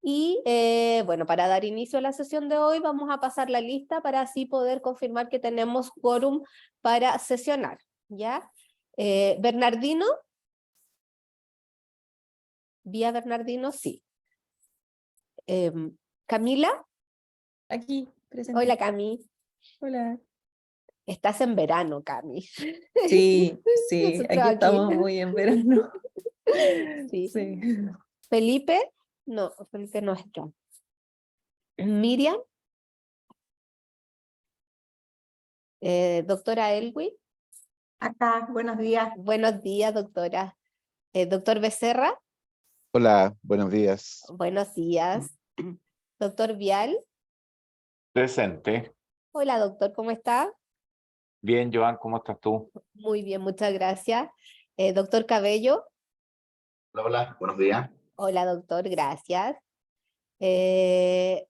Y bueno, para dar inicio a la sesión de hoy vamos a pasar la lista para así poder confirmar que tenemos quórum para sesionar, ¿ya? Bernardino, vía Bernardino, sí. Camila, Aquí, presente. hola Cami. Hola. Estás en verano, Cami. Sí, sí, Nosotros aquí estamos muy en verano. Sí. Sí. Felipe, no, Felipe no está. Miriam, doctora Elwi, Acá, buenos días. buenos días, doctora. Doctor Becerra, Hola, buenos días. buenos días. Doctor Vial, Presente. hola doctor, ¿cómo está? Bien, Joan, ¿cómo estás tú? Muy bien, muchas gracias. Doctor Cabello, Hola, hola, buenos días. hola doctor, gracias.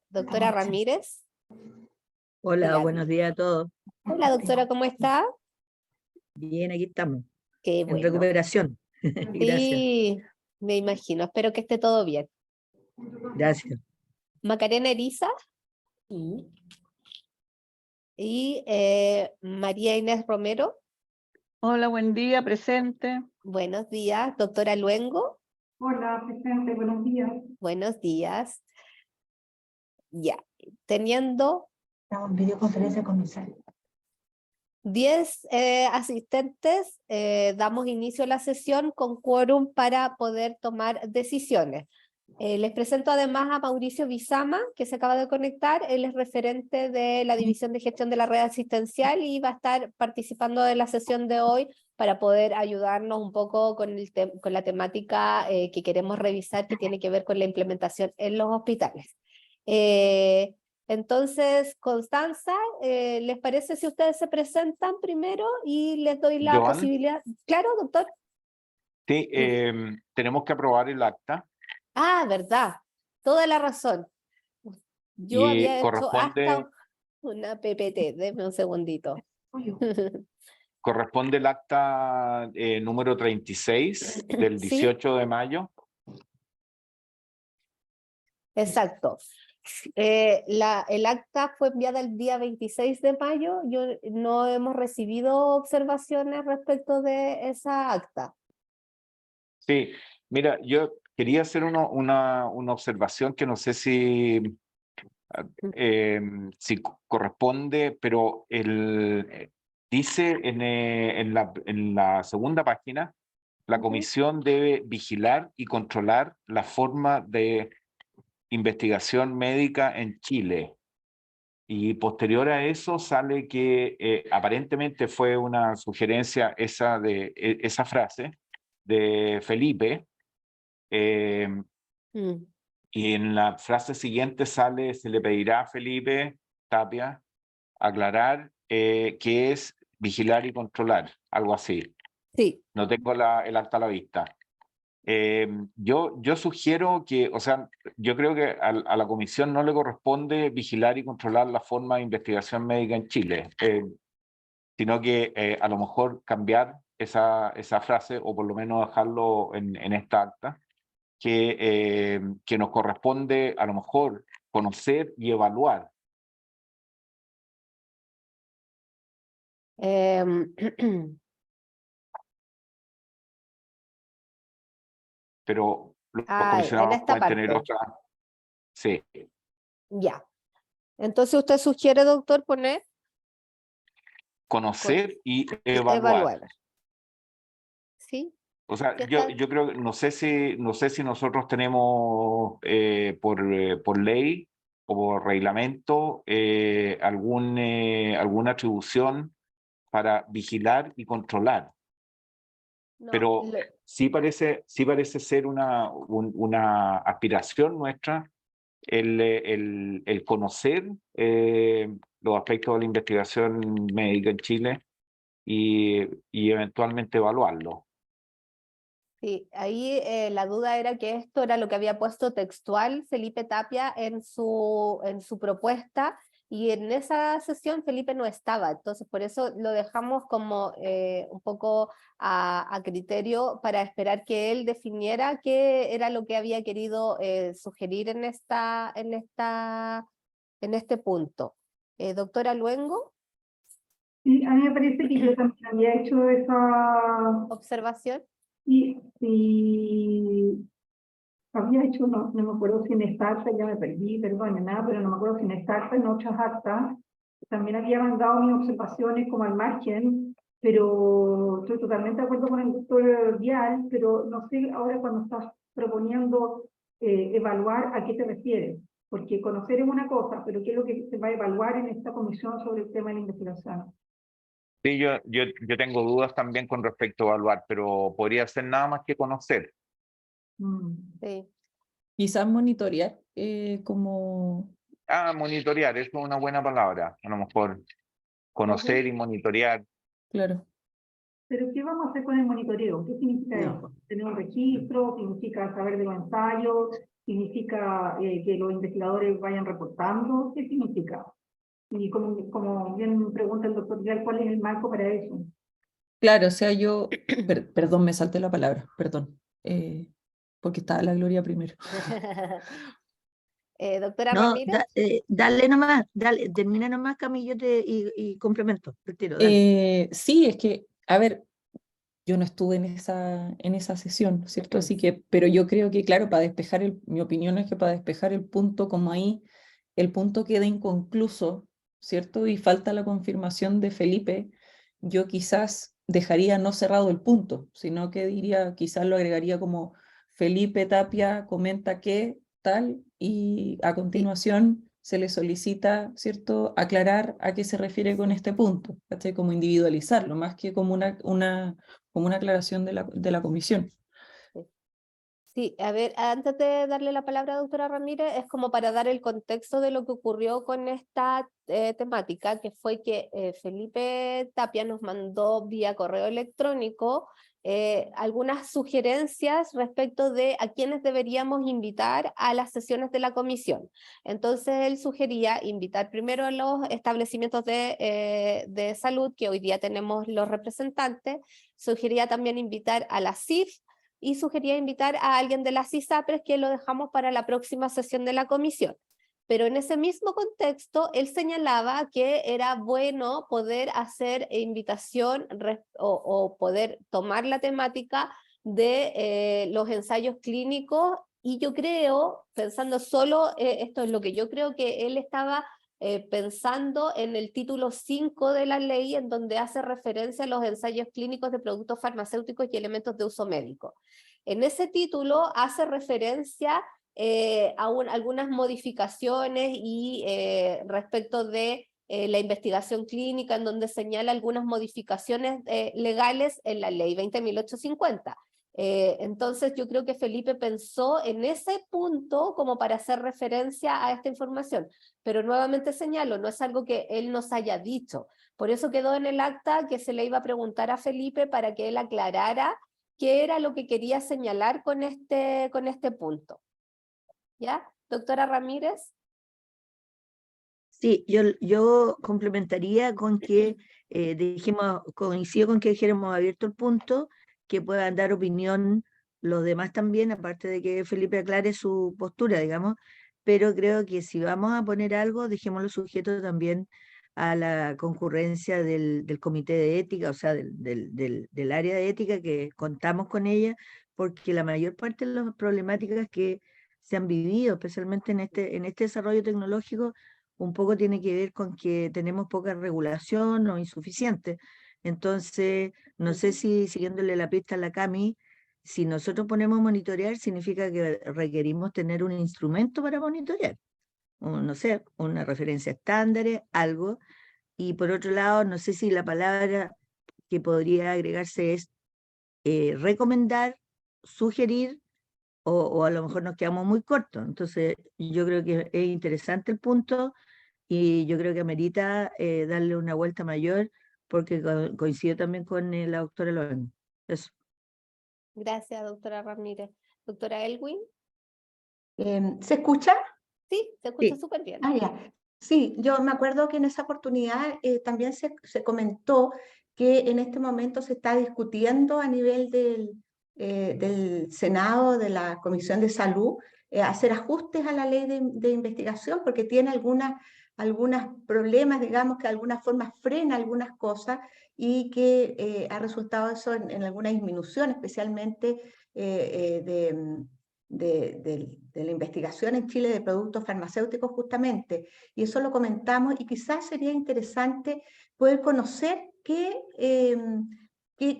Doctora Ramírez, Hola, la buenos vi. días a todos. Hola doctora, ¿cómo está? Bien, aquí estamos, Qué en bueno. recuperación. Gracias, Sí, me imagino, espero que esté todo bien. gracias. Macarena Eriza Sí. y María Inés Romero, Hola, buen día, presente. buenos días. Doctora Luengo, Hola, presente, buenos días. buenos días. Ya, teniendo Estamos en videoconferencia con Misael. 10 asistentes, damos inicio a la sesión con quórum para poder tomar decisiones. Les presento además a Mauricio Bizama, que se acaba de conectar. Él es referente de la División de Gestión de la Red Asistencial y va a estar participando de la sesión de hoy para poder ayudarnos un poco con la temática que queremos revisar, que tiene que ver con la implementación en los hospitales. Entonces, Constanza, ¿les parece si ustedes se presentan primero y les doy la Joan. posibilidad? Claro, doctor. Sí, tenemos que aprobar el acta Ah, verdad, toda la razón. Yo y había hecho corresponde, hasta una PPT, denme un segundito. corresponde el acta número 36 del Sí, 18 de mayo. exacto. El acta fue enviada el día 26 de mayo. No hemos recibido observaciones respecto de esa acta. Sí, mira, yo quería hacer una observación que no sé si corresponde, pero dice en la segunda página, la comisión debe vigilar y controlar la forma de investigación médica en Chile. Y posterior a eso sale que aparentemente fue una sugerencia esa frase de Felipe, Mm. y en la frase siguiente sale: se le pedirá a Felipe Tapia aclarar qué es vigilar y controlar, algo así. Sí. No tengo el acta a la vista. Yo sugiero que, o sea, yo creo que a la comisión no le corresponde vigilar y controlar la forma de investigación médica en Chile, sino que a lo mejor cambiar esa frase o por lo menos dejarlo en esta acta, que nos corresponde a lo mejor conocer y evaluar. Pero los En comisionados esta pueden tener parte. otra. Sí, Ya. Entonces usted sugiere, doctor, poner conocer y evaluar. evaluar. ¿Sí? O sea, ¿Sí yo está? creo que no sé si nosotros tenemos por ley o por reglamento alguna atribución para vigilar y controlar, No, pero sí parece ser una aspiración nuestra el conocer los aspectos de la investigación médica en Chile y eventualmente evaluarlo. sí, ahí la duda era que esto era lo que había puesto textual Felipe Tapia en su propuesta, y en esa sesión Felipe no estaba, entonces por eso lo dejamos como un poco a criterio para esperar que él definiera qué era lo que había querido sugerir en este punto. Doctora Luengo, Sí, a mí me parece que yo también había hecho esa, observación. y había hecho, no me acuerdo si en esta acta, ya me perdí, perdón, nada, pero no me acuerdo si en esta acta, en otras actas, también había mandado mis observaciones como al margen, pero estoy totalmente de acuerdo con el doctor Vial, pero no sé ahora cuando estás proponiendo evaluar a qué te refieres, porque conocer es una cosa, pero qué es lo que se va a evaluar en esta comisión sobre el tema de la investigación. Sí, yo tengo dudas también con respecto a evaluar, pero podría ser nada más que conocer. Sí. Quizás monitorear, como, Monitorear, eso es una buena palabra. A lo mejor conocer y monitorear. claro. Pero ¿qué vamos a hacer con el monitoreo? ¿Qué significa No. eso? ¿Tener un registro? ¿Significa saber de los ensayos? ¿Significa que los investigadores vayan reportando? ¿Qué significa? Y como bien pregunta el doctor Vidal, ¿cuál es el marco para eso? Claro, o sea, yo, perdón, me salté la palabra, perdón, porque estaba la Gloria primero. Doctora No, Ramírez. dale nomás, dale, termina nomás, Camilo, y complemento el tiro, dale. Sí, es que, a ver, yo no estuve en esa sesión, ¿cierto? Así que, pero yo creo que, claro, para despejar mi opinión es que para despejar el punto, como ahí el punto queda inconcluso, ¿cierto? Y falta la confirmación de Felipe, yo quizás dejaría no cerrado el punto, sino que diría, quizás lo agregaría como Felipe Tapia comenta que tal, y a continuación se le solicita, ¿cierto?, aclarar a qué se refiere con este punto, ¿cachai? Como individualizarlo, más que como una aclaración de la comisión. Sí, a ver, antes de darle la palabra a doctora Ramírez, es como para dar el contexto de lo que ocurrió con esta temática, que fue que Felipe Tapia nos mandó vía correo electrónico algunas sugerencias respecto de a quienes deberíamos invitar a las sesiones de la comisión. Entonces él sugería invitar primero a los establecimientos de salud, que hoy día tenemos los representantes, sugería también invitar a la CIF, y sugería invitar a alguien de las ISAPRES, que lo dejamos para la próxima sesión de la comisión. Pero en ese mismo contexto, él señalaba que era bueno poder hacer invitación o poder tomar la temática de los ensayos clínicos, y yo creo, pensando solo, esto es lo que yo creo, que él estaba pensando en el título 5 de la ley, en donde hace referencia a los ensayos clínicos de productos farmacéuticos y elementos de uso médico. En ese título hace referencia a algunas modificaciones y respecto de la investigación clínica, en donde señala algunas modificaciones legales en la ley 20.850. Entonces yo creo que Felipe pensó en ese punto como para hacer referencia a esta información, pero nuevamente señalo, no es algo que él nos haya dicho, por eso quedó en el acta que se le iba a preguntar a Felipe para que él aclarara qué era lo que quería señalar con este punto. ¿Ya? Doctora Ramírez. Sí, yo complementaría con que coincido con que dijéramos abierto el punto, que puedan dar opinión los demás también, aparte de que Felipe aclare su postura, digamos, pero creo que si vamos a poner algo, dejémoslo sujeto también a la concurrencia del comité de ética, o sea, del área de ética, que contamos con ella, porque la mayor parte de las problemáticas que se han vivido, especialmente en este desarrollo tecnológico, un poco tiene que ver con que tenemos poca regulación o insuficiente. Entonces, no sé si siguiéndole la pista a la Cami, si nosotros ponemos monitorear, significa que requerimos tener un instrumento para monitorear. No sé, una referencia estándar, algo. Y por otro lado, no sé si la palabra que podría agregarse es recomendar, sugerir, o a lo mejor nos quedamos muy cortos. Entonces, yo creo que es interesante el punto, y yo creo que amerita darle una vuelta mayor, porque coincido también con la doctora Loen. Eso. Gracias, doctora Ramírez. Doctora Elwin. ¿Se escucha? Sí, se escucha Sí. súper bien. Ah, ya. Sí, yo me acuerdo que en esa oportunidad también se comentó que en este momento se está discutiendo a nivel del Senado, de la Comisión de Salud, hacer ajustes a la ley de investigación porque tiene algunos problemas, digamos, que de alguna forma frena algunas cosas y que ha resultado eso en alguna disminución, especialmente de la investigación en Chile de productos farmacéuticos justamente. Y eso lo comentamos y quizás sería interesante poder conocer qué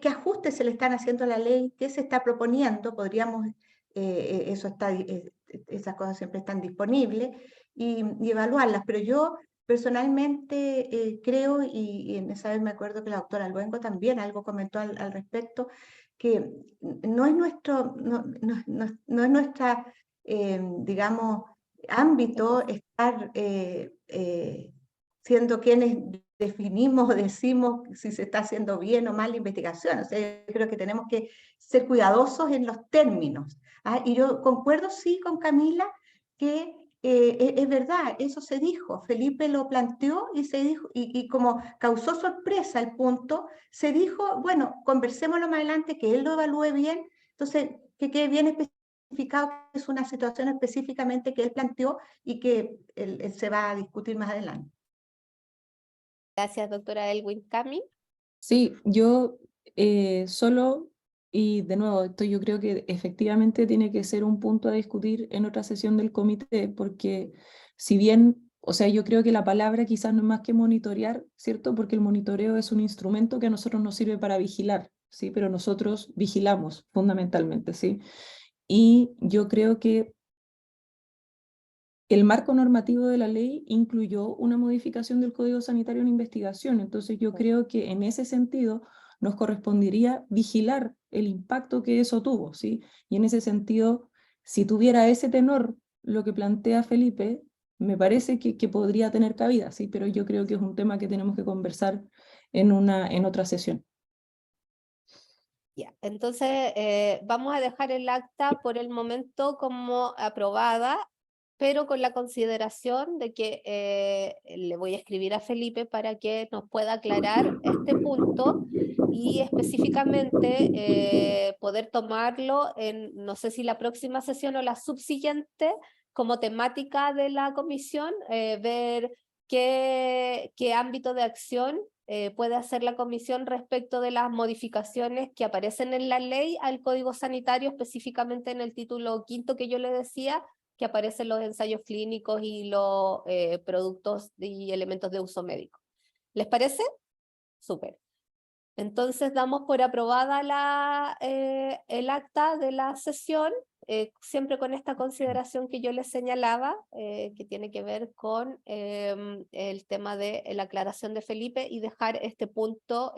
ajustes se le están haciendo a la ley, qué se está proponiendo. Podríamos, esas cosas siempre están disponibles y evaluarlas. Pero yo personalmente creo, y en esa vez me acuerdo que la doctora Luengo también algo comentó al respecto, que no es no es nuestra, digamos, ámbito estar siendo quienes definimos o decimos si se está haciendo bien o mal la investigación. O sea, yo creo que tenemos que ser cuidadosos en los términos. Y yo concuerdo, sí, con Camila, que es verdad, eso se dijo, Felipe lo planteó y se dijo, y como causó sorpresa el punto, se dijo, bueno, conversémoslo más adelante, que él lo evalúe bien, entonces que quede bien especificado que es una situación específicamente que él planteó y que él se va a discutir más adelante. Gracias, doctora Elwin. Cami. Sí, yo solo, y de nuevo, esto yo creo que efectivamente tiene que ser un punto a discutir en otra sesión del comité, porque si bien, o sea, yo creo que la palabra quizás no es más que monitorear, ¿cierto? Porque el monitoreo es un instrumento que a nosotros nos sirve para vigilar, ¿sí? Pero nosotros vigilamos fundamentalmente, ¿sí? Y yo creo que el marco normativo de la ley incluyó una modificación del Código Sanitario en investigación, entonces yo creo que en ese sentido nos correspondería vigilar el impacto que eso tuvo, ¿sí? Y en ese sentido, si tuviera ese tenor lo que plantea Felipe, me parece que podría tener cabida, ¿sí? Pero yo creo que es un tema que tenemos que conversar en otra sesión. Ya, entonces vamos a dejar el acta por el momento como aprobada, pero con la consideración de que le voy a escribir a Felipe para que nos pueda aclarar este punto y específicamente poder tomarlo en, no sé si la próxima sesión o la subsiguiente, como temática de la comisión, ver qué ámbito de acción puede hacer la comisión respecto de las modificaciones que aparecen en la ley al Código Sanitario, específicamente en el título 5 que yo le decía, que aparecen los ensayos clínicos y los productos y elementos de uso médico. ¿Les parece? Súper. Entonces damos por aprobada el acta de la sesión, siempre con esta consideración que yo les señalaba, que tiene que ver con el tema de la aclaración de Felipe y dejar este punto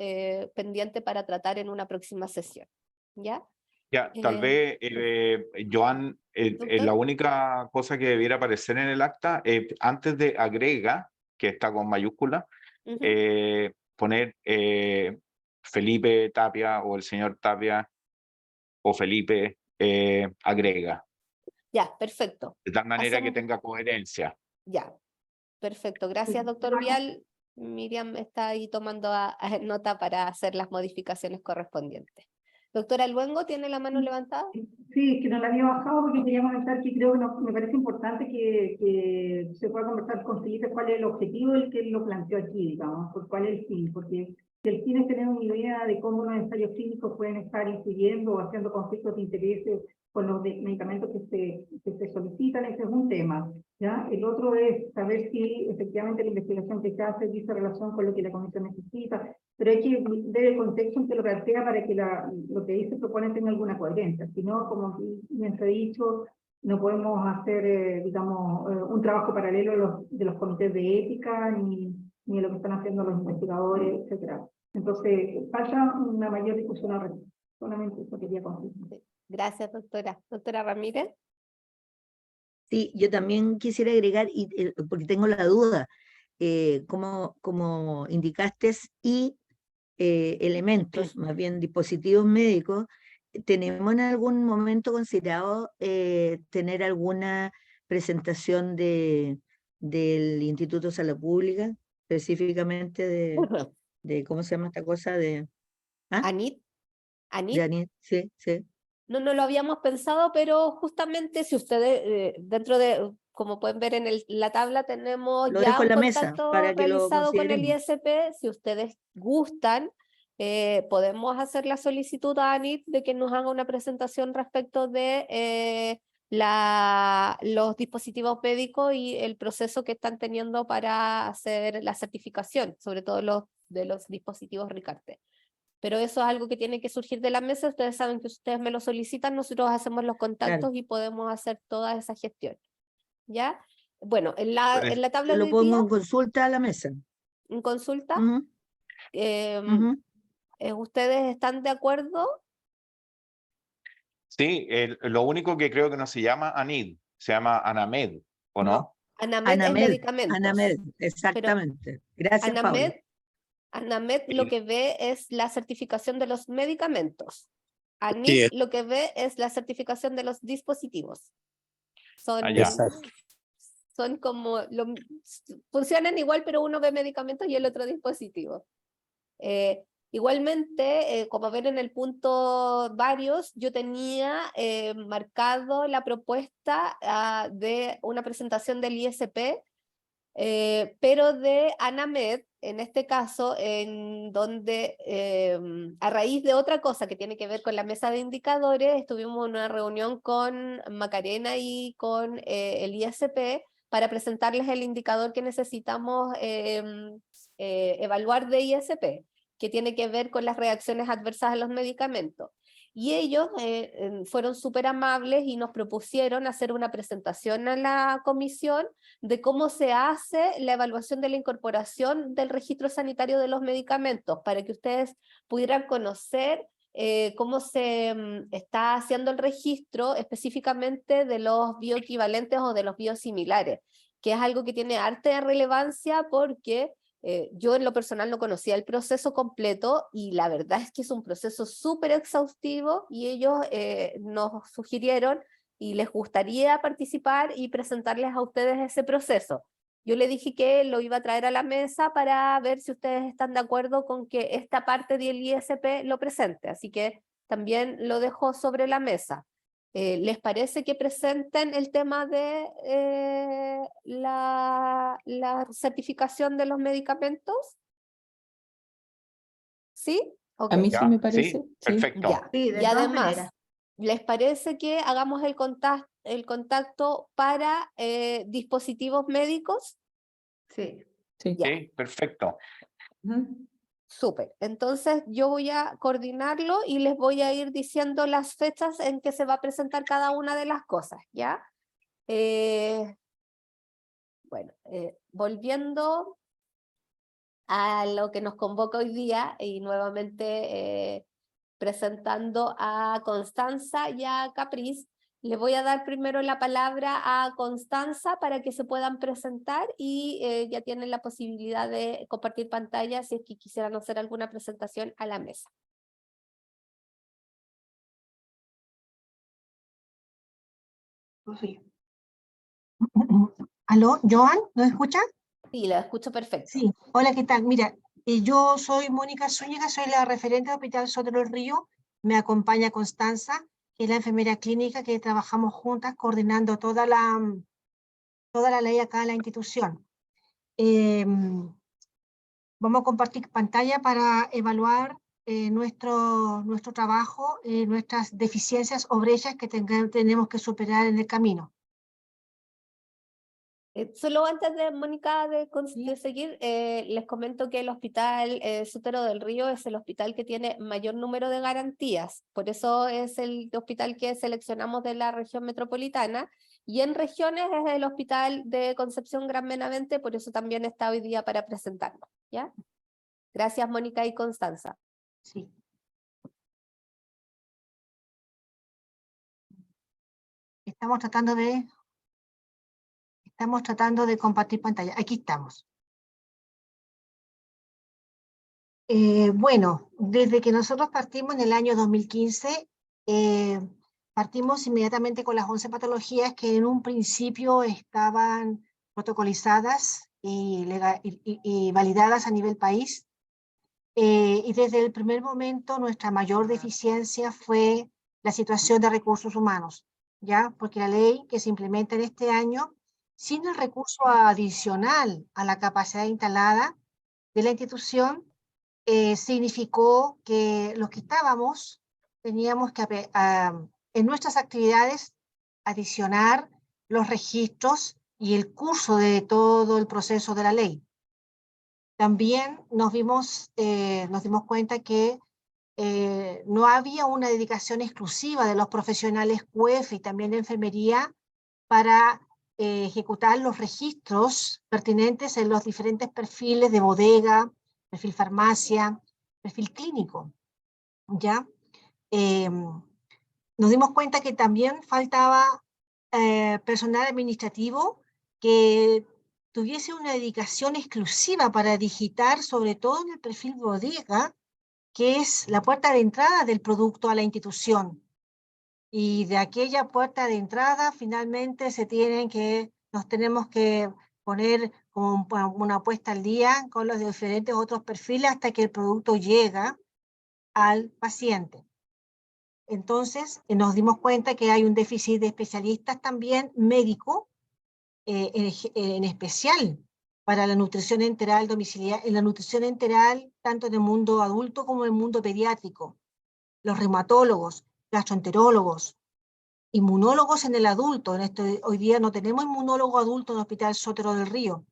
pendiente para tratar en una próxima sesión. ¿Ya? Ya, tal vez, Joan, la doctor. única cosa que debiera aparecer en el acta, antes de agrega, que está con mayúscula, Ujú. poner Felipe Tapia o el señor Tapia o Felipe agrega, Ya, perfecto. de tal manera que Hacemos- tenga coherencia. Ya, perfecto. Gracias, doctor Vial. Miriam está ahí tomando nota para hacer las modificaciones correspondientes. Doctora Luengo, ¿tiene la mano levantada? Sí, que no la había bajado porque quería comentar que creo que me parece importante que se pueda conversar con Felipe cuál es el objetivo del que él lo planteó aquí, digamos, por cuál es el fin, porque si el fin es tener una idea de cómo los ensayos clínicos pueden estar influyendo o haciendo conflictos de intereses con los medicamentos que se solicitan, ese es un tema, ¿ya? El otro es saber si efectivamente la investigación que se hace dice relación con lo que la comisión necesita, pero hay que ver el contexto en que lo plantea para que lo que dice propone tenga alguna coherencia. Si no, como bien se ha dicho, no podemos hacer, digamos, un trabajo paralelo de los comités de ética, ni de lo que están haciendo los investigadores, etcétera. Entonces, falta una mayor discusión al respecto. Solamente eso quería confirmar. Gracias, doctora. Doctora Ramírez. Sí, yo también quisiera agregar, porque tengo la duda, como indicaste, y elementos, más bien dispositivos médicos, ¿tenemos en algún momento considerado tener alguna presentación de del Instituto de Salud Pública, específicamente de ¿cómo se llama esta cosa? Anit, De Anit, sí, sí. no lo habíamos pensado, pero justamente si ustedes, dentro de, como pueden ver en la tabla, tenemos Lo ya dejo en un la mesa contacto para que lo realizado con el consideremos. ISP. Si ustedes gustan, podemos hacer la solicitud a ANIT de que nos haga una presentación respecto de los dispositivos médicos y el proceso que están teniendo para hacer la certificación, sobre todo de los dispositivos Ricarte. Pero eso es algo que tiene que surgir de la mesa. Ustedes saben que ustedes me lo solicitan, nosotros hacemos los contactos y podemos hacer toda esa gestión. ¿Ya? Bueno, en la tabla Yo de lo hoy pongo día, en consulta a la mesa. en consulta, Ujú, ujú. ¿ustedes están de acuerdo? Sí, lo único que creo que no se llama ANID, se llama ANAMED, ¿o no? ANAMED es Anamed, medicamentos, pero exactamente. Gracias, Paula. ANAMED lo Sí. que ve es la certificación de los medicamentos. Sí, ANIT lo que ve es la certificación de los dispositivos. Son, Ah, ya. exacto. son como, funcionan igual, pero uno ve medicamentos y el otro dispositivos. Igualmente, como ven en el punto varios, yo tenía marcado la propuesta de una presentación del ISP, pero de ANAMED, en este caso, en donde a raíz de otra cosa que tiene que ver con la mesa de indicadores, estuvimos en una reunión con Macarena y con el ISP para presentarles el indicador que necesitamos evaluar de ISP, que tiene que ver con las reacciones adversas a los medicamentos. Y ellos fueron súper amables y nos propusieron hacer una presentación a la comisión de cómo se hace la evaluación de la incorporación del registro sanitario de los medicamentos, para que ustedes pudieran conocer cómo se está haciendo el registro específicamente de los bioequivalentes o de los biosimilares, que es algo que tiene harta relevancia porque yo en lo personal no conocía el proceso completo y la verdad es que es un proceso súper exhaustivo y ellos nos sugirieron y les gustaría participar y presentarles a ustedes ese proceso. Yo le dije que lo iba a traer a la mesa para ver si ustedes están de acuerdo con que esta parte del ISP lo presente, así que también lo dejo sobre la mesa. ¿Les parece que presenten el tema de la certificación de los medicamentos? ¿Sí? Ok. A mí sí ¿Ya? me Sí, parece, sí. perfecto. Ya. Sí, de Y todas además, maneras. ¿les parece que hagamos el contacto para dispositivos médicos? Sí. Sí. Ya. Sí, perfecto. Ujú. Súper. Entonces yo voy a coordinarlo y les voy a ir diciendo las fechas en que se va a presentar cada una de las cosas, ¿ya? Bueno, volviendo a lo que nos convoca hoy día y nuevamente presentando a Constanza y a Capriz, le voy a dar primero la palabra a Constanza para que se puedan presentar y ya tienen la posibilidad de compartir pantalla si es que quisieran hacer alguna presentación a la mesa. Sí. ¿Aló, Joan? ¿Nos escucha? Sí, la escucho perfecto. Sí. Hola, ¿qué tal? Mira, yo soy Mónica Zúñiga, soy la referente del Hospital Sotero del Río. Me acompaña Constanza, que es la enfermera clínica que trabajamos juntas coordinando toda la ley acá en la institución. Vamos a compartir pantalla para evaluar nuestro trabajo, nuestras deficiencias o brechas que tenemos que superar en el camino. Solo antes de, Mónica, de Sí. seguir, les comento que el Hospital Sotero del Río es el hospital que tiene mayor número de garantías, por eso es el hospital que seleccionamos de la región metropolitana, y en regiones es el Hospital de Concepción Gran Benavente, por eso también está hoy día para presentarlo, ¿ya? Gracias, Mónica y Constanza. Sí. Estamos tratando de compartir pantalla. Aquí estamos. Bueno, desde que nosotros partimos en el año 2015, partimos inmediatamente con las 11 patologías que en un principio estaban protocolizadas y validadas a nivel país. Y desde el primer momento nuestra mayor deficiencia fue la situación de recursos humanos, ¿ya? Porque la ley que se implementa en este año, sin el recurso adicional a la capacidad instalada de la institución, significó que los que estábamos teníamos que en nuestras actividades adicionar los registros y el curso de todo el proceso de la ley. También nos dimos cuenta que no había una dedicación exclusiva de los profesionales QF y también de enfermería para ejecutar los registros pertinentes en los diferentes perfiles de bodega, perfil farmacia, perfil clínico, ¿ya? Nos dimos cuenta que también faltaba personal administrativo que tuviese una dedicación exclusiva para digitar, sobre todo en el perfil bodega, que es la puerta de entrada del producto a la institución. Y de aquella puerta de entrada, finalmente nos tenemos que poner como una puesta al día con los diferentes otros perfiles hasta que el producto llega al paciente. Entonces, nos dimos cuenta que hay un déficit de especialistas también médico, en especial para la nutrición enteral domiciliaria, en la nutrición enteral tanto en el mundo adulto como en el mundo pediátrico. Los reumatólogos, gastroenterólogos, inmunólogos en el adulto. Hoy día no tenemos inmunólogo adulto en el Hospital Sotero del Río.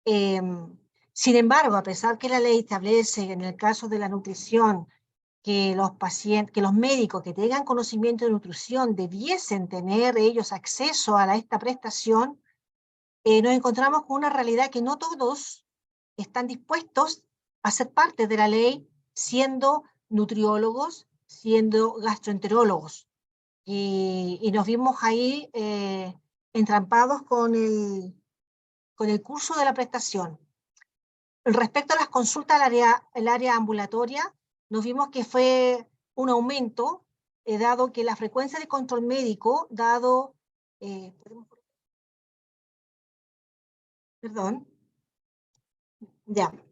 Sin embargo, a pesar que la ley establece en el caso de la nutrición que los médicos que tengan conocimiento de nutrición debiesen tener ellos acceso a esta prestación, nos encontramos con una realidad que no todos están dispuestos a ser parte de la ley, siendo nutriólogos, siendo gastroenterólogos. Y nos vimos ahí entrampados con el curso de la prestación. Respecto a las consultas al área ambulatoria, nos vimos que fue un aumento, dado que la frecuencia de control médico,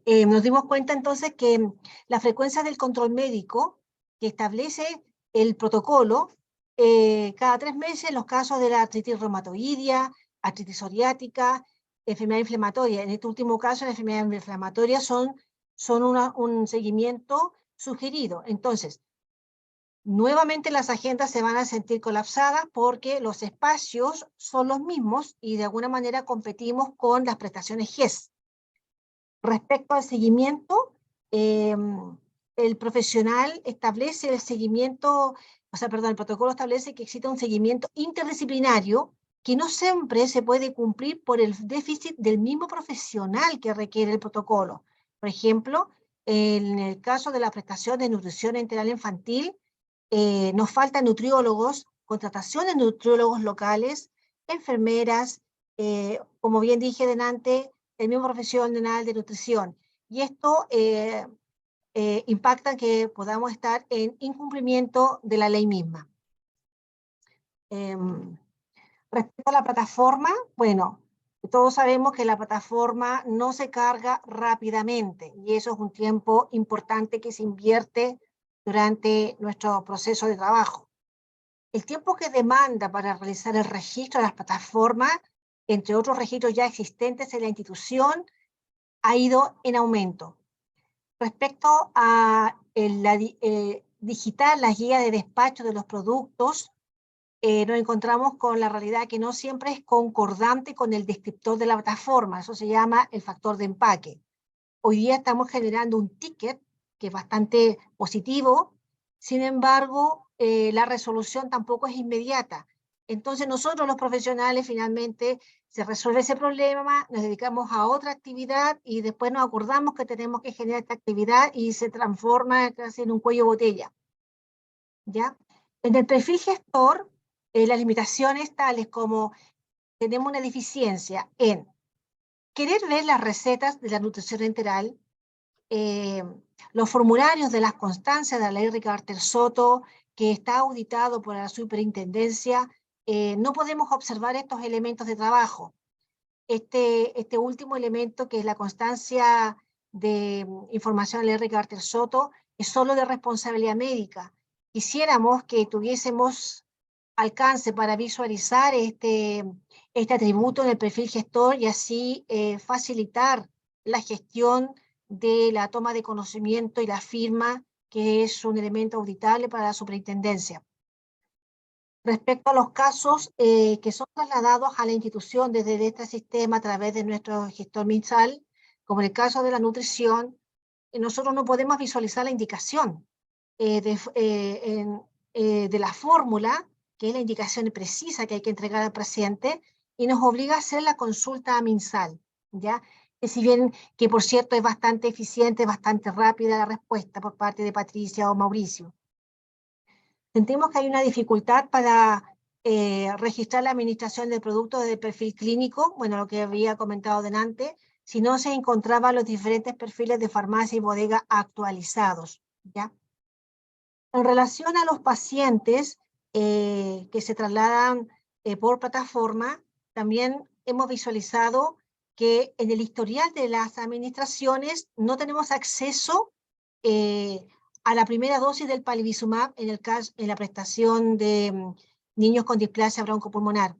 nos dimos cuenta entonces que la frecuencia del control médico que establece el protocolo, cada 3 meses en los casos de la artritis reumatoidea, artritis psoriática, enfermedad inflamatoria. En este último caso, la enfermedad inflamatoria son un seguimiento sugerido. Entonces, nuevamente las agendas se van a sentir colapsadas porque los espacios son los mismos y de alguna manera competimos con las prestaciones GES. Respecto al seguimiento, el profesional establece el seguimiento, el protocolo establece que exista un seguimiento interdisciplinario que no siempre se puede cumplir por el déficit del mismo profesional que requiere el protocolo. Por ejemplo, en el caso de la prestación de nutrición enteral infantil, nos faltan nutriólogos, contratación de nutriólogos locales, enfermeras, como bien dije delante, el mismo profesional de nutrición. Y esto impacta que podamos estar en incumplimiento de la ley misma. Respecto a la plataforma, bueno, todos sabemos que la plataforma no se carga rápidamente y eso es un tiempo importante que se invierte durante nuestro proceso de trabajo. El tiempo que demanda para realizar el registro de las plataformas, entre otros registros ya existentes en la institución, ha ido en aumento. Respecto a digitar las guías de despacho de los productos, nos encontramos con la realidad que no siempre es concordante con el descriptor de la plataforma. Eso se llama el factor de empaque. Hoy día estamos generando un ticket que es bastante positivo, sin embargo, la resolución tampoco es inmediata. Entonces nosotros los profesionales finalmente se resuelve ese problema, nos dedicamos a otra actividad y después nos acordamos que tenemos que generar esta actividad y se transforma casi en un cuello de botella. ¿Ya? En el perfil gestor, las limitaciones tales como tenemos una deficiencia en querer ver las recetas de la nutrición enteral, los formularios de las constancias de la ley Ricardo Soto, que está auditado por la superintendencia, no podemos observar estos elementos de trabajo. este último elemento, que es la constancia de información del R. Carter Soto, es solo de responsabilidad médica. Quisiéramos que tuviésemos alcance para visualizar este atributo en el perfil gestor y así facilitar la gestión de la toma de conocimiento y la firma, que es un elemento auditable para la superintendencia. Respecto a los casos que son trasladados a la institución desde este sistema a través de nuestro gestor MinSal, como en el caso de la nutrición, nosotros no podemos visualizar la indicación de la fórmula, que es la indicación precisa que hay que entregar al paciente, y nos obliga a hacer la consulta a MinSal, ¿ya? Que si bien, que por cierto es bastante eficiente, bastante rápida la respuesta por parte de Patricia o Mauricio. Sentimos que hay una dificultad para registrar la administración del producto de perfil clínico, bueno, lo que había comentado delante, si no se encontraban los diferentes perfiles de farmacia y bodega actualizados, ¿ya? En relación a los pacientes que se trasladan por plataforma, también hemos visualizado que en el historial de las administraciones no tenemos acceso a la primera dosis del palivizumab en la prestación de niños con displasia broncopulmonar.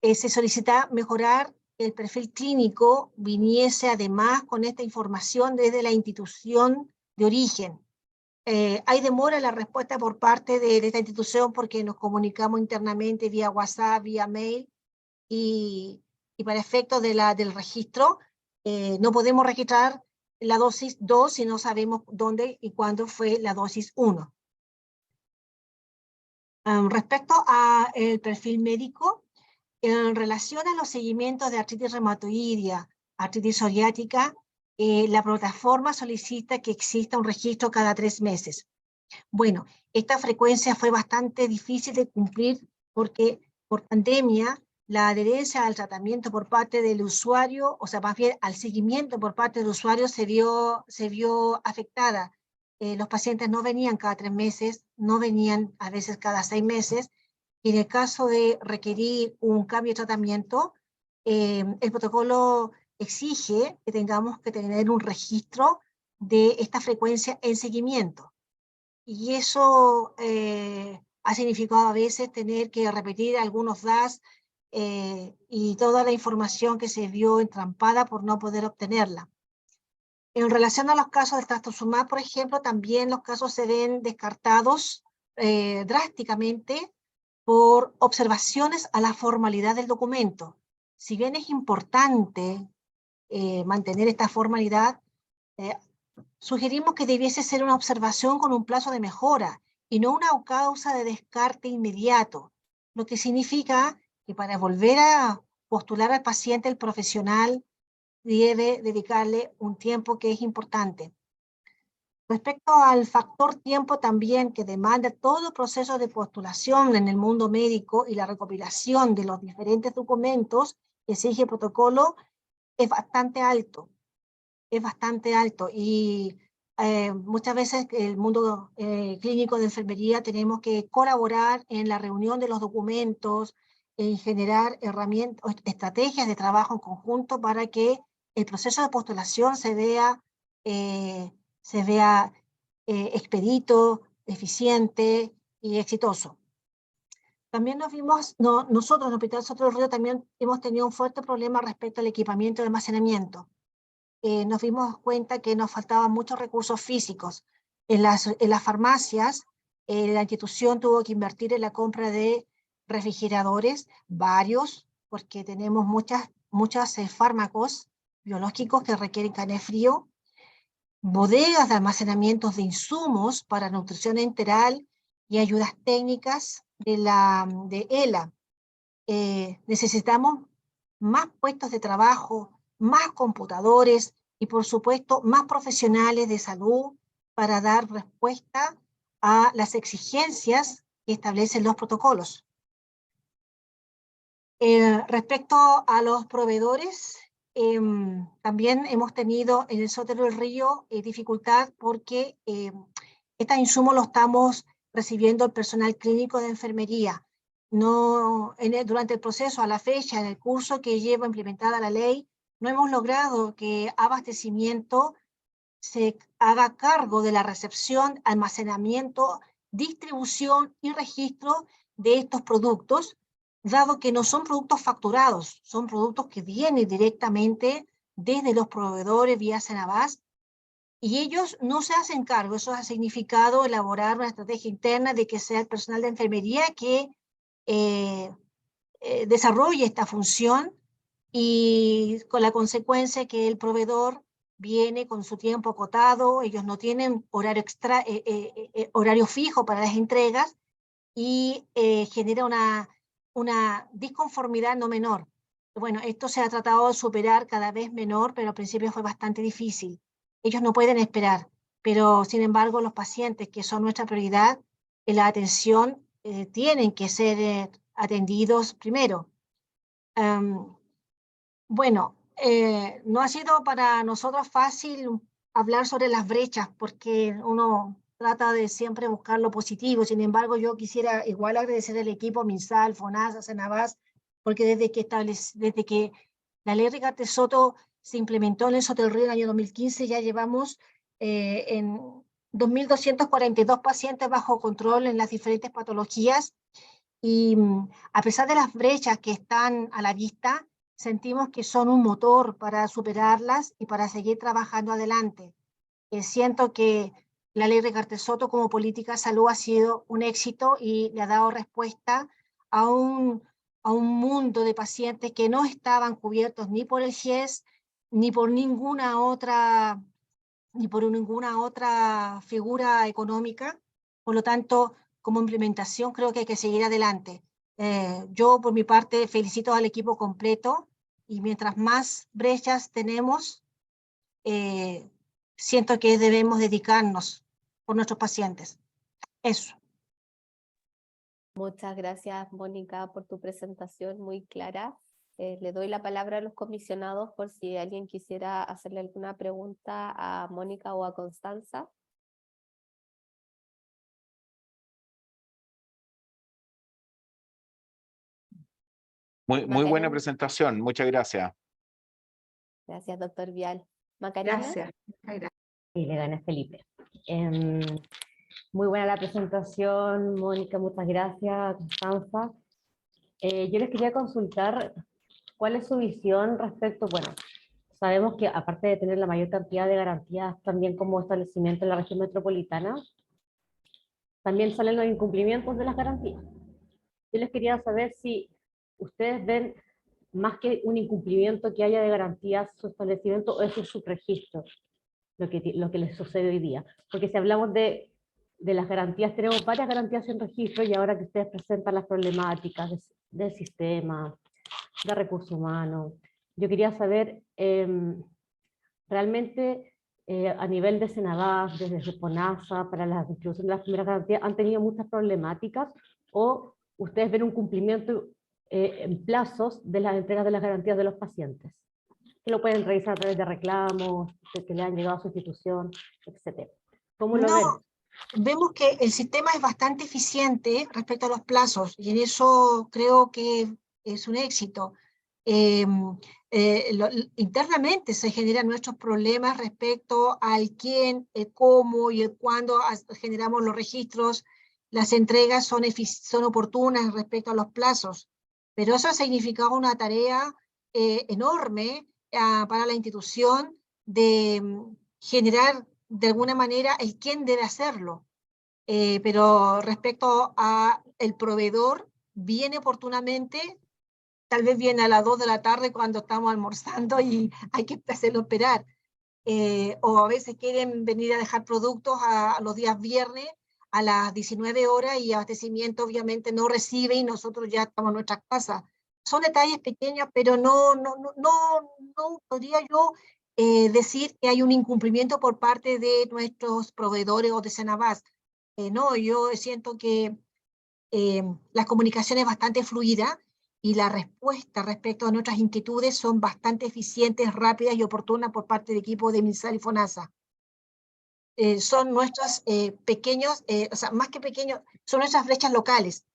Se solicita mejorar el perfil clínico, viniese además con esta información desde la institución de origen. Hay demora en la respuesta por parte de esta institución porque nos comunicamos internamente vía WhatsApp, vía mail, y para efectos del registro no podemos registrar la dosis 2 si no sabemos dónde y cuándo fue la dosis 1. Respecto al perfil médico, en relación a los seguimientos de artritis reumatoidea, artritis psoriática, la plataforma solicita que exista un registro cada 3 meses. Bueno, esta frecuencia fue bastante difícil de cumplir porque por pandemia la adherencia al tratamiento por parte del usuario, o sea, más bien al seguimiento por parte del usuario se vio afectada. Los pacientes no venían cada 3 meses, no venían a veces cada 6 meses, y en el caso de requerir un cambio de tratamiento, el protocolo exige que tengamos que tener un registro de esta frecuencia en seguimiento. Y eso ha significado a veces tener que repetir algunos DAS y toda la información que se vio entrampada por no poder obtenerla. En relación a los casos del trastuzumab, por ejemplo, también los casos se ven descartados drásticamente por observaciones a la formalidad del documento. Si bien es importante mantener esta formalidad, sugerimos que debiese ser una observación con un plazo de mejora y no una causa de descarte inmediato, lo que significa que para volver a postular al paciente, el profesional debe dedicarle un tiempo que es importante. Respecto al factor tiempo también que demanda todo proceso de postulación en el mundo médico y la recopilación de los diferentes documentos que exige el protocolo es bastante alto. Es bastante alto y muchas veces el mundo clínico de enfermería tenemos que colaborar en la reunión de los documentos, en generar herramientas, estrategias de trabajo en conjunto para que el proceso de postulación se vea expedito, eficiente y exitoso. También nosotros en el Hospital Soto del Río también hemos tenido un fuerte problema respecto al equipamiento de almacenamiento. Nos dimos cuenta que nos faltaban muchos recursos físicos. En las farmacias, la institución tuvo que invertir en la compra de refrigeradores, varios, porque tenemos muchos fármacos biológicos que requieren canal frío, bodegas de almacenamiento de insumos para nutrición enteral y ayudas técnicas de ELA. Necesitamos más puestos de trabajo, más computadores y por supuesto más profesionales de salud para dar respuesta a las exigencias que establecen los protocolos. Respecto a los proveedores, también hemos tenido en el Soto del Río dificultad porque estos insumos los estamos recibiendo el personal clínico de enfermería durante el proceso, a la fecha, en el curso que lleva implementada la ley, no hemos logrado que abastecimiento se haga cargo de la recepción, almacenamiento, distribución y registro de estos productos, dado que no son productos facturados, son productos que vienen directamente desde los proveedores vía Senabas, y ellos no se hacen cargo. Eso ha significado elaborar una estrategia interna de que sea el personal de enfermería que desarrolle esta función, y con la consecuencia que el proveedor viene con su tiempo acotado, ellos no tienen horario fijo para las entregas, y genera una disconformidad no menor. Bueno, esto se ha tratado de superar cada vez menor, pero al principio fue bastante difícil. Ellos no pueden esperar, pero sin embargo los pacientes, que son nuestra prioridad en la atención, tienen que ser atendidos primero. Bueno, no ha sido para nosotros fácil hablar sobre las brechas, porque uno trata de siempre buscar lo positivo. Sin embargo, yo quisiera igual agradecer al equipo MinSal, FONASA, Senabas, porque desde que la ley Rigarte Soto se implementó en el Soto del Río en el año 2015, ya llevamos en 2.242 pacientes bajo control en las diferentes patologías, y a pesar de las brechas que están a la vista, sentimos que son un motor para superarlas y para seguir trabajando adelante. Siento que la ley Rigarte Soto como política de salud ha sido un éxito y le ha dado respuesta a un mundo de pacientes que no estaban cubiertos ni por el GES, ni por ninguna otra figura económica. Por lo tanto, como implementación creo que hay que seguir adelante. Yo por mi parte felicito al equipo completo, y mientras más brechas tenemos, siento que debemos dedicarnos por nuestros pacientes. Eso. Muchas gracias, Mónica, por tu presentación muy clara. Le doy la palabra a los comisionados por si alguien quisiera hacerle alguna pregunta a Mónica o a Constanza. Muy buena presentación, muchas gracias. Gracias, doctor Vial. Macarena. Gracias. Sí, le gané Felipe. Muy buena la presentación, Mónica, muchas gracias, Constanza. Yo les quería consultar cuál es su visión respecto, bueno, sabemos que aparte de tener la mayor cantidad de garantías también como establecimiento en la región metropolitana, también salen los incumplimientos de las garantías. Yo les quería saber si ustedes ven más que un incumplimiento que haya de garantías su establecimiento, o es un subregistro lo que les sucede hoy día. Porque si hablamos de las garantías, tenemos varias garantías en registro, y ahora que ustedes presentan las problemáticas del sistema, de recursos humanos, yo quería saber realmente a nivel de Senabas, desde FONASA, para la distribución de las primeras garantías, ¿han tenido muchas problemáticas, o ustedes ven un cumplimiento en plazos de las entregas de las garantías de los pacientes? Que lo pueden revisar a través de reclamos, que le han llegado a su institución, etc. ¿Cómo lo ven? Vemos que el sistema es bastante eficiente respecto a los plazos, y en eso creo que es un éxito. Internamente se generan nuestros problemas respecto al quién, el cómo y el cuándo generamos los registros. Las entregas son oportunas respecto a los plazos, pero eso ha significado una tarea enorme para la institución de generar de alguna manera el quién debe hacerlo. Pero respecto a el proveedor, viene oportunamente, tal vez viene a las 2 de la tarde cuando estamos almorzando y hay que hacerlo esperar. O a veces quieren venir a dejar productos a los días viernes a las 19 horas, y abastecimiento obviamente no recibe y nosotros ya estamos en nuestras casas. Son detalles pequeños, pero no podría yo decir que hay un incumplimiento por parte de nuestros proveedores o de Senabas. No, yo siento que la comunicación es bastante fluida, y la respuesta respecto a nuestras inquietudes son bastante eficientes, rápidas y oportunas por parte del equipo de MinSal y FONASA. Son nuestros pequeños, o sea, más que pequeños, son nuestras brechas locales.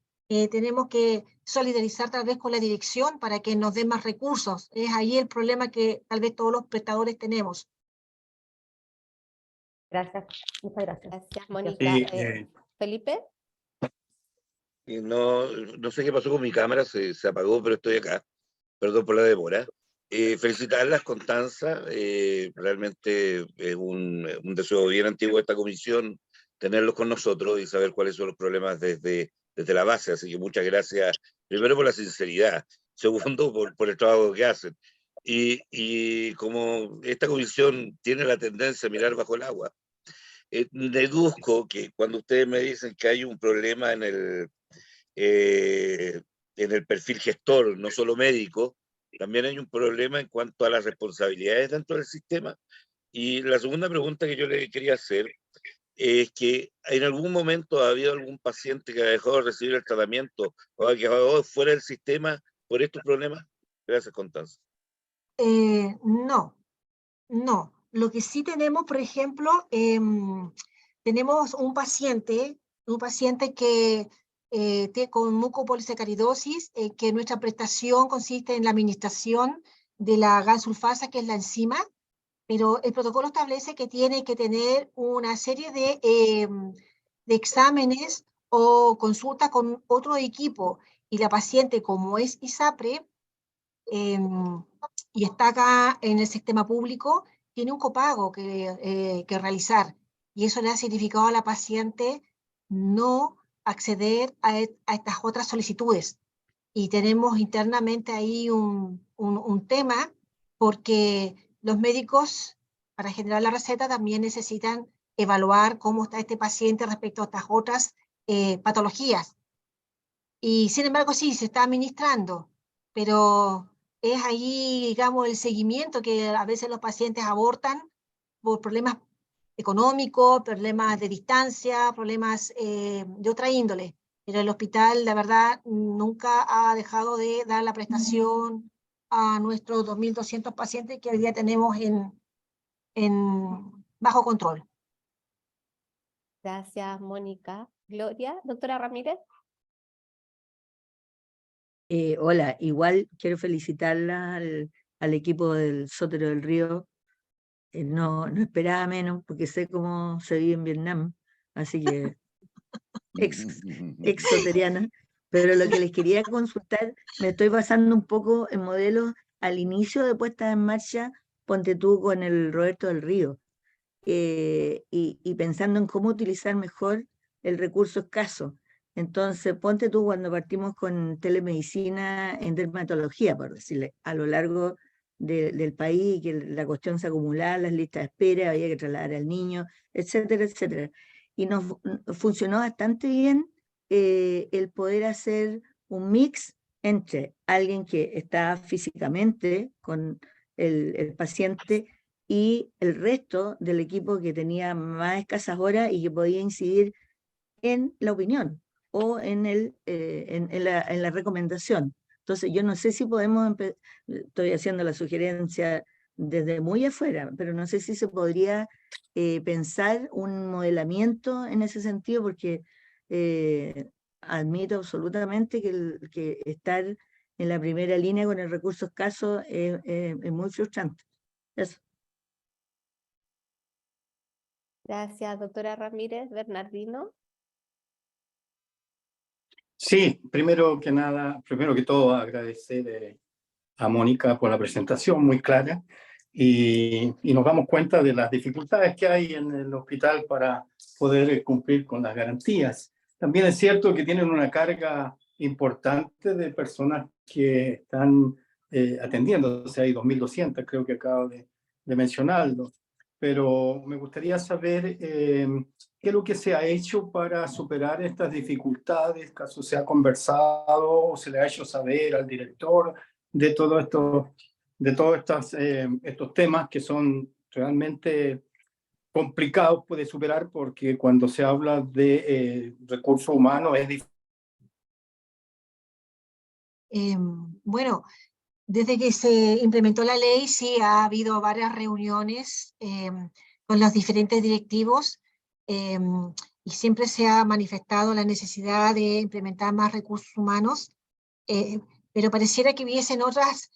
tenemos que solidarizar tal vez con la dirección para que nos den más recursos. Es ahí el problema que tal vez todos los prestadores tenemos. Gracias, muchas gracias. Gracias, Mónica. Sí, Felipe. y no sé qué pasó con mi cámara, se apagó, pero estoy acá. Perdón por la demora. Felicitarlas, Constanza. Realmente es un deseo bien antiguo de esta comisión tenerlos con nosotros y saber cuáles son los problemas desde la base. Así que muchas gracias, primero por la sinceridad, segundo por el trabajo que hacen. Y como esta comisión tiene la tendencia a mirar bajo el agua, deduzco que cuando ustedes me dicen que hay un problema en el perfil gestor, no solo médico, también hay un problema en cuanto a las responsabilidades dentro del sistema. Y la segunda pregunta que yo le quería hacer es que en algún momento ha habido algún paciente que ha dejado de recibir el tratamiento o ha quedado fuera del sistema por estos problemas. Gracias, Constanza. No. Lo que sí tenemos, por ejemplo, tenemos un paciente que con mucopolisacaridosis, que nuestra prestación consiste en la administración de la GAN-sulfasa, que es la enzima, pero el protocolo establece que tiene que tener una serie de exámenes o consultas con otro equipo, y la paciente, como es ISAPRE, y está acá en el sistema público, tiene un copago que realizar, y eso le ha significado a la paciente no acceder a estas otras solicitudes. Y tenemos internamente ahí un tema, porque los médicos, para generar la receta, también necesitan evaluar cómo está este paciente respecto a estas otras patologías. Y sin embargo, sí, se está administrando, pero es ahí, digamos, el seguimiento, que a veces los pacientes abortan por problemas económicos, problemas de distancia, problemas de otra índole. Pero el hospital, la verdad, nunca ha dejado de dar la prestación a nuestros 2.200 pacientes que hoy día tenemos bajo control. Gracias, Mónica. Gloria, doctora Ramírez. Hola, igual quiero felicitarla al equipo del Sotero del Río. No esperaba menos, porque sé cómo se vive en Vietnam, así que ex soteriana. Pero lo que les quería consultar, me estoy basando un poco en modelos al inicio de puesta en marcha, ponte tú con el Roberto del Río, y pensando en cómo utilizar mejor el recurso escaso. Entonces, ponte tú cuando partimos con telemedicina en dermatología, por decirle, a lo largo del país, que la cuestión se acumulaba, las listas de espera, había que trasladar al niño, etcétera, etcétera. Y nos funcionó bastante bien el poder hacer un mix entre alguien que está físicamente con el paciente y el resto del equipo que tenía más escasas horas y que podía incidir en la opinión o en la recomendación. Entonces, yo no sé si podemos, estoy haciendo la sugerencia desde muy afuera, pero no sé si se podría pensar un modelamiento en ese sentido, porque admito absolutamente que estar en la primera línea con el recurso escaso es muy frustrante. Eso. Gracias, doctora Ramírez. Bernardino. Sí, primero que todo, agradecer a Mónica por la presentación muy clara, y nos damos cuenta de las dificultades que hay en el hospital para poder cumplir con las garantías. También es cierto que tienen una carga importante de personas que están atendiendo, o sea, hay 2.200, creo que acabo de mencionarlo, pero me gustaría saber qué es lo que se ha hecho para superar estas dificultades, caso se ha conversado o se le ha hecho saber al director de todos estos temas que son realmente complicados de superar, porque cuando se habla de recursos humanos es difícil. Bueno, desde que se implementó la ley, sí ha habido varias reuniones con los diferentes directivos. y siempre se ha manifestado la necesidad de implementar más recursos humanos, pero pareciera que hubiesen otras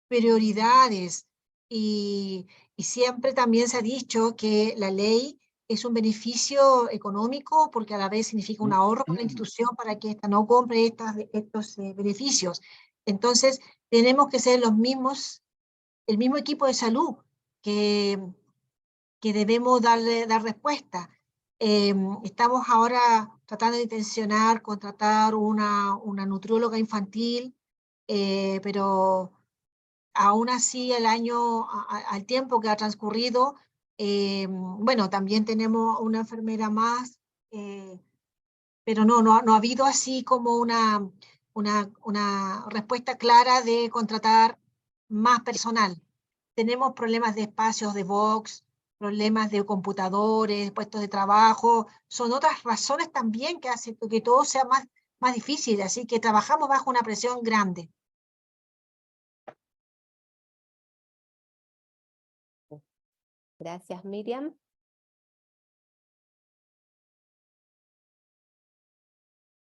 prioridades y siempre también se ha dicho que la ley es un beneficio económico porque a la vez significa un ahorro para la institución para que ésta no compre estos beneficios. Entonces, tenemos que ser los mismos, el mismo equipo de salud que debemos dar respuesta. Estamos ahora tratando de intencionar contratar una nutrióloga infantil, pero aún así el año, al tiempo que ha transcurrido, bueno, también tenemos una enfermera más, pero no ha habido así como una respuesta clara de contratar más personal. Tenemos problemas de espacios de box, problemas de computadores, puestos de trabajo, son otras razones también que hacen que todo sea más difícil, así que trabajamos bajo una presión grande. Gracias, Miriam.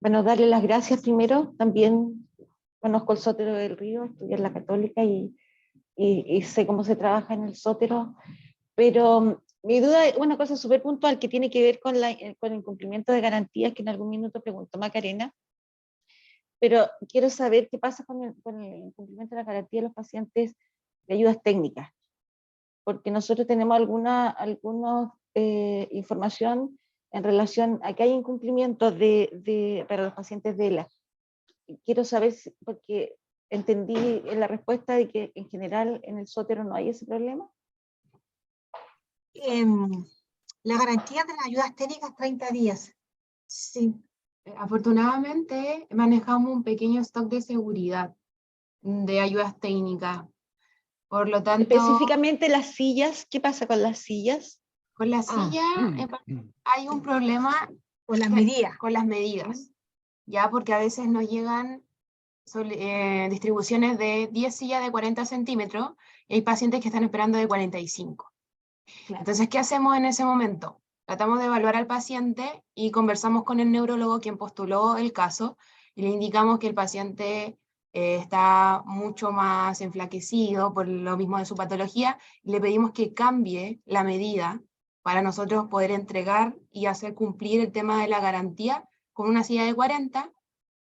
Bueno, darle las gracias primero. También conozco el Sótero del Río, estudié en la Católica y sé cómo se trabaja en el Sótero, pero mi duda es una cosa súper puntual que tiene que ver con el incumplimiento de garantías que en algún minuto preguntó Macarena, pero quiero saber qué pasa con el incumplimiento de la garantía de los pacientes de ayudas técnicas, porque nosotros tenemos alguna información en relación a que hay incumplimientos para los pacientes de ELA. Quiero saber, porque entendí en la respuesta de que en general en el Sótero no hay ese problema. La garantía de las ayudas técnicas 30 días. Sí. Afortunadamente manejamos un pequeño stock de seguridad de ayudas técnicas. Por lo tanto, específicamente las sillas, ¿qué pasa con las sillas? Con las sillas hay un problema con las medidas. Con las medidas, ya porque a veces nos llegan distribuciones de 10 sillas de 40 centímetros y hay pacientes que están esperando de 45. Claro. Entonces, ¿qué hacemos en ese momento? Tratamos de evaluar al paciente y conversamos con el neurólogo quien postuló el caso y le indicamos que el paciente está mucho más enflaquecido por lo mismo de su patología y le pedimos que cambie la medida para nosotros poder entregar y hacer cumplir el tema de la garantía con una silla de 40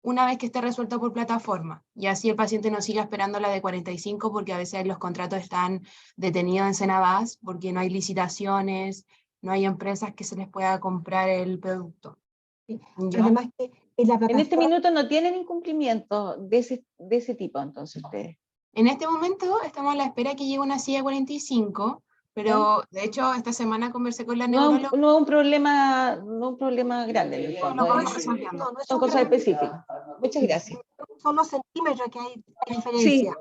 una vez que esté resuelto por plataforma. Y así el paciente no siga esperando la de 45 porque a veces los contratos están detenidos en Senabas porque no hay licitaciones, no hay empresas que se les pueda comprar el producto. Además que en este minuto no tienen incumplimiento de ese tipo, entonces ustedes. En este momento estamos a la espera que llegue una silla 45, pero de hecho esta semana conversé con la neuróloga. No es un problema grande en el fondo. Son cosas específicas. Muchas gracias. Son los centímetros que hay diferencia.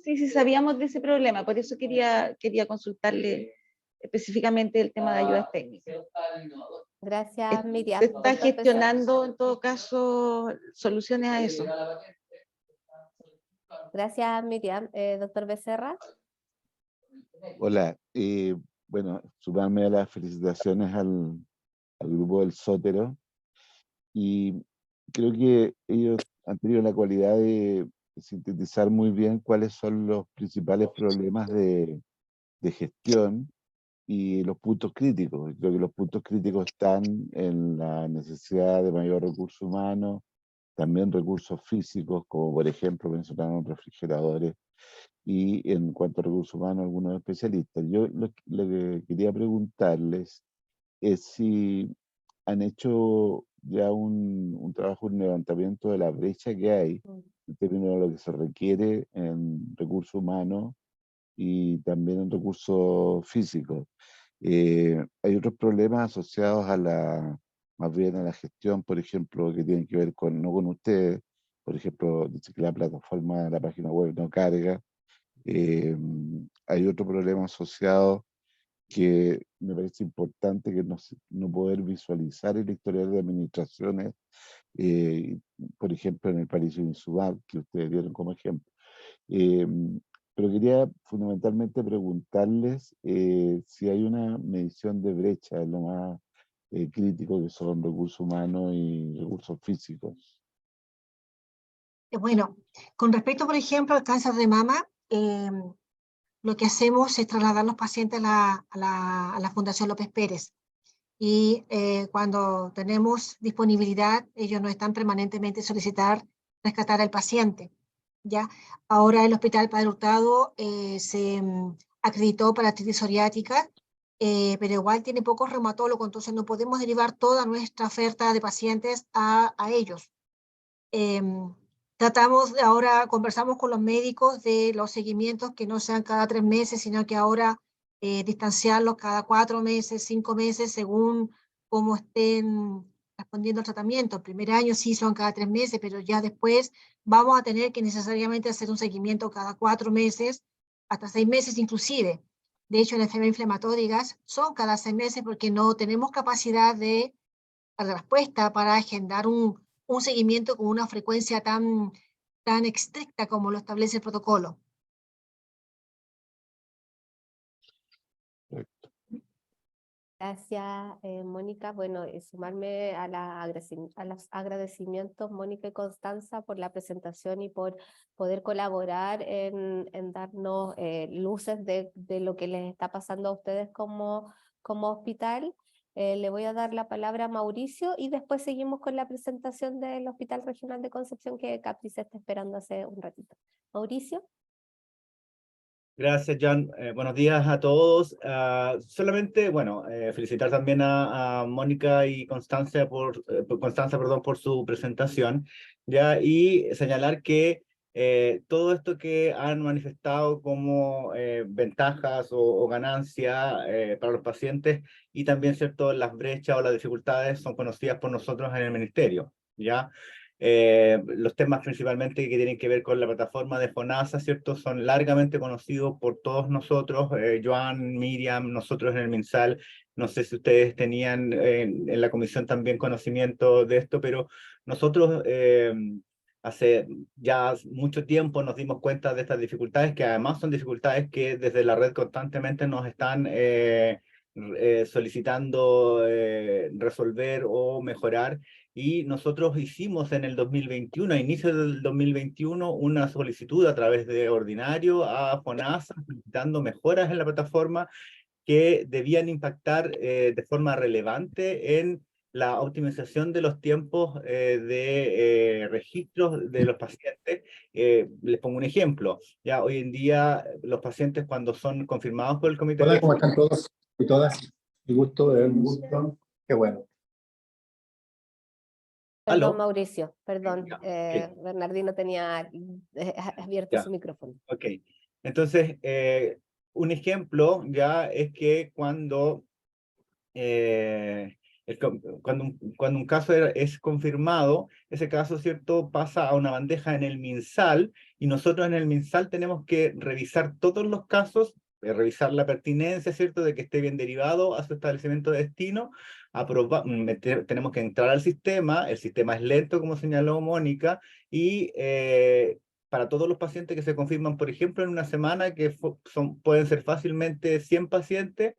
Sí, sabíamos de ese problema, por eso quería consultarle específicamente el tema de ayudas técnicas. Gracias, Miriam. Se está gestionando, en todo caso, soluciones a eso. Gracias, Miriam. Doctor Becerra. Hola, bueno, sumarme a las felicitaciones al grupo del Sótero, y creo que ellos han tenido la cualidad de sintetizar muy bien cuáles son los principales problemas de gestión y los puntos críticos. Creo que los puntos críticos están en la necesidad de mayor recurso humano, también recursos físicos, como por ejemplo mencionaron refrigeradores, y en cuanto a recursos humanos, algunos especialistas. Yo lo que quería preguntarles es si han hecho ya un trabajo, un levantamiento de la brecha que hay en términos de lo que se requiere en recursos humanos y también en recursos físicos. Hay otros problemas asociados más bien a la gestión, por ejemplo, que tienen que ver no con ustedes. Por ejemplo, dice que la plataforma de la página web no carga. Hay otro problema asociado que me parece importante, que no poder visualizar el historial de administraciones, por ejemplo, en el París Insubal, que ustedes dieron como ejemplo. Pero quería fundamentalmente preguntarles si hay una medición de brecha, es lo más críticos que son recursos humanos y recursos físicos. Bueno, con respecto, por ejemplo, al cáncer de mama, lo que hacemos es trasladar los pacientes a la Fundación López Pérez. Y cuando tenemos disponibilidad, ellos nos están permanentemente solicitar rescatar al paciente. ¿Ya? Ahora el Hospital Padre Hurtado se acreditó para artritis psoriática, pero igual tiene pocos reumatólogos, entonces no podemos derivar toda nuestra oferta de pacientes a ellos. Ahora conversamos con los médicos de los seguimientos que no sean cada 3 meses, sino que ahora distanciarlos cada 4 meses, 5 meses, según cómo estén respondiendo al tratamiento. El primer año sí son cada 3 meses, pero ya después vamos a tener que necesariamente hacer un seguimiento cada 4 meses, hasta 6 meses inclusive. De hecho, en enfermedades inflamatorias son cada 6 meses porque no tenemos capacidad de respuesta para agendar un seguimiento con una frecuencia tan estricta como lo establece el protocolo. Gracias, Mónica. Bueno, sumarme a los agradecimientos, Mónica y Constanza, por la presentación y por poder colaborar en darnos luces de lo que les está pasando a ustedes como hospital. Le voy a dar la palabra a Mauricio y después seguimos con la presentación del Hospital Regional de Concepción que Capri se está esperando hace un ratito. Mauricio. Gracias, Jan. Buenos días a todos. Solamente, bueno, felicitar también a Mónica y Constanza por su presentación, ¿ya? Y señalar que todo esto que han manifestado como ventajas o ganancias para los pacientes y también, ¿cierto?, las brechas o las dificultades son conocidas por nosotros en el Ministerio, ¿ya? Los temas principalmente que tienen que ver con la plataforma de FONASA, ¿cierto? Son largamente conocidos por todos nosotros, Joan, Miriam, nosotros en el MinSal. No sé si ustedes tenían en la comisión también conocimiento de esto, pero nosotros hace ya mucho tiempo nos dimos cuenta de estas dificultades, que además son dificultades que desde la red constantemente nos están solicitando resolver o mejorar. Y nosotros hicimos en el 2021, a inicio del 2021, una solicitud a través de Ordinario a FONASA, solicitando mejoras en la plataforma que debían impactar de forma relevante en la optimización de los tiempos de registros de los pacientes. Les pongo un ejemplo. Ya hoy en día los pacientes, cuando son confirmados por el comité... Hola, ¿cómo están todos y todas? Un gusto, un gusto. Qué bueno. Perdón, ¿Aló? Mauricio, perdón. Okay. Bernardino tenía abierto su micrófono. Ok. Entonces, un ejemplo ya es que cuando un caso es confirmado, ese caso, ¿cierto?, pasa a una bandeja en el MinSal, y nosotros en el MinSal tenemos que revisar todos los casos, revisar la pertinencia, ¿cierto?, de que esté bien derivado a su establecimiento de destino, tenemos que entrar al sistema, el sistema es lento, como señaló Mónica, y para todos los pacientes que se confirman, por ejemplo, en una semana, que pueden ser fácilmente 100 pacientes,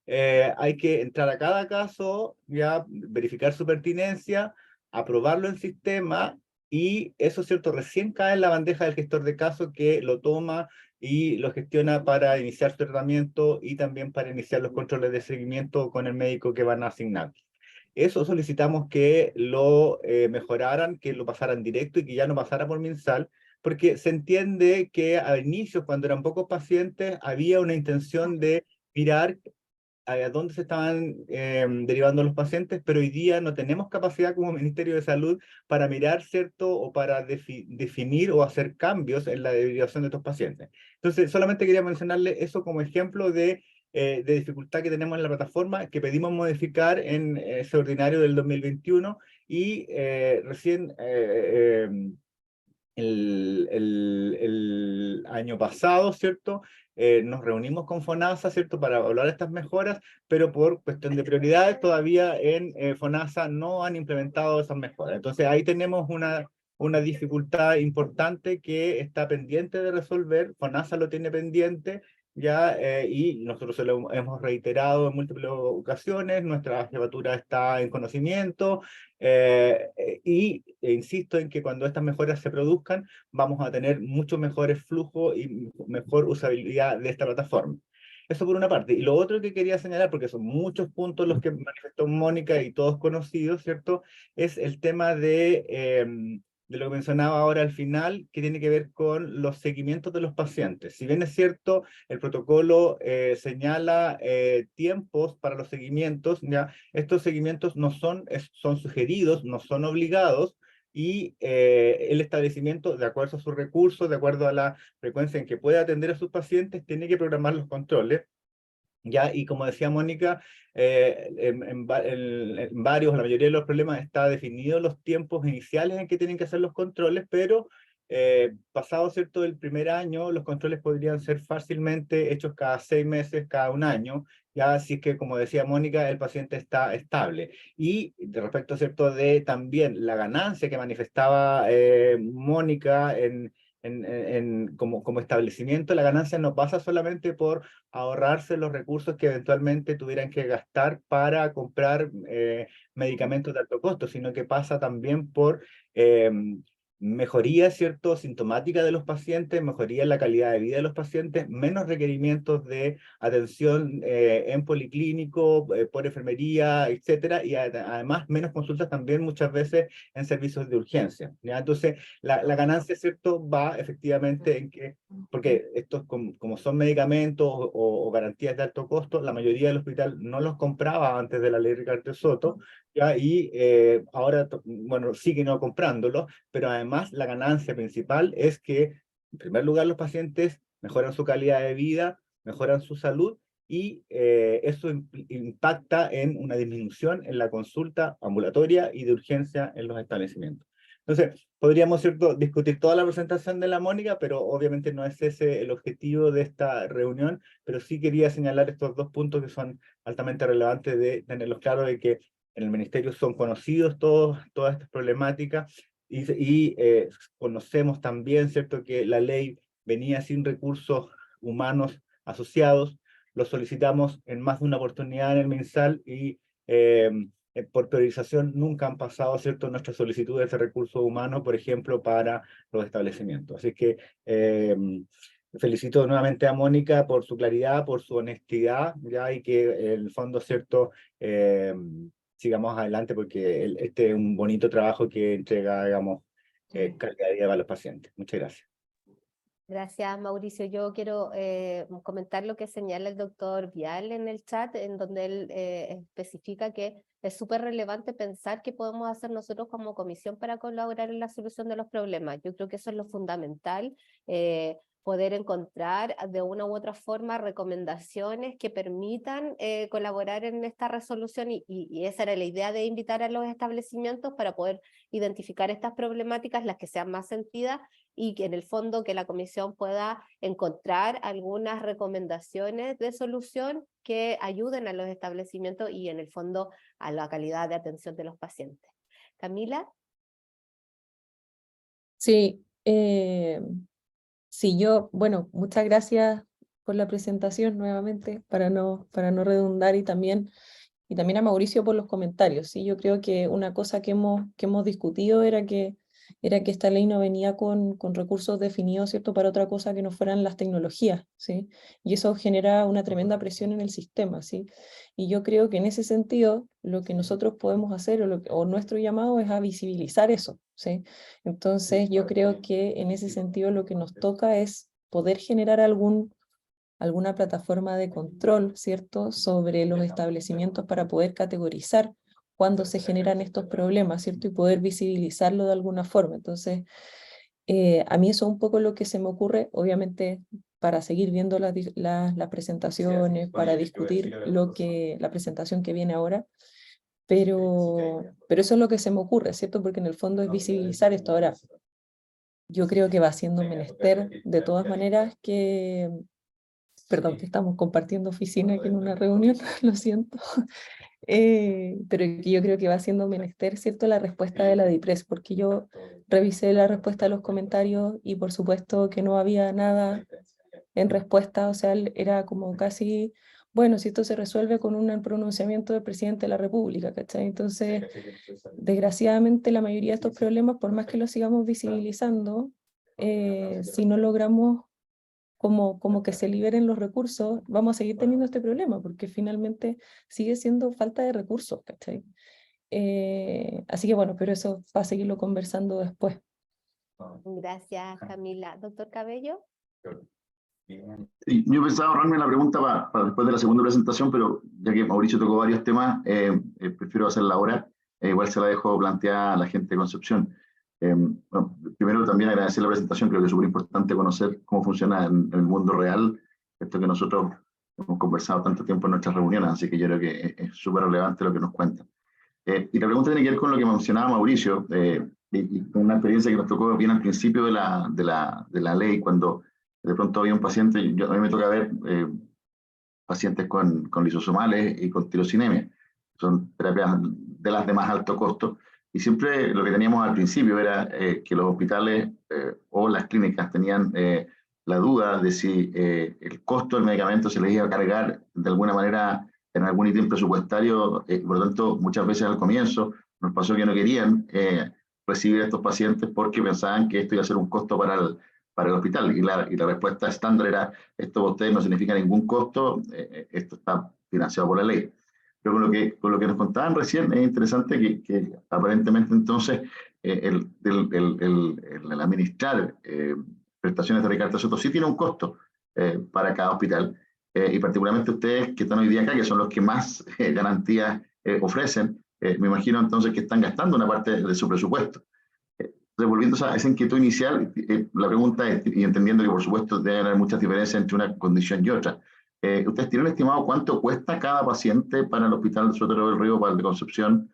hay que entrar a cada caso, ya verificar su pertinencia, aprobarlo en sistema, y eso, ¿cierto?, recién cae en la bandeja del gestor de caso, que lo toma y lo gestiona para iniciar su tratamiento y también para iniciar los controles de seguimiento con el médico que van a asignar. Eso solicitamos que lo mejoraran, que lo pasaran directo y que ya no pasara por MinSal, porque se entiende que a inicios, cuando eran pocos pacientes, había una intención de mirar a dónde se estaban derivando los pacientes, pero hoy día no tenemos capacidad como Ministerio de Salud para mirar, ¿cierto?, o para definir o hacer cambios en la derivación de estos pacientes. Entonces, solamente quería mencionarle eso como ejemplo de dificultad que tenemos en la plataforma, que pedimos modificar en ese ordinario del 2021, y recién el año pasado, ¿cierto?, nos reunimos con FONASA, ¿cierto?, para evaluar estas mejoras, pero por cuestión de prioridades todavía en FONASA no han implementado esas mejoras. Entonces ahí tenemos una dificultad importante que está pendiente de resolver. FONASA lo tiene pendiente, ya, y nosotros se lo hemos reiterado en múltiples ocasiones, nuestra jefatura está en conocimiento, insisto en que cuando estas mejoras se produzcan, vamos a tener mucho mejores flujos y mejor usabilidad de esta plataforma. Eso por una parte. Y lo otro que quería señalar, porque son muchos puntos los que manifestó Mónica y todos conocidos, ¿cierto? Es el tema de lo que mencionaba ahora al final, que tiene que ver con los seguimientos de los pacientes. Si bien es cierto, el protocolo señala tiempos para los seguimientos, ya estos seguimientos no son, son sugeridos, no son obligados, y el establecimiento, de acuerdo a sus recursos, de acuerdo a la frecuencia en que puede atender a sus pacientes, tiene que programar los controles. Ya, y como decía Mónica, en varios, la mayoría de los problemas está definido los tiempos iniciales en que tienen que hacer los controles, pero pasado cierto el primer año, los controles podrían ser fácilmente hechos cada 6 meses, cada 1 año, ya así que, como decía Mónica, el paciente está estable. Y de respecto, cierto, de también la ganancia que manifestaba Mónica como establecimiento, la ganancia no pasa solamente por ahorrarse los recursos que eventualmente tuvieran que gastar para comprar medicamentos de alto costo, sino que pasa también por mejoría, ¿cierto?, sintomática de los pacientes, mejoría en la calidad de vida de los pacientes, menos requerimientos de atención en policlínico, por enfermería, etcétera, y además menos consultas también muchas veces en servicios de urgencia, ¿ya? Entonces, la ganancia, ¿cierto?, va efectivamente en que, porque estos como son medicamentos o garantías de alto costo, la mayoría del hospital no los compraba antes de la ley Ricardo Soto, ¿ya? Y ahora, bueno, siguen no comprándolos, pero además la ganancia principal es que, en primer lugar, los pacientes mejoran su calidad de vida, mejoran su salud, y eso impacta en una disminución en la consulta ambulatoria y de urgencia en los establecimientos. Entonces, podríamos, ¿cierto?, discutir toda la presentación de la Mónica, pero obviamente no es ese el objetivo de esta reunión, pero sí quería señalar estos 2 puntos que son altamente relevantes de tenerlos claros, de que en el Ministerio son conocidos todas estas problemáticas, y conocemos también, ¿cierto?, que la ley venía sin recursos humanos asociados, lo solicitamos en más de una oportunidad en el MinSal, y por priorización nunca han pasado, ¿cierto?, nuestras solicitudes de recursos humanos, por ejemplo, para los establecimientos. Así que felicito nuevamente a Mónica por su claridad, por su honestidad, ya, y que en el fondo, ¿cierto?, sigamos adelante, porque este es un bonito trabajo que entrega, digamos, calidad de vida para los pacientes. Muchas gracias. Gracias, Mauricio. Yo quiero comentar lo que señala el doctor Vial en el chat, en donde él especifica que es súper relevante pensar qué podemos hacer nosotros como comisión para colaborar en la solución de los problemas. Yo creo que eso es lo fundamental, poder encontrar de una u otra forma recomendaciones que permitan colaborar en esta resolución, y esa era la idea de invitar a los establecimientos para poder identificar estas problemáticas, las que sean más sentidas, y que en el fondo que la comisión pueda encontrar algunas recomendaciones de solución que ayuden a los establecimientos y en el fondo a la calidad de atención de los pacientes. Camila. Sí, sí, bueno, muchas gracias por la presentación nuevamente, para no redundar, y también a Mauricio por los comentarios. Sí, yo creo que una cosa que hemos discutido era que esta ley no venía con recursos definidos, ¿cierto?, para otra cosa que no fueran las tecnologías, ¿sí? Y eso genera una tremenda presión en el sistema, ¿sí? Y yo creo que en ese sentido, lo que nosotros podemos hacer, o nuestro llamado, es a visibilizar eso, ¿sí? Entonces, yo creo que en ese sentido lo que nos toca es poder generar alguna plataforma de control, ¿cierto?, sobre los establecimientos, para poder categorizar cuando se generan estos problemas, ¿cierto?, y poder visibilizarlo de alguna forma. Entonces, a mí eso es un poco lo que se me ocurre, obviamente, para seguir viendo las presentaciones, para discutir la presentación que viene ahora, pero eso es lo que se me ocurre, ¿cierto?, porque en el fondo es visibilizar esto. Ahora, yo creo que va siendo menester, de todas maneras, perdón, que estamos compartiendo oficina aquí en una reunión, lo siento, pero que yo creo que va siendo menester, ¿cierto?, la respuesta de la DIPRES, porque yo revisé la respuesta de los comentarios y por supuesto que no había nada en respuesta, o sea, era como casi, bueno, si esto se resuelve con un pronunciamiento del presidente de la República, ¿cachai? Entonces, desgraciadamente la mayoría de estos problemas, por más que los sigamos visibilizando, si no logramos como que se liberen los recursos, vamos a seguir teniendo este problema, porque finalmente sigue siendo falta de recursos, ¿cachai? Así que bueno, pero eso va a seguirlo conversando después. Gracias, Camila. Doctor Cabello. Sí, yo pensaba ahorrarme la pregunta para después de la segunda presentación, pero ya que Mauricio tocó varios temas, prefiero hacerla ahora. Igual se la dejo planteada a la gente de Concepción. Bueno, primero también agradecer la presentación, creo que es súper importante conocer cómo funciona en el mundo real, esto que nosotros hemos conversado tanto tiempo en nuestras reuniones, así que yo creo que es súper relevante lo que nos cuentan. Y la pregunta tiene que ver con lo que mencionaba Mauricio, y con una experiencia que nos tocó bien al principio de la ley, cuando de pronto había un paciente, a mí me toca ver pacientes con lisosomales y con tirosinemia, son terapias de las de más alto costo, y siempre lo que teníamos al principio era que los hospitales o las clínicas tenían la duda de si el costo del medicamento se les iba a cargar de alguna manera en algún ítem presupuestario, por lo tanto, muchas veces al comienzo nos pasó que no querían recibir a estos pacientes porque pensaban que esto iba a ser un costo para el hospital, y la respuesta estándar era: esto para ustedes no significa ningún costo, esto está financiado por la ley. Pero con lo que nos contaban recién es interesante que aparentemente entonces el administrar prestaciones de Ricardo Soto sí tiene un costo para cada hospital, y particularmente ustedes que están hoy día acá, que son los que más garantías ofrecen, me imagino entonces que están gastando una parte de su presupuesto. Devolviendo a esa inquietud inicial, la pregunta es, y entendiendo que por supuesto deben haber muchas diferencias entre una condición y otra, ¿ustedes tienen estimado cuánto cuesta cada paciente para el Hospital Sotero del Río, para el de Concepción?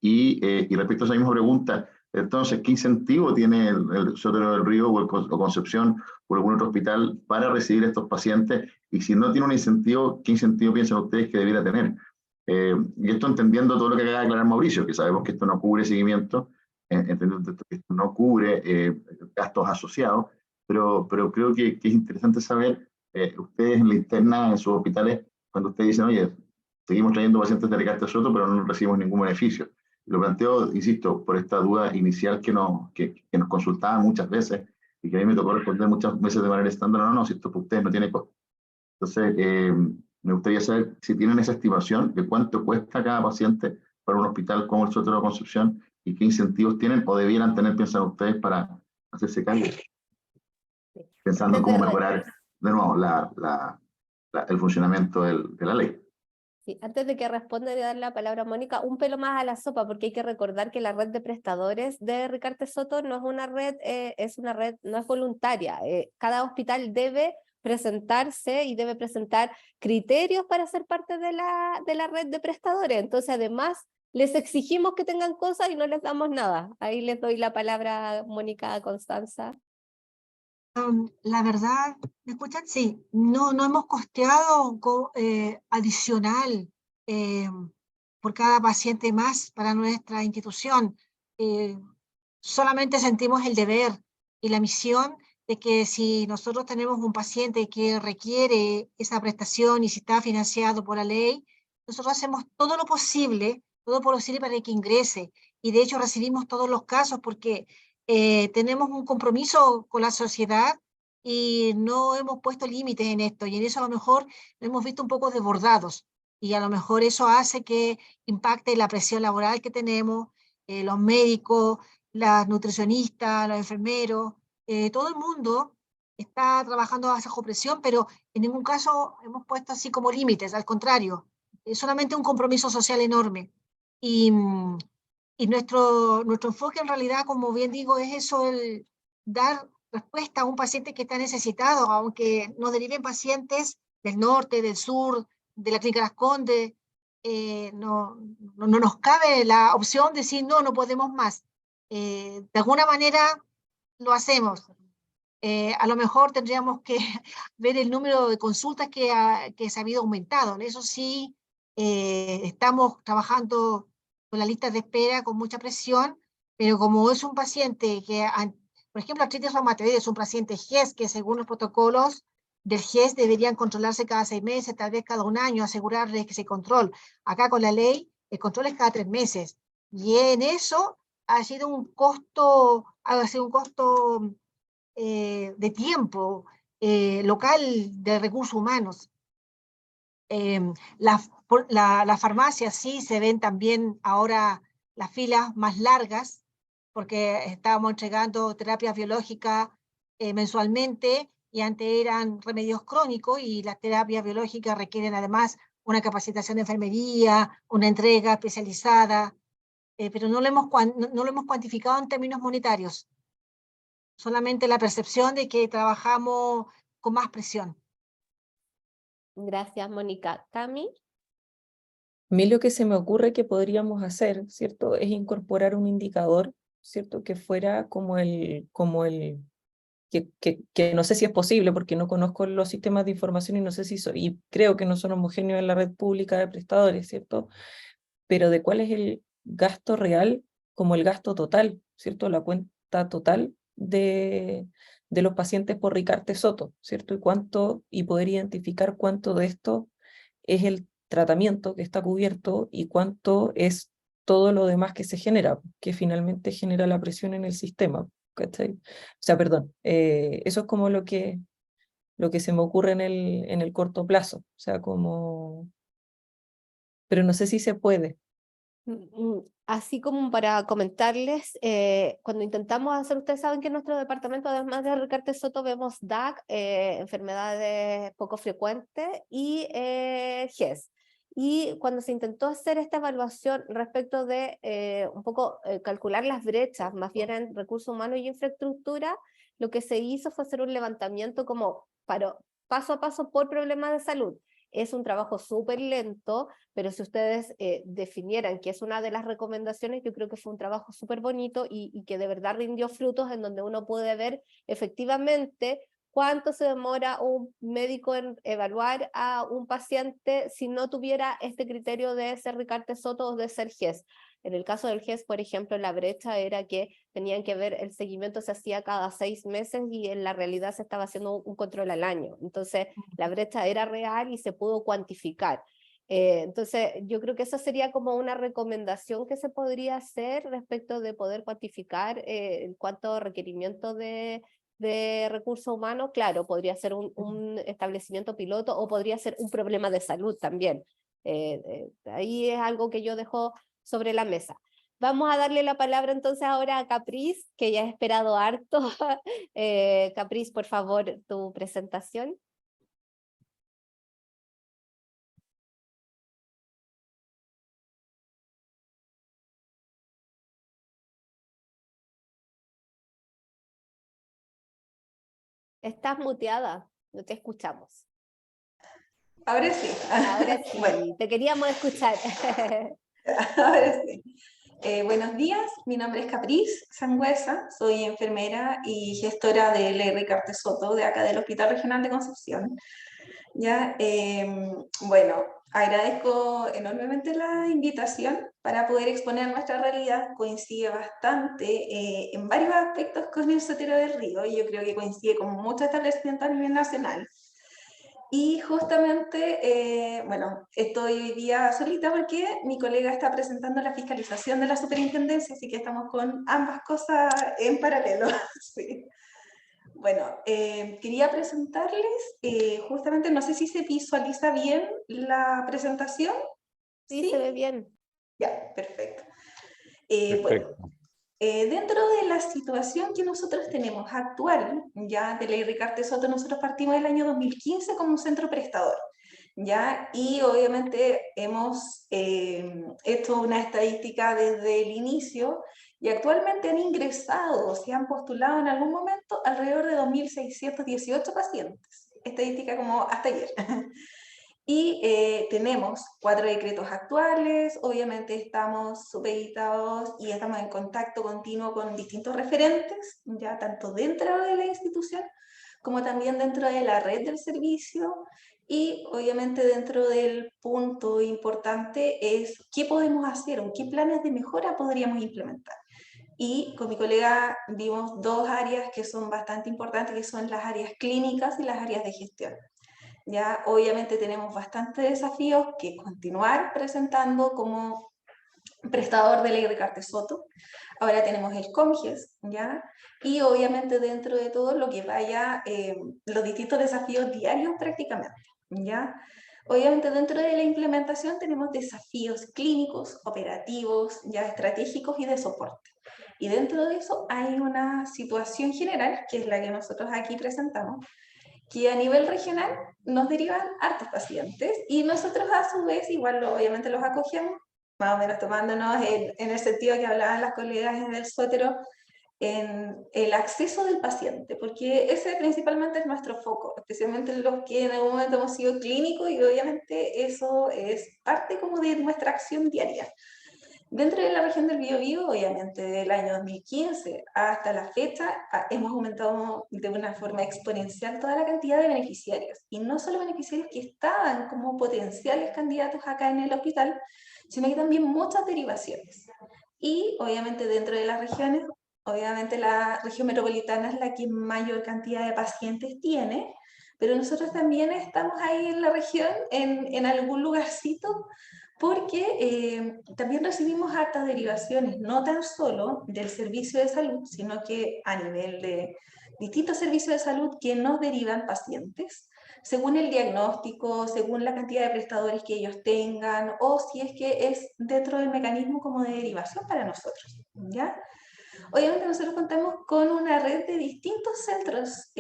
Y respecto a esa misma pregunta, entonces, ¿qué incentivo tiene el Sotero del Río o Concepción o algún otro hospital para recibir a estos pacientes? Y si no tiene un incentivo, ¿qué incentivo piensan ustedes que debiera tener? Y esto entendiendo todo lo que acaba de aclarar Mauricio, que sabemos que esto no cubre seguimiento, entendiendo que esto no cubre gastos asociados, pero creo que es interesante saber, ustedes en la interna, en sus hospitales, cuando ustedes dicen: oye, seguimos trayendo pacientes de Ricardo Soto, pero no recibimos ningún beneficio. Y lo planteo, insisto, por esta duda inicial que nos consultaban muchas veces, y que a mí me tocó responder muchas veces de manera estándar: no, si esto para ustedes no tiene costo. Entonces, me gustaría saber si tienen esa estimación de cuánto cuesta cada paciente para un hospital como el Sotero de Concepción, y qué incentivos tienen o debieran tener, piensan ustedes, para hacerse cargo, pensando en cómo mejorar de nuevo el funcionamiento de la ley. Sí, antes de que responda y dar la palabra a Mónica, un pelo más a la sopa, porque hay que recordar que la red de prestadores de Ricardo Soto no es una red, no es voluntaria. Cada hospital debe presentarse y debe presentar criterios para ser parte de la red de prestadores. Entonces, además, les exigimos que tengan cosas y no les damos nada. Ahí les doy la palabra a Mónica, a Constanza. La verdad, ¿me escuchan? Sí, no hemos costeado adicional por cada paciente más para nuestra institución. Solamente sentimos el deber y la misión de que si nosotros tenemos un paciente que requiere esa prestación y si está financiado por la ley, nosotros hacemos todo lo posible para que ingrese. Y de hecho recibimos todos los casos porque tenemos un compromiso con la sociedad y no hemos puesto límites en esto, y en eso a lo mejor lo hemos visto un poco desbordados, y a lo mejor eso hace que impacte la presión laboral que tenemos, los médicos, las nutricionistas, los enfermeros, todo el mundo está trabajando bajo presión, pero en ningún caso hemos puesto así como límites, al contrario, es solamente un compromiso social enorme. Y nuestro enfoque en realidad, como bien digo, es eso, el dar respuesta a un paciente que está necesitado, aunque nos deriven pacientes del norte, del sur, de la Clínica Las Condes, no nos cabe la opción de decir no podemos más. De alguna manera lo hacemos. A lo mejor tendríamos que ver el número de consultas que se ha habido aumentado. En eso sí, estamos trabajando con la lista de espera con mucha presión, pero como es un paciente que Por ejemplo, artritis reumatoide es un paciente GES que según los protocolos del GES deberían controlarse cada 6 meses, tal vez cada 1 año, asegurarles que ese control. Acá con la ley, el control es cada 3 meses. Y en eso ha sido un costo de tiempo local de recursos humanos. Las farmacias sí se ven también ahora las filas más largas, porque estábamos entregando terapias biológicas mensualmente, y antes eran remedios crónicos, y las terapias biológicas requieren además una capacitación de enfermería, una entrega especializada, pero no lo hemos cuantificado en términos monetarios, solamente la percepción de que trabajamos con más presión. Gracias, Mónica. Cami. A mí lo que se me ocurre que podríamos hacer, ¿cierto? Es incorporar un indicador, ¿cierto? Que fuera como que no sé si es posible porque no conozco los sistemas de información y no sé si y creo que no son homogéneos en la red pública de prestadores, ¿cierto? Pero de cuál es el gasto real como el gasto total, ¿cierto? La cuenta total de los pacientes por Ricarte Soto, ¿cierto? Y poder identificar cuánto de esto es el tratamiento que está cubierto y cuánto es todo lo demás que se genera, que finalmente genera la presión en el sistema, ¿cachai? O sea, perdón, eso es como lo que se me ocurre en el corto plazo, o sea, pero no sé si se puede. Así como para comentarles, cuando intentamos hacer, ustedes saben que en nuestro departamento, además de Ricarte Soto, vemos DAC, enfermedades poco frecuentes, y GES. Y cuando se intentó hacer esta evaluación respecto de un poco calcular las brechas, más bien en recursos humanos y infraestructura, lo que se hizo fue hacer un levantamiento como paso a paso por problemas de salud. Es un trabajo súper lento, pero si ustedes definieran que es una de las recomendaciones, yo creo que fue un trabajo súper bonito y que de verdad rindió frutos, en donde uno puede ver efectivamente cuánto se demora un médico en evaluar a un paciente si no tuviera este criterio de ser Ricarte Soto o de ser GES. En el caso del GES, por ejemplo, la brecha era que tenían que ver, el seguimiento se hacía cada 6 meses y en la realidad se estaba haciendo un control al año. Entonces, la brecha era real y se pudo cuantificar. Entonces, yo creo que esa sería como una recomendación que se podría hacer respecto de poder cuantificar en cuanto a requerimiento de recursos humanos. Claro, podría ser un establecimiento piloto o podría ser un problema de salud también. Ahí es algo que yo dejo sobre la mesa. Vamos a darle la palabra entonces ahora a Capriz, que ya ha esperado harto. Capriz, por favor, tu presentación. Estás muteada, no te escuchamos. Ahora sí. Ahora sí, Bueno. te queríamos escuchar. Ahora sí. Buenos días, mi nombre es Capriz Sangüesa, soy enfermera y gestora del Ricarte Soto de acá del Hospital Regional de Concepción. Ya, bueno, agradezco enormemente la invitación para poder exponer nuestra realidad. Coincide bastante en varios aspectos con el Sotero del Río, y yo creo que coincide con muchos establecimientos a nivel nacional. Y justamente, bueno, estoy hoy día solita porque mi colega está presentando la fiscalización de la superintendencia, así que estamos con ambas cosas en paralelo. Sí. Bueno, quería presentarles, justamente, no sé si se visualiza bien la presentación. Sí, se ve bien. Ya, perfecto. Perfecto. Bueno, dentro de la situación que nosotros tenemos actual, ya de Ley Ricarte Soto, nosotros partimos del año 2015 como un centro prestador, ya, y obviamente hemos hecho una estadística desde el inicio, y actualmente han ingresado o se han postulado en algún momento alrededor de 2.618 pacientes, estadística como hasta ayer. Y tenemos 4 decretos actuales, obviamente estamos supeditados y estamos en contacto continuo con distintos referentes, ya tanto dentro de la institución como también dentro de la red del servicio, y obviamente dentro del punto importante es qué podemos hacer o qué planes de mejora podríamos implementar. y con mi colega vimos dos áreas que son bastante importantes, que son las áreas clínicas y las áreas de gestión. Ya obviamente tenemos bastantes desafíos que continuar presentando como prestador de ley Ricardo Soto. Ahora tenemos el COMGES, ¿ya? Y obviamente dentro de todo lo que vaya, los distintos desafíos diarios prácticamente, ¿ya? Obviamente dentro de la implementación tenemos desafíos clínicos, operativos, ya estratégicos y de soporte. Y dentro de eso hay una situación general, que es la que nosotros aquí presentamos, que a nivel regional nos derivan hartos pacientes y nosotros a su vez igual obviamente los acogemos, más o menos tomándonos en el sentido que hablaban las colegas en el Sótero, en el acceso del paciente, porque ese principalmente es nuestro foco, especialmente los que en algún momento hemos sido clínicos y obviamente eso es parte como de nuestra acción diaria. Dentro de la región del Biobío, obviamente del año 2015 hasta la fecha, hemos aumentado de una forma exponencial toda la cantidad de beneficiarios. Y no solo beneficiarios que estaban como potenciales candidatos acá en el hospital, sino que también muchas derivaciones. Y obviamente dentro de las regiones, obviamente la región metropolitana es la que mayor cantidad de pacientes tiene, pero nosotros también estamos ahí en la región, en algún lugarcito, porque también recibimos hartas derivaciones, no tan solo del servicio de salud, sino que a nivel de distintos servicios de salud que nos derivan pacientes, según el diagnóstico, según la cantidad de prestadores que ellos tengan, o si es que es dentro del mecanismo como de derivación para nosotros, ¿ya? Obviamente nosotros contamos con una red de distintos centros,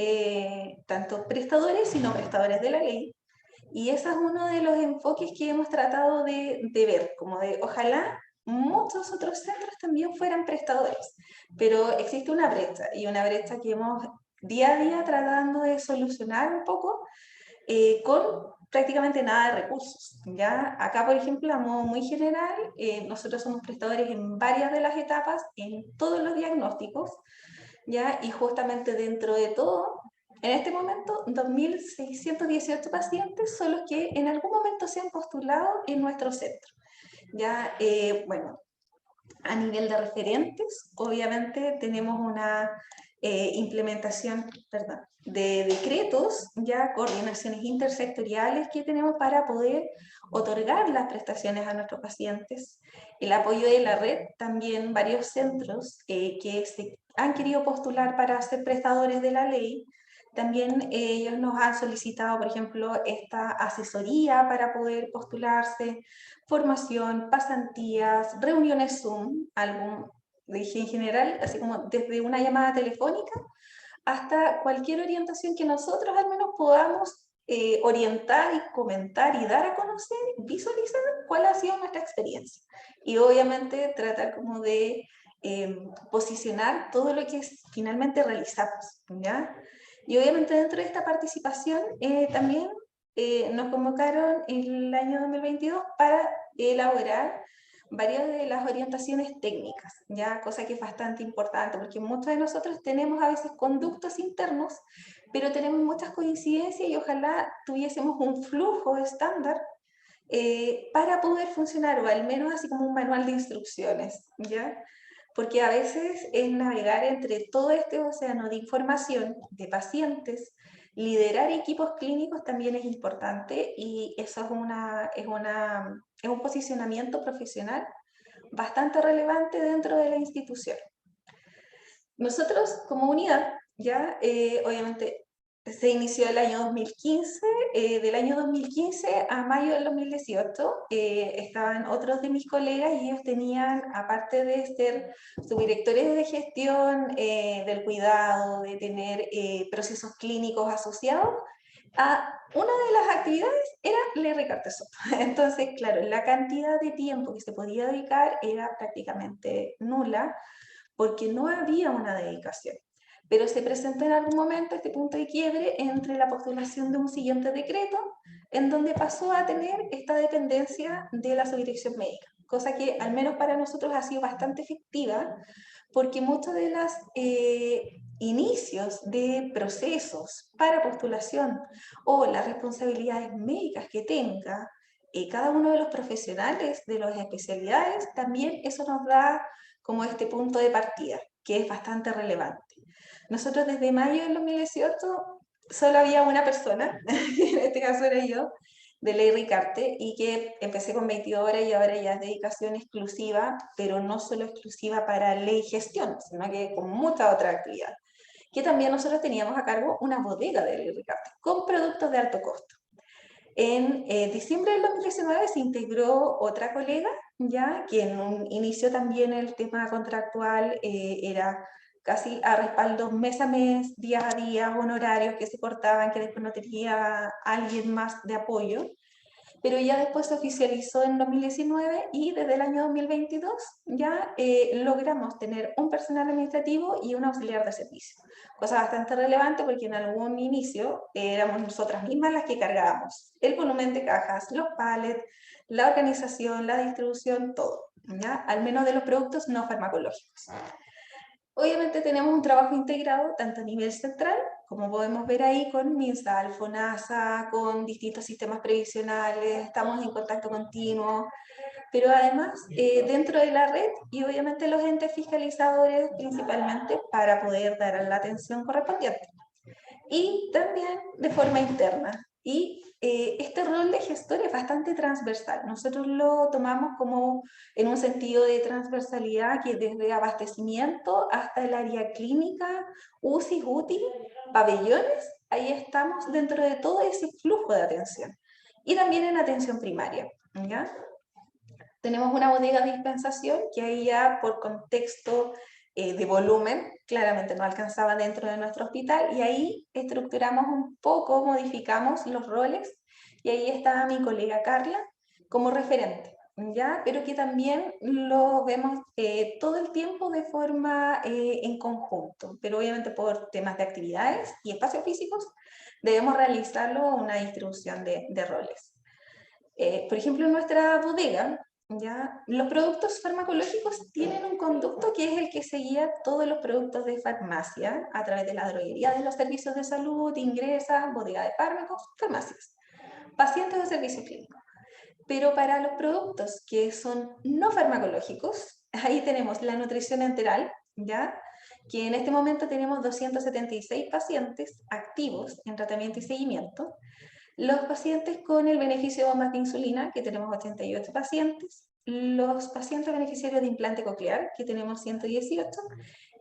tanto prestadores y no prestadores de la ley, y ese es uno de los enfoques que hemos tratado de ver, como de ojalá muchos otros centros también fueran prestadores, pero existe una brecha, y una brecha que hemos día a día tratando de solucionar un poco con prácticamente nada de recursos. ¿Ya? Acá, por ejemplo, a modo muy general, nosotros somos prestadores en varias de las etapas, en todos los diagnósticos, ¿ya? Y justamente dentro de todo, en este momento, 2.618 pacientes son los que en algún momento se han postulado en nuestro centro. Ya, bueno, a nivel de referentes, obviamente tenemos una implementación, perdón, de decretos, ya coordinaciones intersectoriales que tenemos para poder otorgar las prestaciones a nuestros pacientes. El apoyo de la red, también varios centros que se han querido postular para ser prestadores de la ley, también ellos nos han solicitado, por ejemplo, esta asesoría para poder postularse, formación, pasantías, reuniones Zoom, dije en general, así como desde una llamada telefónica hasta cualquier orientación que nosotros al menos podamos orientar y comentar y dar a conocer, visualizar cuál ha sido nuestra experiencia. Y obviamente tratar como de posicionar todo lo que finalmente realizamos, ¿ya? Y obviamente dentro de esta participación también nos convocaron el año 2022 para elaborar varias de las orientaciones técnicas, ya, cosa que es bastante importante, porque muchos de nosotros tenemos a veces conductos internos, pero tenemos muchas coincidencias y ojalá tuviésemos un flujo estándar para poder funcionar, o al menos así como un manual de instrucciones, ¿ya? Porque a veces es navegar entre todo este océano de información de pacientes, liderar equipos clínicos también es importante y eso es un posicionamiento profesional bastante relevante dentro de la institución. Nosotros como unidad, ya obviamente se inició el año 2015, del año 2015 a mayo del 2018 estaban otros de mis colegas y ellos tenían, aparte de ser subdirectores de gestión, del cuidado, de tener procesos clínicos asociados, una de las actividades era leer Ricardo Soto. Entonces, claro, la cantidad de tiempo que se podía dedicar era prácticamente nula porque no había una dedicación. Pero se presentó en algún momento este punto de quiebre entre la postulación de un siguiente decreto, en donde pasó a tener esta dependencia de la subdirección médica, cosa que al menos para nosotros ha sido bastante efectiva, porque muchos de los inicios de procesos para postulación o las responsabilidades médicas que tenga cada uno de los profesionales de las especialidades, también eso nos da como este punto de partida, que es bastante relevante. Nosotros desde mayo del 2018 solo había una persona, en este caso era yo, de Ley Ricarte, y que empecé con 22 horas y ahora ya es dedicación exclusiva, pero no solo exclusiva para ley y gestión, sino que con mucha otra actividad. Que también nosotros teníamos a cargo una bodega de Ley Ricarte, con productos de alto costo. En diciembre del 2019 se integró otra colega, ya que en un inicio también el tema contractual era casi a respaldos mes a mes, día a día, honorarios que se cortaban, que después no tenía alguien más de apoyo, pero ya después se oficializó en 2019 y desde el año 2022 ya logramos tener un personal administrativo y un auxiliar de servicio. Cosa bastante relevante porque en algún inicio éramos nosotras mismas las que cargábamos el volumen de cajas, los pallets, la organización, la distribución, todo, ¿ya? Al menos de los productos no farmacológicos. Obviamente tenemos un trabajo integrado tanto a nivel central, como podemos ver ahí con MinSal, FONASA, con distintos sistemas previsionales, estamos en contacto continuo, pero además dentro de la red y obviamente los entes fiscalizadores principalmente para poder dar la atención correspondiente. Y también de forma interna. Y este rol de gestor es bastante transversal. Nosotros lo tomamos como en un sentido de transversalidad que desde abastecimiento hasta el área clínica, UCI, UTI, pabellones, ahí estamos dentro de todo ese flujo de atención. Y también en atención primaria, ¿ya? Tenemos una bodega de dispensación que ahí ya por contexto de volumen, claramente no alcanzaba dentro de nuestro hospital, y ahí estructuramos un poco, modificamos los roles, y ahí está mi colega Carla como referente, ¿ya? Pero que también lo vemos todo el tiempo de forma en conjunto, pero obviamente por temas de actividades y espacios físicos debemos realizarlo una distribución de roles. Por ejemplo, en nuestra bodega, ¿ya? Los productos farmacológicos tienen un conducto que es el que se guía todos los productos de farmacia a través de la droguería de los servicios de salud, ingresa, bodega de fármacos, farmacias, pacientes o servicios clínicos. Pero para los productos que son no farmacológicos, ahí tenemos la nutrición enteral, ¿ya? Que en este momento tenemos 276 pacientes activos en tratamiento y seguimiento. Los pacientes con el beneficio de bombas de insulina, que tenemos 88 pacientes, los pacientes beneficiarios de implante coclear, que tenemos 118,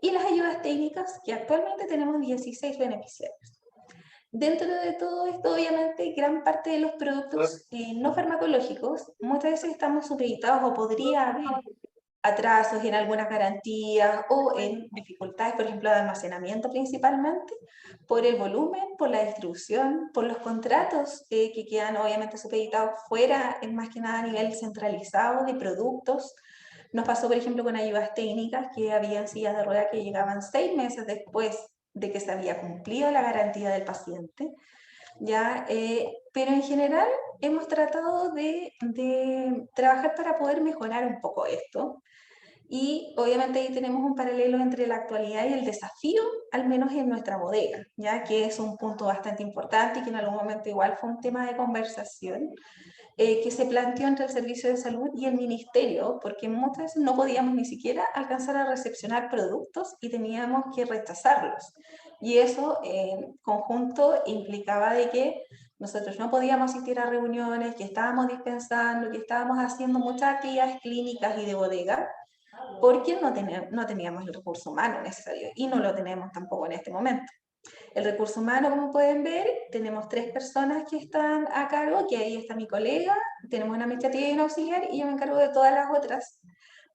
y las ayudas técnicas, que actualmente tenemos 16 beneficiarios. Dentro de todo esto, obviamente, gran parte de los productos no farmacológicos, muchas veces estamos supeditados o podría haber atrasos en algunas garantías o en dificultades, por ejemplo, de almacenamiento principalmente, por el volumen, por la distribución, por los contratos que quedan obviamente supeditados fuera, más que nada a nivel centralizado de productos. Nos pasó, por ejemplo, con ayudas técnicas que habían sillas de rueda que llegaban 6 meses después de que se había cumplido la garantía del paciente. ¿Ya? Pero en general hemos tratado de trabajar para poder mejorar un poco esto. Y obviamente ahí tenemos un paralelo entre la actualidad y el desafío, al menos en nuestra bodega, ya que es un punto bastante importante y que en algún momento igual fue un tema de conversación que se planteó entre el Servicio de Salud y el Ministerio, porque muchas veces no podíamos ni siquiera alcanzar a recepcionar productos y teníamos que rechazarlos. Y eso en conjunto implicaba de que nosotros no podíamos asistir a reuniones, que estábamos dispensando, que estábamos haciendo muchas actividades clínicas y de bodega, porque no teníamos el recurso humano necesario y no lo tenemos tampoco en este momento. El recurso humano, como pueden ver, tenemos 3 personas que están a cargo, que ahí está mi colega, tenemos una administrativa y un auxiliar, y yo me encargo de todas las otras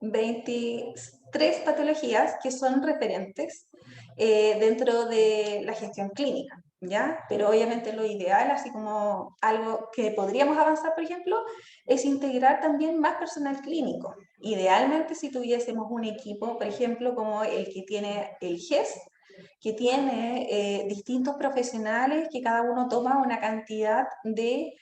23 patologías que son referentes dentro de la gestión clínica, ¿ya? Pero obviamente lo ideal, así como algo que podríamos avanzar, por ejemplo, es integrar también más personal clínico. Idealmente si tuviésemos un equipo, por ejemplo, como el que tiene el GES, que tiene distintos profesionales que cada uno toma una cantidad de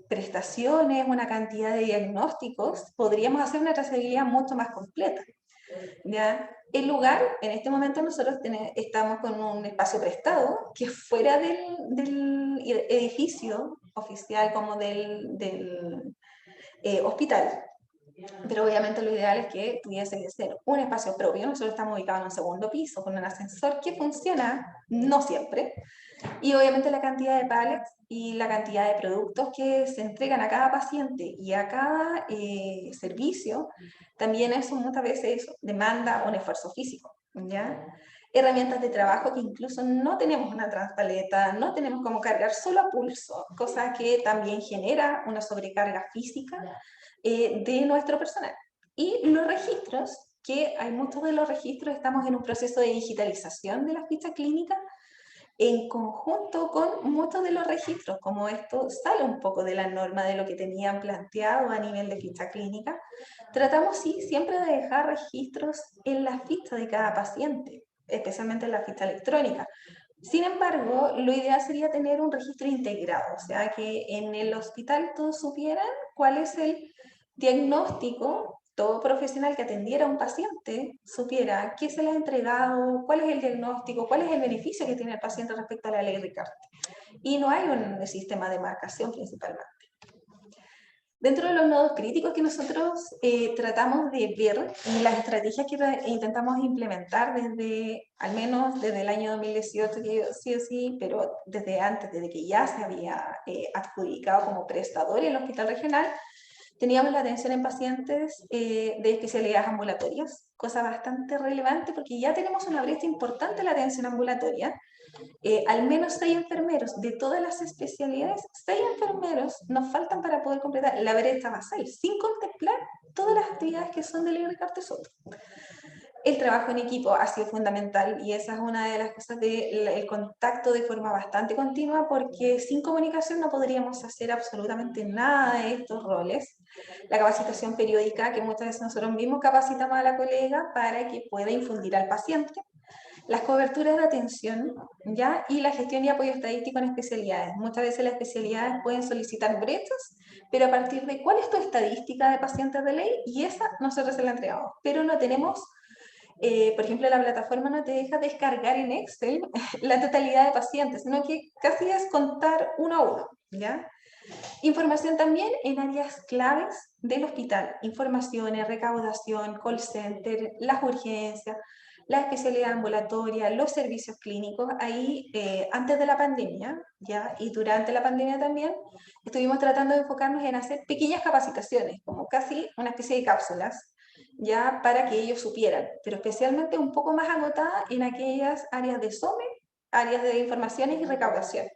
prestaciones, una cantidad de diagnósticos, podríamos hacer una trazabilidad mucho más completa. ¿Ya? El lugar, en este momento nosotros estamos con un espacio prestado que fuera del edificio oficial como del hospital. pero obviamente lo ideal es que tuviese que ser un espacio propio. Nosotros estamos ubicados en un segundo piso con un ascensor que funciona, no siempre, y obviamente la cantidad de pallets y la cantidad de productos que se entregan a cada paciente y a cada servicio, también eso muchas veces demanda un esfuerzo físico, ¿ya? Herramientas de trabajo que incluso no tenemos una transpaleta, no tenemos como cargar solo a pulso, cosa que también genera una sobrecarga física de nuestro personal. Y los registros, que hay muchos de los registros, estamos en un proceso de digitalización de la ficha clínica, en conjunto con muchos de los registros, como esto sale un poco de la norma de lo que tenían planteado a nivel de ficha clínica, tratamos sí siempre de dejar registros en la ficha de cada paciente, especialmente en la ficha electrónica. Sin embargo, lo ideal sería tener un registro integrado, o sea, que en el hospital todos supieran cuál es el diagnóstico. Todo profesional que atendiera a un paciente supiera qué se le ha entregado, cuál es el diagnóstico, cuál es el beneficio que tiene el paciente respecto a la ley Ricarte. Y no hay un sistema de marcación principalmente. Dentro de los nodos críticos que nosotros tratamos de ver y las estrategias que intentamos implementar desde, al menos desde el año 2018, que sí o sí, pero desde antes, desde que ya se había adjudicado como prestador el hospital regional, teníamos la atención en pacientes de especialidades ambulatorias, cosa bastante relevante porque ya tenemos una brecha importante en la atención ambulatoria. Al menos 6 enfermeros de todas las especialidades, 6 enfermeros nos faltan para poder completar la brecha basal, sin contemplar todas las actividades que son de Ley Ricarte Soto. El trabajo en equipo ha sido fundamental y esa es una de las cosas del contacto de forma bastante continua, porque sin comunicación no podríamos hacer absolutamente nada de estos roles. La capacitación periódica, que muchas veces nosotros mismos capacitamos a la colega para que pueda infundir al paciente. Las coberturas de atención, ¿ya? Y la gestión y apoyo estadístico en especialidades. Muchas veces las especialidades pueden solicitar brechas, pero a partir de cuál es tu estadística de pacientes de ley, y esa nosotros se la entregamos. Pero no tenemos, por ejemplo, la plataforma no te deja descargar en Excel la totalidad de pacientes, sino que casi es contar uno a uno, ¿ya? Información también en áreas claves del hospital. Informaciones, recaudación, call center, las urgencias, la especialidad ambulatoria, los servicios clínicos. Ahí, antes de la pandemia, ¿ya? Y durante la pandemia también, estuvimos tratando de enfocarnos en hacer pequeñas capacitaciones, como casi una especie de cápsulas, ya para que ellos supieran, pero especialmente un poco más agotada en aquellas áreas de SOME, áreas de informaciones y recaudación,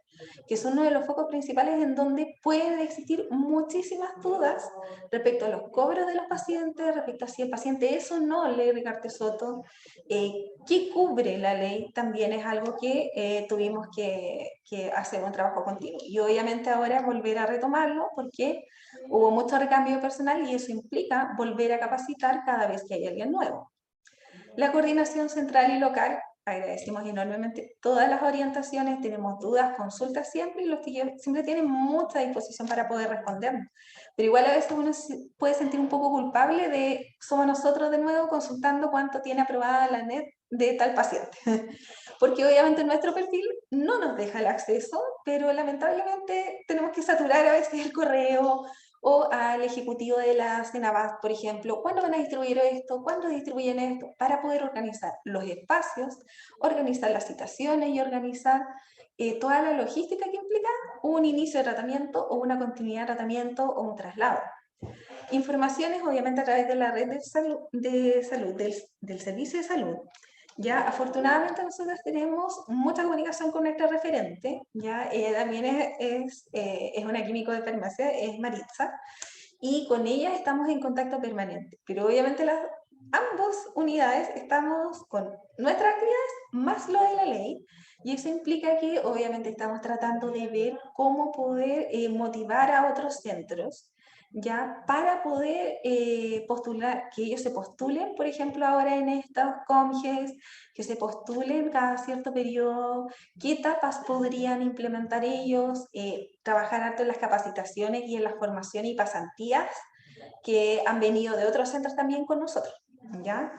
que son uno de los focos principales en donde pueden existir muchísimas dudas respecto a los cobros de los pacientes, respecto a si el paciente es o no ley Ricarte Soto, qué cubre la ley, también es algo que tuvimos que hacer un trabajo continuo. Y obviamente ahora volver a retomarlo porque hubo mucho recambio de personal y eso implica volver a capacitar cada vez que hay alguien nuevo. La coordinación central y local, agradecemos enormemente todas las orientaciones, tenemos dudas, consultas siempre, y los que siempre tienen mucha disposición para poder respondernos. Pero igual a veces uno se puede sentir un poco culpable de, somos nosotros de nuevo consultando cuánto tiene aprobada la NET de tal paciente. Porque obviamente nuestro perfil no nos deja el acceso, pero lamentablemente tenemos que saturar a veces el correo, o al ejecutivo de la Senabas, por ejemplo, ¿cuándo van a distribuir esto? ¿Cuándo distribuyen esto? Para poder organizar los espacios, organizar las citaciones y organizar toda la logística que implica un inicio de tratamiento o una continuidad de tratamiento o un traslado. Informaciones, obviamente, a través de la red del servicio de salud. Ya, afortunadamente nosotros tenemos mucha comunicación con nuestra referente, ya, también es una químico de farmacia, es Maritza, y con ella estamos en contacto permanente, pero obviamente ambas unidades estamos con nuestras actividades más lo de la ley, y eso implica que obviamente estamos tratando de ver cómo poder motivar a otros centros, ya, para poder postular, que ellos se postulen, por ejemplo, ahora en estos COMGES, que se postulen cada cierto periodo, qué etapas podrían implementar ellos, trabajar harto en las capacitaciones y en la formación y pasantías que han venido de otros centros también con nosotros, ¿ya?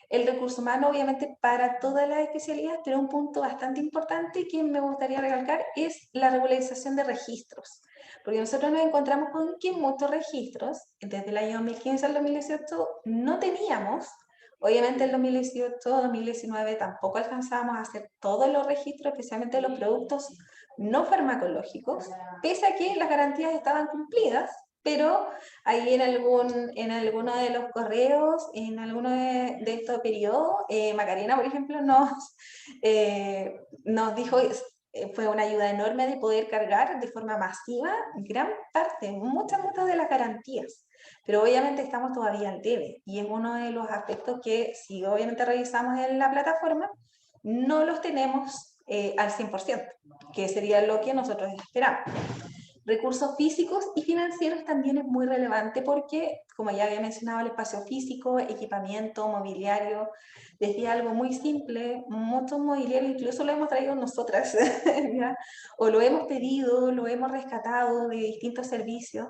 El recurso humano, obviamente, para todas las especialidades, pero un punto bastante importante que me gustaría recalcar es la regularización de registros. Porque nosotros nos encontramos con que muchos registros, desde el año 2015 al 2018, no teníamos. Obviamente en 2018, 2019 tampoco alcanzábamos a hacer todos los registros, especialmente de los productos no farmacológicos, pese a que las garantías estaban cumplidas, pero ahí en alguno de los correos, en alguno de estos periodos, Macarena, por ejemplo, nos dijo, fue una ayuda enorme de poder cargar de forma masiva gran parte, muchas de las garantías. Pero obviamente estamos todavía al debe, y es uno de los aspectos que, si obviamente revisamos en la plataforma, no los tenemos al 100%, que sería lo que nosotros esperamos. Recursos físicos y financieros también es muy relevante porque, como ya había mencionado, el espacio físico, equipamiento, mobiliario, desde algo muy simple, muchos mobiliarios incluso lo hemos traído nosotras, ¿ya? O lo hemos pedido, lo hemos rescatado de distintos servicios.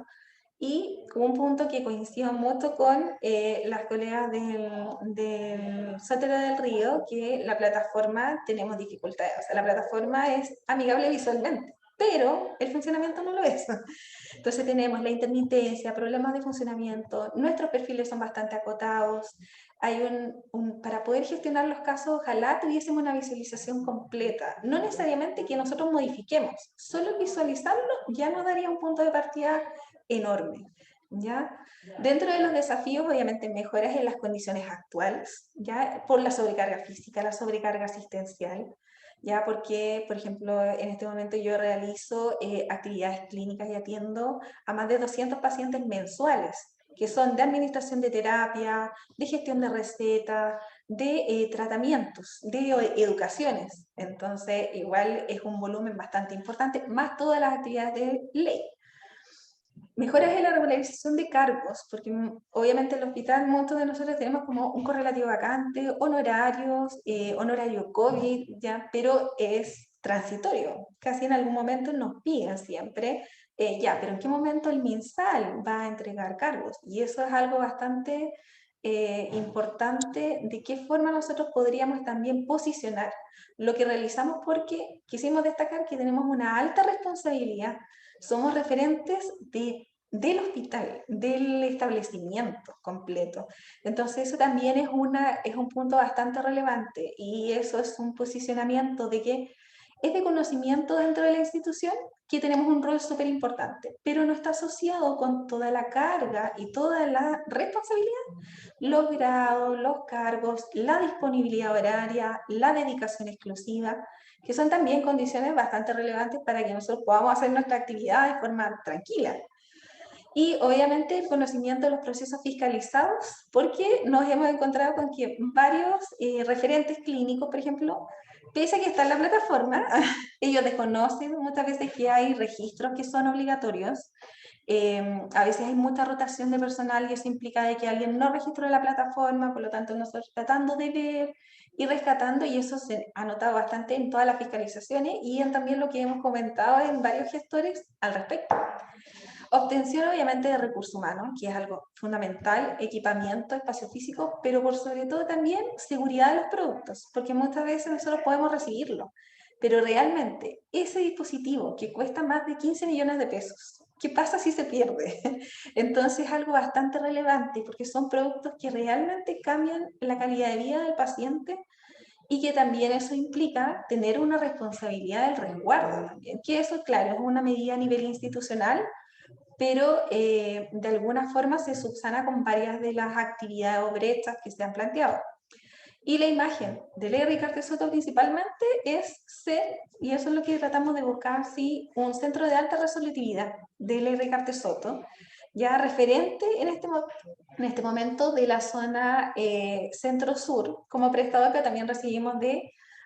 Y un punto que coincido mucho con las colegas del Sotero del Río, que la plataforma tenemos dificultades. O sea, la plataforma es amigable visualmente, pero el funcionamiento no lo es. Entonces tenemos la intermitencia, problemas de funcionamiento, nuestros perfiles son bastante acotados. Hay para poder gestionar los casos, ojalá tuviésemos una visualización completa. No necesariamente que nosotros modifiquemos, solo visualizarlo ya nos daría un punto de partida enorme, ¿ya? Dentro de los desafíos, obviamente, mejoras en las condiciones actuales, ¿ya? Por la sobrecarga física, la sobrecarga asistencial, ¿ya? Porque, por ejemplo, en este momento yo realizo actividades clínicas y atiendo a más de 200 pacientes mensuales, que son de administración de terapia, de gestión de recetas, de tratamientos, de educaciones. Entonces, igual es un volumen bastante importante, más todas las actividades de ley. Mejoras en la regularización de cargos, porque obviamente en el hospital muchos de nosotros tenemos como un correlativo vacante, honorarios, honorario COVID, ¿ya? Pero es transitorio. Casi en algún momento nos piden siempre, ya, pero ¿en qué momento el MinSal va a entregar cargos? Y eso es algo bastante importante, de qué forma nosotros podríamos también posicionar lo que realizamos, porque quisimos destacar que tenemos una alta responsabilidad. Somos referentes del hospital, del establecimiento completo. Entonces eso también es un punto bastante relevante, y eso es un posicionamiento de que es de conocimiento dentro de la institución que tenemos un rol súper importante, pero no está asociado con toda la carga y toda la responsabilidad, los grados, los cargos, la disponibilidad horaria, la dedicación exclusiva, que son también condiciones bastante relevantes para que nosotros podamos hacer nuestra actividad de forma tranquila. Y obviamente el conocimiento de los procesos fiscalizados, porque nos hemos encontrado con que varios referentes clínicos, por ejemplo, pese a que está en la plataforma, ellos desconocen muchas veces que hay registros que son obligatorios. A veces hay mucha rotación de personal y eso implica de que alguien no registró la plataforma, por lo tanto nosotros tratando de ver y rescatando, y eso se ha notado bastante en todas las fiscalizaciones y en también lo que hemos comentado en varios gestores al respecto. Obtención obviamente de recursos humanos, que es algo fundamental, equipamiento, espacio físico, pero por sobre todo también seguridad de los productos, porque muchas veces nosotros podemos recibirlo, pero realmente ese dispositivo que cuesta más de 15 millones de pesos, ¿qué pasa si se pierde? Entonces es algo bastante relevante, porque son productos que realmente cambian la calidad de vida del paciente, y que también eso implica tener una responsabilidad del resguardo también, que eso, claro, es una medida a nivel institucional, pero de alguna forma se subsana con varias de las actividades o brechas que se han planteado. Y la imagen de Larry Carter Soto principalmente es ser, y eso es lo que tratamos de buscar, sí, un centro de alta resolutividad de Larry Carter Soto, ya referente en este momento de la zona centro-sur como prestador, pero también recibimos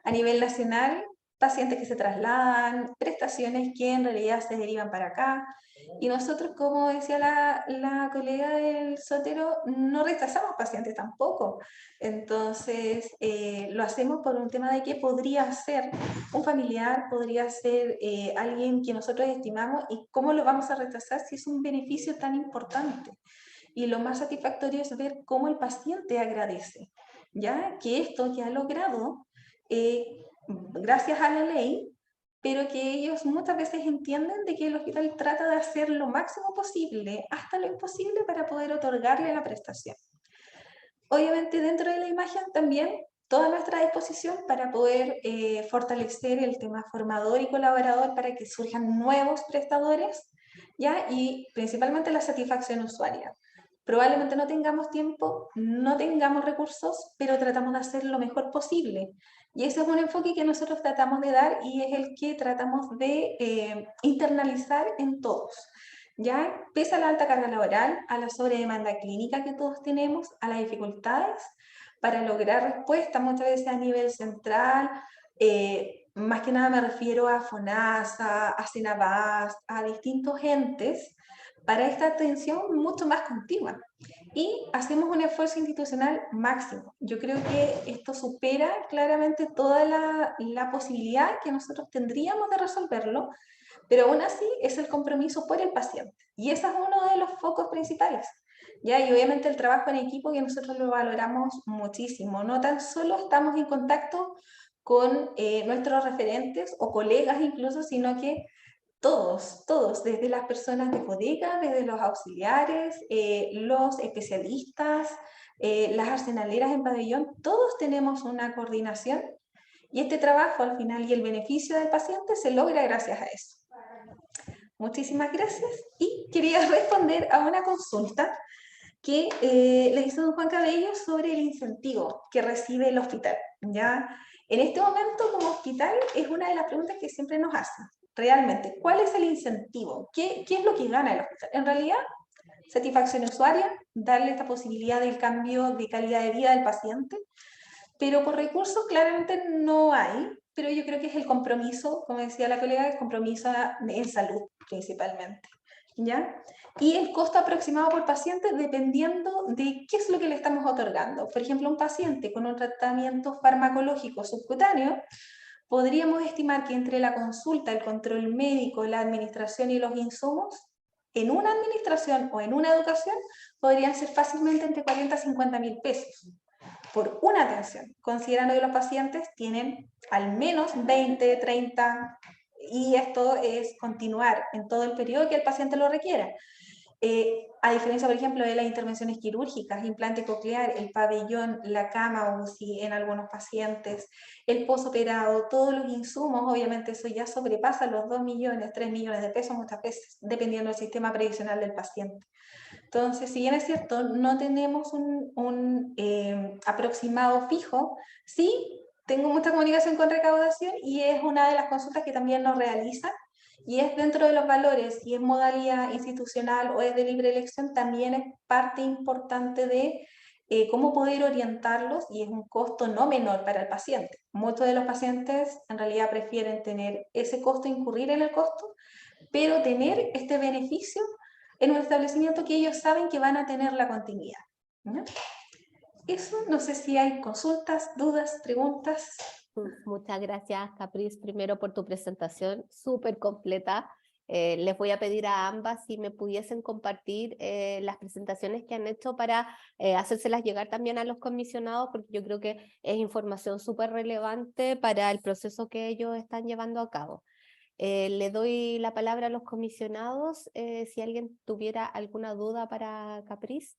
a nivel nacional pacientes que se trasladan, prestaciones que en realidad se derivan para acá. Y nosotros, como decía la colega del Sotero, no rechazamos pacientes tampoco. Entonces, lo hacemos por un tema de que podría ser un familiar, podría ser alguien que nosotros estimamos, y cómo lo vamos a rechazar si es un beneficio tan importante. Y lo más satisfactorio es ver cómo el paciente agradece, ¿ya? Que esto que ha logrado, gracias a la ley, pero que ellos muchas veces entienden de que el hospital trata de hacer lo máximo posible, hasta lo imposible, para poder otorgarle la prestación. Obviamente dentro de la imagen también toda nuestra disposición para poder fortalecer el tema formador y colaborador para que surjan nuevos prestadores, ¿ya? Y principalmente la satisfacción usuaria. Probablemente no tengamos tiempo, no tengamos recursos, pero tratamos de hacer lo mejor posible. Y ese es un enfoque que nosotros tratamos de dar y es el que tratamos de internalizar en todos. ¿Ya? Pese a la alta carga laboral, a la sobredemanda clínica que todos tenemos, a las dificultades para lograr respuestas muchas veces a nivel central, más que nada me refiero a FONASA, a Senabas, a distintos entes, para esta atención mucho más continua. Y hacemos un esfuerzo institucional máximo. Yo creo que esto supera claramente toda la posibilidad que nosotros tendríamos de resolverlo, pero aún así es el compromiso por el paciente. Y ese es uno de los focos principales. ¿Ya? Y obviamente el trabajo en equipo que nosotros lo valoramos muchísimo. No tan solo estamos en contacto con nuestros referentes o colegas incluso, sino que todos, desde las personas de bodega, desde los auxiliares, los especialistas, las arsenaleras en pabellón, todos tenemos una coordinación y este trabajo al final y el beneficio del paciente se logra gracias a eso. Muchísimas gracias y quería responder a una consulta que le hizo don Juan Cabello sobre el incentivo que recibe el hospital. ¿Ya? En este momento como hospital es una de las preguntas que siempre nos hacen. Realmente, ¿cuál es el incentivo? ¿Qué es lo que gana el hospital? En realidad, satisfacción usuaria, darle esta posibilidad del cambio de calidad de vida del paciente, pero por recursos claramente no hay, pero yo creo que es el compromiso, como decía la colega, el compromiso en salud principalmente, ¿ya? Y el costo aproximado por paciente dependiendo de qué es lo que le estamos otorgando. Por ejemplo, un paciente con un tratamiento farmacológico subcutáneo, podríamos estimar que entre la consulta, el control médico, la administración y los insumos, en una administración o en una educación, podrían ser fácilmente entre 40 a 50 mil pesos por una atención, considerando que los pacientes tienen al menos 20, 30, y esto es continuar en todo el periodo que el paciente lo requiera. A diferencia, por ejemplo, de las intervenciones quirúrgicas, implante coclear, el pabellón, la cama UCI en algunos pacientes, el posoperado, todos los insumos, obviamente eso ya sobrepasa los 2 millones, 3 millones de pesos muchas veces, dependiendo del sistema previsional del paciente. Entonces, si bien es cierto, no tenemos un aproximado fijo, sí tengo mucha comunicación con recaudación y es una de las consultas que también nos realizan. Y es dentro de los valores, si es modalidad institucional o es de libre elección, también es parte importante de cómo poder orientarlos y es un costo no menor para el paciente. Muchos de los pacientes en realidad prefieren tener ese costo, incurrir en el costo, pero tener este beneficio en un establecimiento que ellos saben que van a tener la continuidad, ¿no? Eso, no sé si hay consultas, dudas, preguntas. Muchas gracias, Capriz, primero por tu presentación súper completa. Les voy a pedir a ambas si me pudiesen compartir las presentaciones que han hecho para hacérselas llegar también a los comisionados, porque yo creo que es información súper relevante para el proceso que ellos están llevando a cabo. Le doy la palabra a los comisionados, si alguien tuviera alguna duda para Capriz.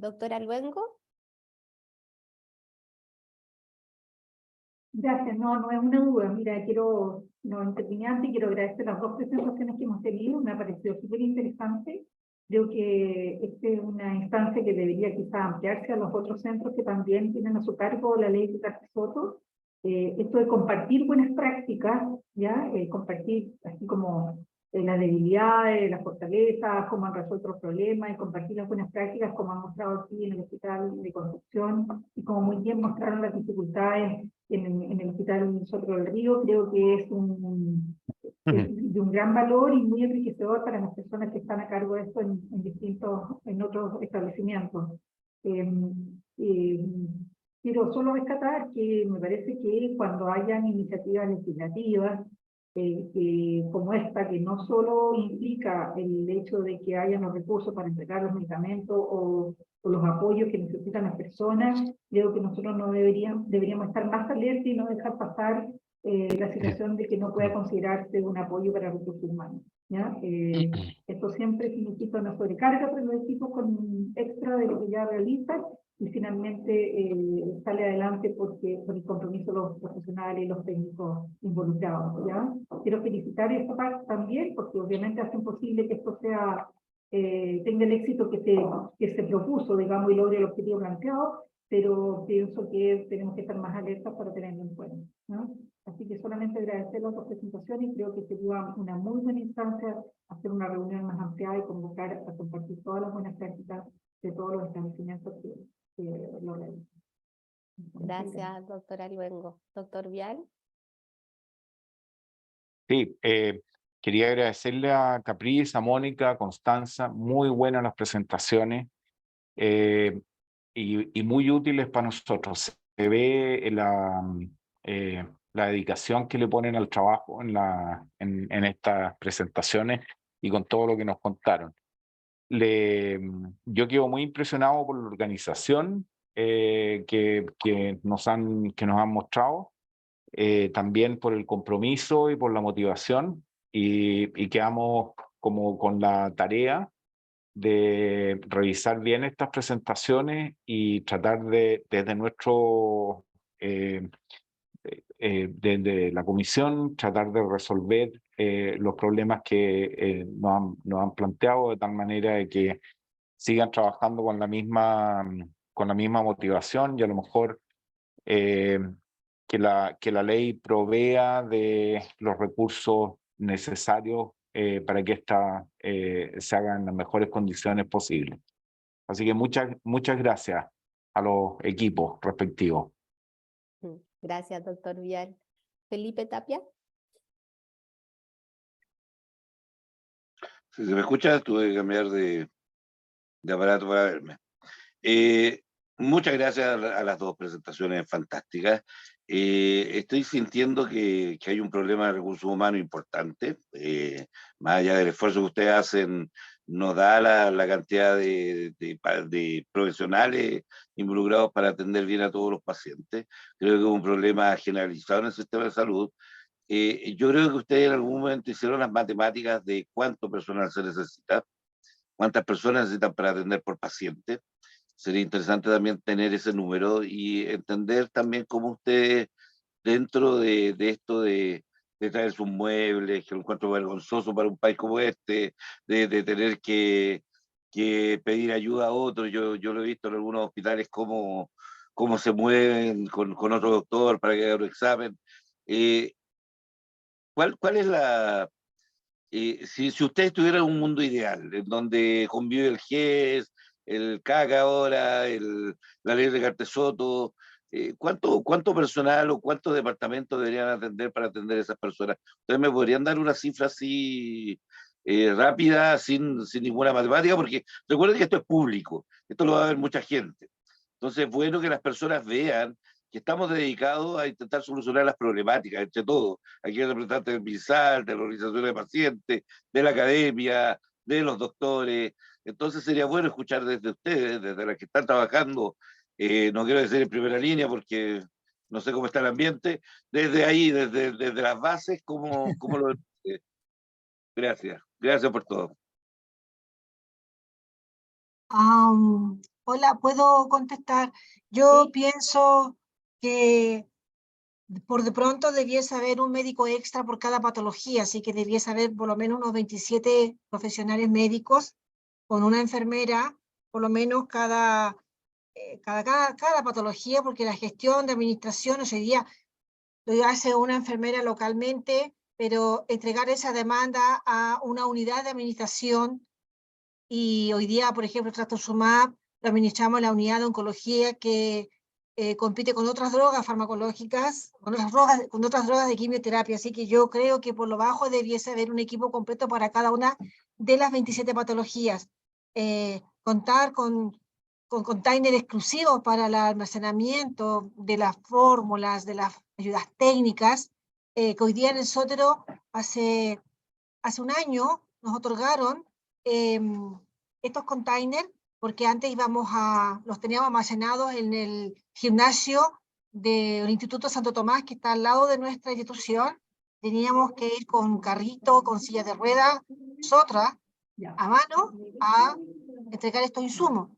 Doctora Luengo. Gracias, no es una duda. Mira, quiero agradecer las dos presentaciones que hemos tenido, me ha parecido súper interesante. Creo que esta es una instancia que debería quizá ampliarse a los otros centros que también tienen a su cargo la ley de Cartesoto. Esto de compartir buenas prácticas, ¿ya? Compartir así como las debilidades, las fortalezas, cómo han resuelto los problemas, y compartir las buenas prácticas como han mostrado aquí en el Hospital de Concepción, y como muy bien mostraron las dificultades en el Hospital Sotero del Río. Creo que es de un gran valor y muy enriquecedor para las personas que están a cargo de esto en otros establecimientos. Quiero solo rescatar que me parece que cuando hayan iniciativas legislativas como esta, que no solo implica el hecho de que haya los recursos para entregar los medicamentos o los apoyos que necesitan las personas, creo que nosotros no deberíamos estar más alertas y no dejar pasar la situación de que no pueda considerarse un apoyo para recursos humanos, ¿ya? Esto siempre significa una sobrecarga para los equipos con extra de lo que ya realizan, y finalmente sale adelante por el compromiso de los profesionales y los técnicos involucrados, ¿ya? Quiero felicitar esta parte también, porque obviamente hacen posible que esto sea, tenga el éxito que se propuso, digamos, y logre el objetivo planteado, pero pienso que tenemos que estar más alertas para tenerlo en cuenta, ¿no? Así que solamente agradecer las dos presentaciones, y creo que sería una muy buena instancia hacer una reunión más ampliada y convocar a compartir todas las buenas prácticas de todos los establecimientos que lo realizan. Gracias, doctora Luengo. Doctor Vial. Sí, quería agradecerle a Capriz, a Mónica, a Constanza, muy buenas las presentaciones y muy útiles para nosotros. Se ve la dedicación que le ponen al trabajo en estas presentaciones y con todo lo que nos contaron. Yo quedo muy impresionado por la organización que nos han mostrado, también por el compromiso y por la motivación, y quedamos como con la tarea de revisar bien estas presentaciones y tratar desde nuestro desde la comisión, tratar de resolver los problemas que nos han planteado, de tal manera de que sigan trabajando con la misma motivación, y a lo mejor que la ley provea de los recursos necesarios para que esta se haga en las mejores condiciones posibles. Así que muchas gracias a los equipos respectivos. Gracias, doctor Vial. Felipe Tapia. Si se me escucha, tuve que cambiar de aparato para verme. Muchas gracias a las dos presentaciones fantásticas. Estoy sintiendo que hay un problema de recursos humanos importante. Más allá del esfuerzo que ustedes hacen, no da la cantidad de profesionales involucrados para atender bien a todos los pacientes. Creo que es un problema generalizado en el sistema de salud. Yo creo que ustedes en algún momento hicieron las matemáticas de cuánto personal se necesita, cuántas personas necesitan para atender por paciente. Sería interesante también tener ese número y entender también cómo ustedes, dentro de esto de traerse un mueble, que lo encuentro vergonzoso para un país como este, de tener que pedir ayuda a otros. Yo lo he visto en algunos hospitales cómo se mueven con otro doctor para que haga un examen. ¿Cuál es la... si ustedes tuvieran un mundo ideal, en donde convive el GES, el CAC ahora, la ley de Cartesoto, ¿cuánto personal o cuántos departamentos deberían atender para atender a esas personas? ¿Ustedes me podrían dar una cifra así rápida, sin ninguna matemática? Porque recuerden que esto es público, esto lo va a ver mucha gente. Entonces es bueno que las personas vean que estamos dedicados a intentar solucionar las problemáticas entre todos. Aquí hay representantes del MinSal, de la organización de pacientes, de la academia, de los doctores. Entonces sería bueno escuchar desde ustedes, desde las que están trabajando, no quiero decir en primera línea porque no sé cómo está el ambiente, desde ahí, desde las bases, cómo lo... Gracias por todo. Hola, ¿puedo contestar? Yo pienso que por de pronto debiese haber un médico extra por cada patología, así que debiese haber por lo menos unos 27 profesionales médicos con una enfermera, por lo menos cada patología, porque la gestión de administración hoy día lo hace una enfermera localmente, pero entregar esa demanda a una unidad de administración, y hoy día, por ejemplo, Trastuzumab lo administramos en la unidad de oncología que compite con otras drogas farmacológicas, con otras drogas de quimioterapia, así que yo creo que por lo bajo debiese haber un equipo completo para cada una de las 27 patologías. Contar con container exclusivos para el almacenamiento de las fórmulas, de las ayudas técnicas, que hoy día en el Sótero hace un año nos otorgaron estos containers, porque antes los teníamos almacenados en el gimnasio del Instituto Santo Tomás, que está al lado de nuestra institución. Teníamos que ir con carrito, con silla de ruedas, nosotras, a mano, a entregar estos insumos.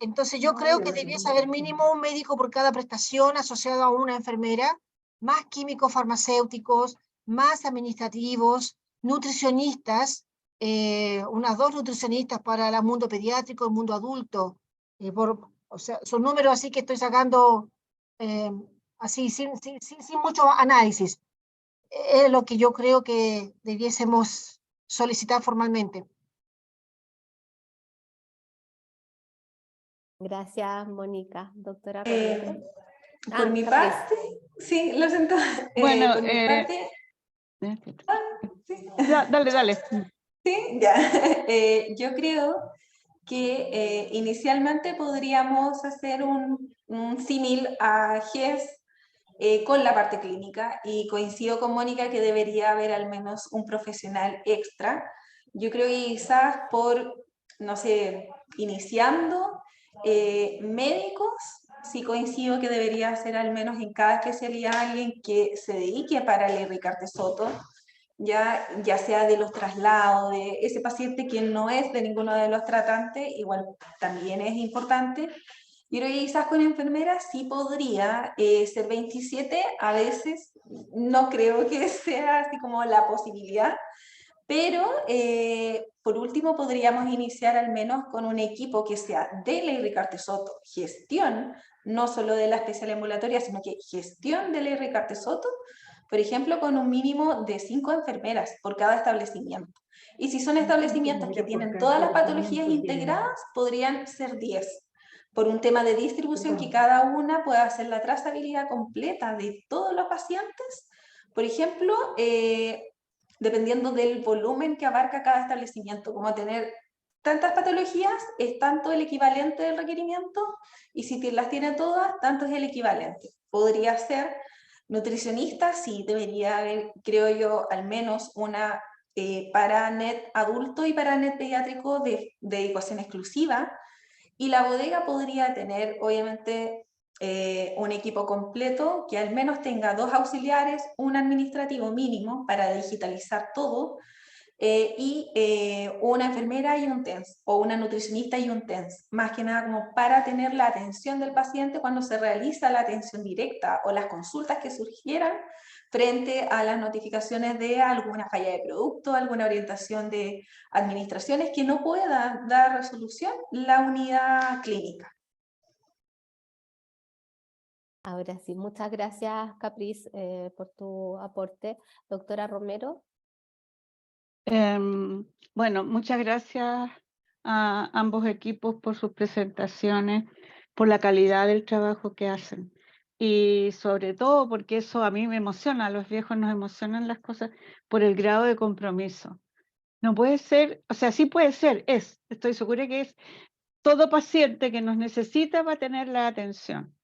Entonces yo creo que debiese haber mínimo un médico por cada prestación asociado a una enfermera, más químicos farmacéuticos, más administrativos, nutricionistas, unas 2 nutricionistas para el mundo pediátrico, el mundo adulto. O sea, son números así que estoy sacando así, sin mucho análisis. Es lo que yo creo que debiésemos solicitar formalmente. Gracias, Mónica. Doctora Por Romero. mi parte, sí, lo siento. Bueno, por mi parte, dale. sí, ya. Yo creo que inicialmente podríamos hacer un símil a GES con la parte clínica, y coincido con Mónica que debería haber al menos un profesional extra. Yo creo que quizás no sé, iniciando médicos, sí coincido que debería ser al menos en cada especialidad alguien que se dedique para el R. Soto, ya sea de los traslados, de ese paciente que no es de ninguno de los tratantes, igual también es importante. Yo creo que quizás con enfermeras sí podría ser 27, a veces no creo que sea así como la posibilidad, pero por último podríamos iniciar al menos con un equipo que sea de Ley Soto, gestión, no solo de la especial ambulatoria, sino que gestión de Ley Soto, por ejemplo, con un mínimo de 5 enfermeras por cada establecimiento. Y si son establecimientos que tienen todas las patologías integradas, podrían ser 10. Por un tema de distribución, que cada una pueda hacer la trazabilidad completa de todos los pacientes. Por ejemplo, dependiendo del volumen que abarca cada establecimiento, como tener tantas patologías, es tanto el equivalente del requerimiento, y si las tiene todas, tanto es el equivalente. Podría ser nutricionista, sí, debería haber, creo yo, al menos una para NET adulto y para NET pediátrico de dedicación exclusiva, y la bodega podría tener, obviamente, un equipo completo que al menos tenga 2 auxiliares, un administrativo mínimo para digitalizar todo, y una enfermera y un TENS, o una nutricionista y un TENS, más que nada como para tener la atención del paciente cuando se realiza la atención directa o las consultas que surgieran frente a las notificaciones de alguna falla de producto, alguna orientación de administraciones que no pueda dar resolución la unidad clínica. Ahora sí, muchas gracias, Capriz, por tu aporte. Doctora Romero. Bueno, muchas gracias a ambos equipos por sus presentaciones, por la calidad del trabajo que hacen. Y sobre todo porque eso a mí me emociona, a los viejos nos emocionan las cosas por el grado de compromiso. No puede ser, o sea, sí puede ser, estoy segura que es, todo paciente que nos necesita va a tener la atención.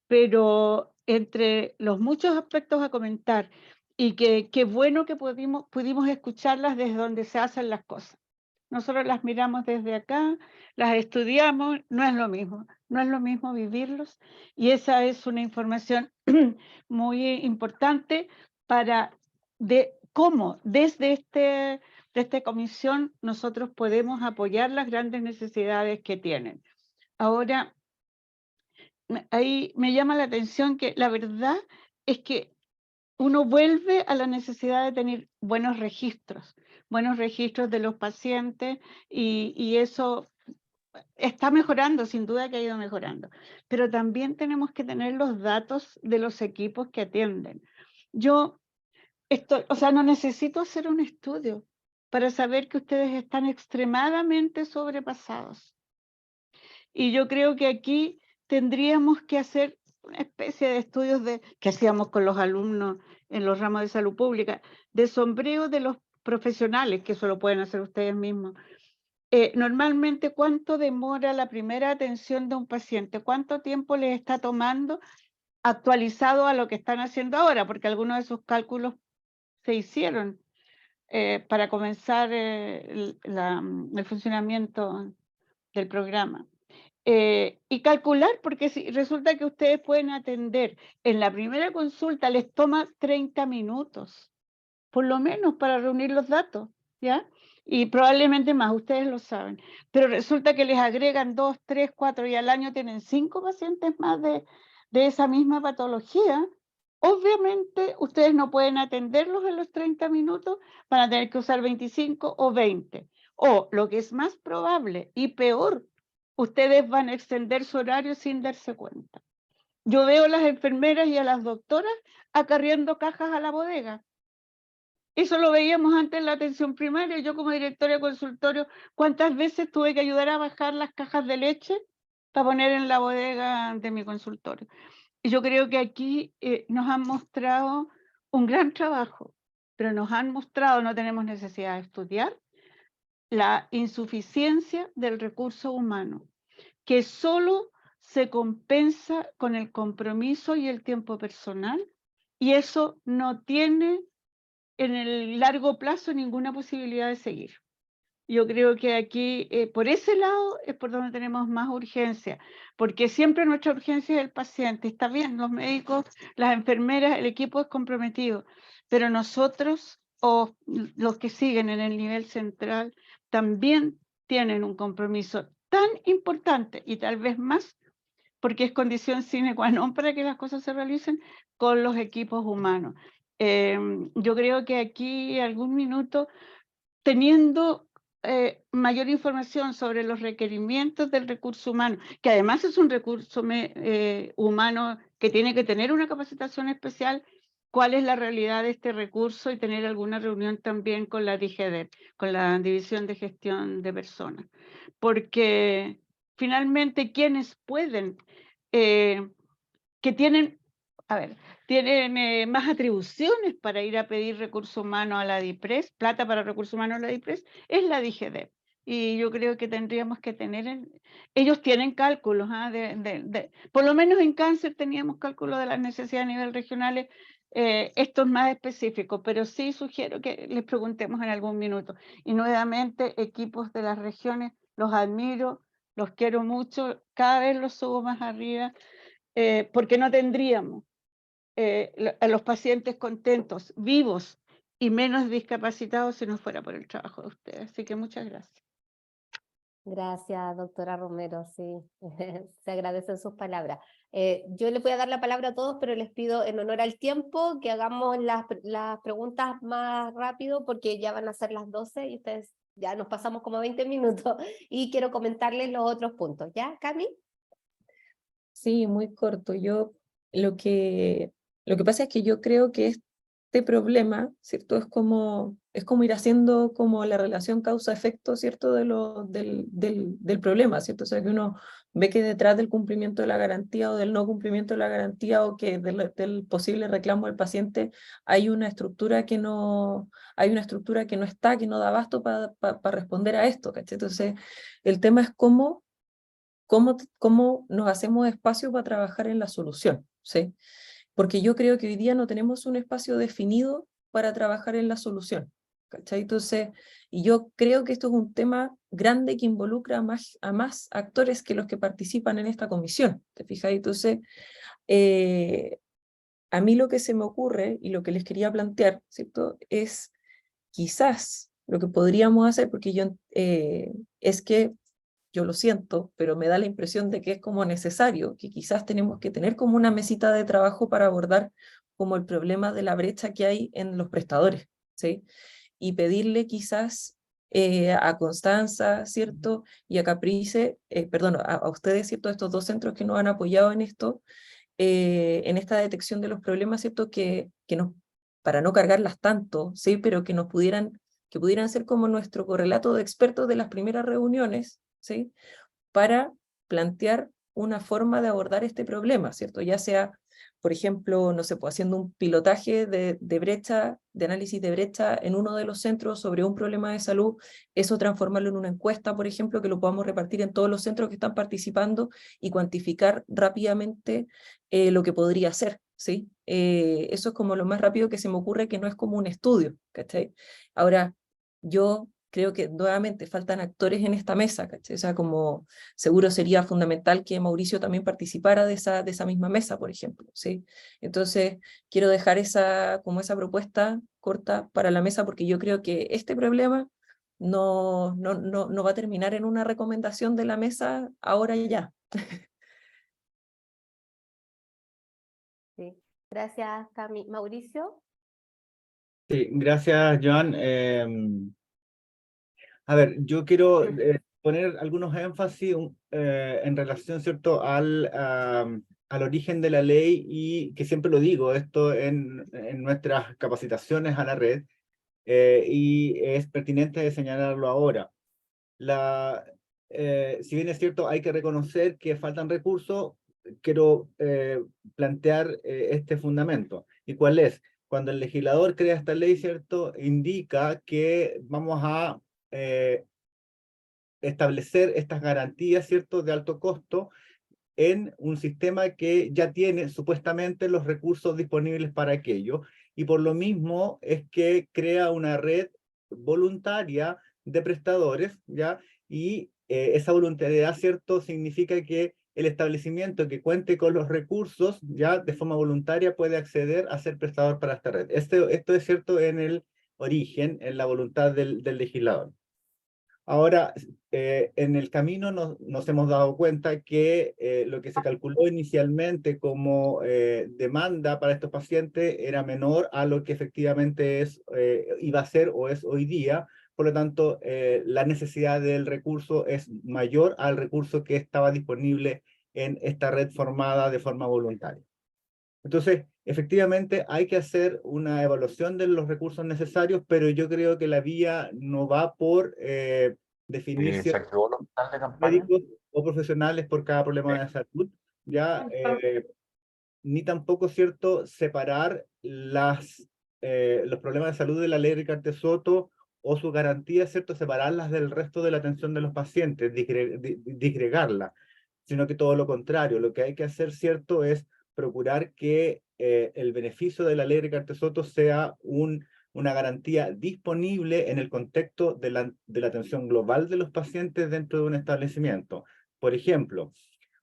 Pero entre los muchos aspectos a comentar, y qué bueno que pudimos escucharlas desde donde se hacen las cosas. Nosotros las miramos desde acá, las estudiamos, no es lo mismo vivirlos, y esa es una información muy importante para cómo desde esta comisión nosotros podemos apoyar las grandes necesidades que tienen. Ahora, ahí me llama la atención que la verdad es que uno vuelve a la necesidad de tener buenos registros de los pacientes, y eso está mejorando, sin duda que ha ido mejorando. Pero también tenemos que tener los datos de los equipos que atienden. No necesito hacer un estudio para saber que ustedes están extremadamente sobrepasados. Y yo creo que aquí tendríamos que hacer una especie de estudios que hacíamos con los alumnos en los ramos de salud pública, de sombreo de los profesionales, que eso lo pueden hacer ustedes mismos. Normalmente, ¿cuánto demora la primera atención de un paciente? ¿Cuánto tiempo les está tomando actualizado a lo que están haciendo ahora, porque algunos de esos cálculos se hicieron para comenzar el funcionamiento del programa. Y calcular, porque si resulta que ustedes pueden atender en la primera consulta, les toma 30 minutos, por lo menos, para reunir los datos, ¿ya? Y probablemente más, ustedes lo saben. Pero resulta que les agregan 2, 3, 4 y al año tienen 5 pacientes más de esa misma patología. Obviamente, ustedes no pueden atenderlos en los 30 minutos, van a tener que usar 25 o 20. O, lo que es más probable y peor, ustedes van a extender su horario sin darse cuenta. Yo veo a las enfermeras y a las doctoras acarreando cajas a la bodega. Eso lo veíamos antes en la atención primaria. Yo como directora de consultorio, ¿cuántas veces tuve que ayudar a bajar las cajas de leche para poner en la bodega de mi consultorio? Y yo creo que aquí nos han mostrado un gran trabajo, pero nos han mostrado, no tenemos necesidad de estudiar, la insuficiencia del recurso humano, que solo se compensa con el compromiso y el tiempo personal, y eso no tiene en el largo plazo ninguna posibilidad de seguir. Yo creo que aquí, por ese lado, es por donde tenemos más urgencia, porque siempre nuestra urgencia es el paciente. Está bien, los médicos, las enfermeras, el equipo es comprometido, pero nosotros, o los que siguen en el nivel central, también tienen un compromiso tan importante y tal vez más, porque es condición sine qua non para que las cosas se realicen, con los equipos humanos. Yo creo que aquí algún minuto, teniendo mayor información sobre los requerimientos del recurso humano, que además es un recurso humano que tiene que tener una capacitación especial, cuál es la realidad de este recurso y tener alguna reunión también con la DGD, con la División de Gestión de Personas. Porque finalmente quienes pueden, que tienen, tienen más atribuciones para ir a pedir recursos humanos a la DIPRES, plata para recursos humanos a la DIPRES, es la DGD. Y yo creo que tendríamos que tener, ellos tienen cálculos, por lo menos en cáncer teníamos cálculos de las necesidades a nivel regionales, esto es más específico, pero sí sugiero que les preguntemos en algún minuto. Y nuevamente, equipos de las regiones, los admiro, los quiero mucho, cada vez los subo más arriba, porque no tendríamos a los pacientes contentos, vivos y menos discapacitados si no fuera por el trabajo de ustedes. Así que muchas gracias. Gracias, doctora Romero, sí, se agradecen sus palabras. Yo les voy a dar la palabra a todos, pero les pido en honor al tiempo que hagamos las preguntas más rápido, porque ya van a ser las 12 y ustedes ya nos pasamos como 20 minutos y quiero comentarles los otros puntos. ¿Ya, Cami? Sí, muy corto. Yo lo que pasa es que yo creo que este problema, ¿cierto? Es como ir haciendo como la relación causa-efecto, ¿cierto? Del problema, ¿cierto? O sea, que uno ve que detrás del cumplimiento de la garantía o del no cumplimiento de la garantía o que del posible reclamo del paciente hay una estructura que no está, que no da abasto para responder a esto, ¿cachai? Entonces, el tema es cómo nos hacemos espacio para trabajar en la solución, ¿sí? Porque yo creo que hoy día no tenemos un espacio definido para trabajar en la solución, ¿cachai? Entonces, y yo creo que esto es un tema grande que involucra a más actores que los que participan en esta comisión, ¿te fijas? Entonces, a mí lo que se me ocurre y lo que les quería plantear, ¿cierto? Es quizás lo que podríamos hacer, porque es que yo lo siento, pero me da la impresión de que es como necesario, que quizás tenemos que tener como una mesita de trabajo para abordar como el problema de la brecha que hay en los prestadores, ¿sí? Y pedirle quizás a Constanza, ¿cierto? Y a Caprice, perdón, a ustedes, ¿cierto? Estos dos centros que nos han apoyado en esto, en esta detección de los problemas, ¿cierto? Para no cargarlas tanto, ¿sí? Pero que pudieran ser como nuestro correlato de expertos de las primeras reuniones, ¿sí? Para plantear una forma de abordar este problema, ¿cierto? Ya sea por ejemplo, no sé, pues haciendo un pilotaje de brecha, de análisis de brecha en uno de los centros sobre un problema de salud, eso transformarlo en una encuesta, por ejemplo, que lo podamos repartir en todos los centros que están participando y cuantificar rápidamente lo que podría ser, ¿sí? Eso es como lo más rápido que se me ocurre, que no es como un estudio, ¿cachai? Ahora, yo creo que nuevamente faltan actores en esta mesa, ¿cachai? O sea, como seguro sería fundamental que Mauricio también participara de esa misma mesa, por ejemplo, ¿sí? Entonces, quiero dejar como esa propuesta corta para la mesa, porque yo creo que este problema no va a terminar en una recomendación de la mesa ahora y ya. Sí. Gracias, Cami. Mauricio. Sí, gracias, Joan. A ver, yo quiero poner algunos énfasis en relación, ¿cierto?, al origen de la ley, y que siempre lo digo, esto en nuestras capacitaciones a la red, y es pertinente señalarlo ahora. Si bien es cierto, hay que reconocer que faltan recursos, quiero plantear este fundamento. ¿Y cuál es? Cuando el legislador crea esta ley, ¿cierto?, indica que vamos a establecer estas garantías, ¿cierto?, de alto costo en un sistema que ya tiene supuestamente los recursos disponibles para aquello, y por lo mismo es que crea una red voluntaria de prestadores, ¿ya? Y esa voluntariedad, ¿cierto?, significa que el establecimiento que cuente con los recursos, ya de forma voluntaria, puede acceder a ser prestador para esta red. Esto es cierto en el origen, en la voluntad del legislador. Ahora, en el camino nos hemos dado cuenta que lo que se calculó inicialmente como demanda para estos pacientes era menor a lo que efectivamente iba a ser o es hoy día. Por lo tanto, la necesidad del recurso es mayor al recurso que estaba disponible en esta red formada de forma voluntaria. Entonces, efectivamente, hay que hacer una evaluación de los recursos necesarios, pero yo creo que la vía no va por definir ¿Se activó el hospital de campaña? médicos o profesionales por cada problema de salud, ya, ni tampoco, ¿cierto?, separar los problemas de salud de la ley Ricardo Soto o sus garantías, ¿cierto?, separarlas del resto de la atención de los pacientes, disgregarla, sino que todo lo contrario. Lo que hay que hacer, ¿cierto?, es procurar que el beneficio de la ley Ricardo Soto sea una garantía disponible en el contexto de la atención global de los pacientes dentro de un establecimiento. Por ejemplo,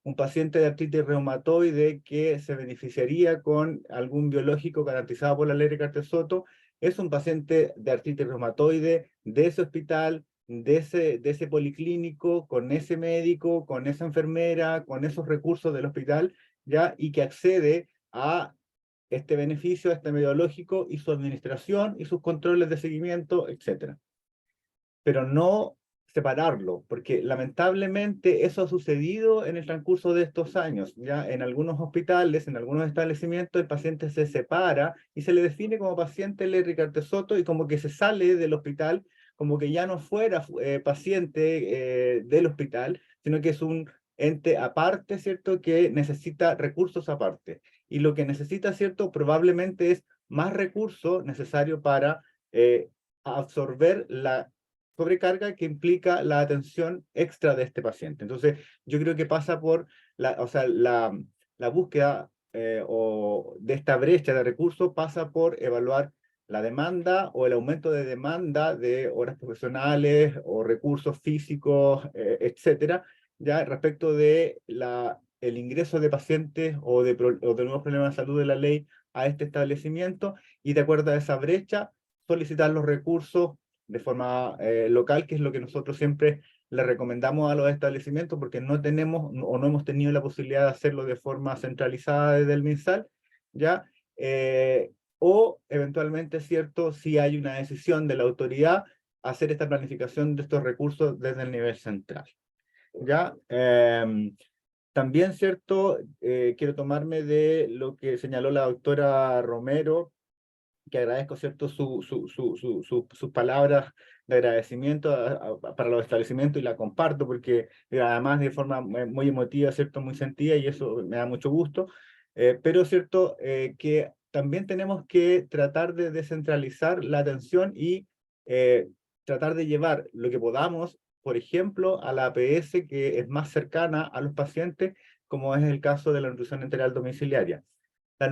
un paciente de artritis reumatoide que se beneficiaría con algún biológico garantizado por la ley Ricardo Soto es un paciente de artritis reumatoide de ese hospital, de ese policlínico, con ese médico, con esa enfermera, con esos recursos del hospital, ¿ya? Y que accede a este beneficio, a este biológico y su administración y sus controles de seguimiento, etc. Pero no separarlo, porque lamentablemente eso ha sucedido en el transcurso de estos años. Ya en algunos hospitales, en algunos establecimientos, el paciente se separa y se le define como paciente Ley Ricardo Soto, y como que se sale del hospital, como que ya no fuera paciente del hospital, sino que es un ente aparte, ¿cierto?, que necesita recursos aparte. Y lo que necesita, ¿cierto?, probablemente es más recursos necesarios para absorber la sobrecarga que implica la atención extra de este paciente. Entonces, yo creo que pasa por la búsqueda o de esta brecha de recursos, pasa por evaluar la demanda o el aumento de demanda de horas profesionales o recursos físicos, etcétera, ya respecto de el ingreso de pacientes o de nuevos problemas de salud de la ley a este establecimiento, y de acuerdo a esa brecha, solicitar los recursos de forma local, que es lo que nosotros siempre le recomendamos a los establecimientos, porque no tenemos o no hemos tenido la posibilidad de hacerlo de forma centralizada desde el MinSal, ¿ya? O eventualmente, ¿cierto?, si hay una decisión de la autoridad, hacer esta planificación de estos recursos desde el nivel central, ¿ya? También, ¿cierto?, quiero tomarme de lo que señaló la doctora Romero, que agradezco, ¿cierto?, sus palabras de agradecimiento para los establecimientos, y la comparto porque además de forma muy emotiva, ¿cierto?, muy sentida, y eso me da mucho gusto. pero cierto que también tenemos que tratar de descentralizar la atención y tratar de llevar lo que podamos, por ejemplo, a la APS que es más cercana a los pacientes, como es el caso de la nutrición enteral domiciliaria. La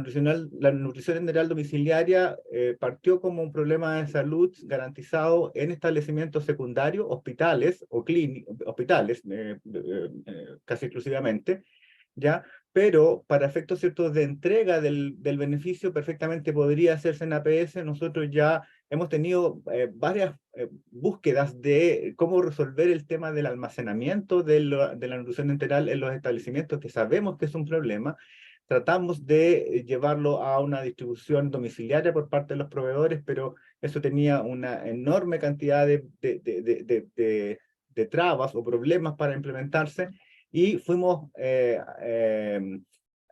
nutrición enteral domiciliaria partió como un problema de salud garantizado en establecimientos secundarios, hospitales o hospitales, casi exclusivamente, ¿ya? Pero para efectos ciertos de entrega del beneficio perfectamente podría hacerse en APS. Nosotros ya hemos tenido varias búsquedas de cómo resolver el tema del almacenamiento de la nutrición enteral en los establecimientos, que sabemos que es un problema. Tratamos de llevarlo a una distribución domiciliaria por parte de los proveedores, pero eso tenía una enorme cantidad de trabas o problemas para implementarse, y fuimos el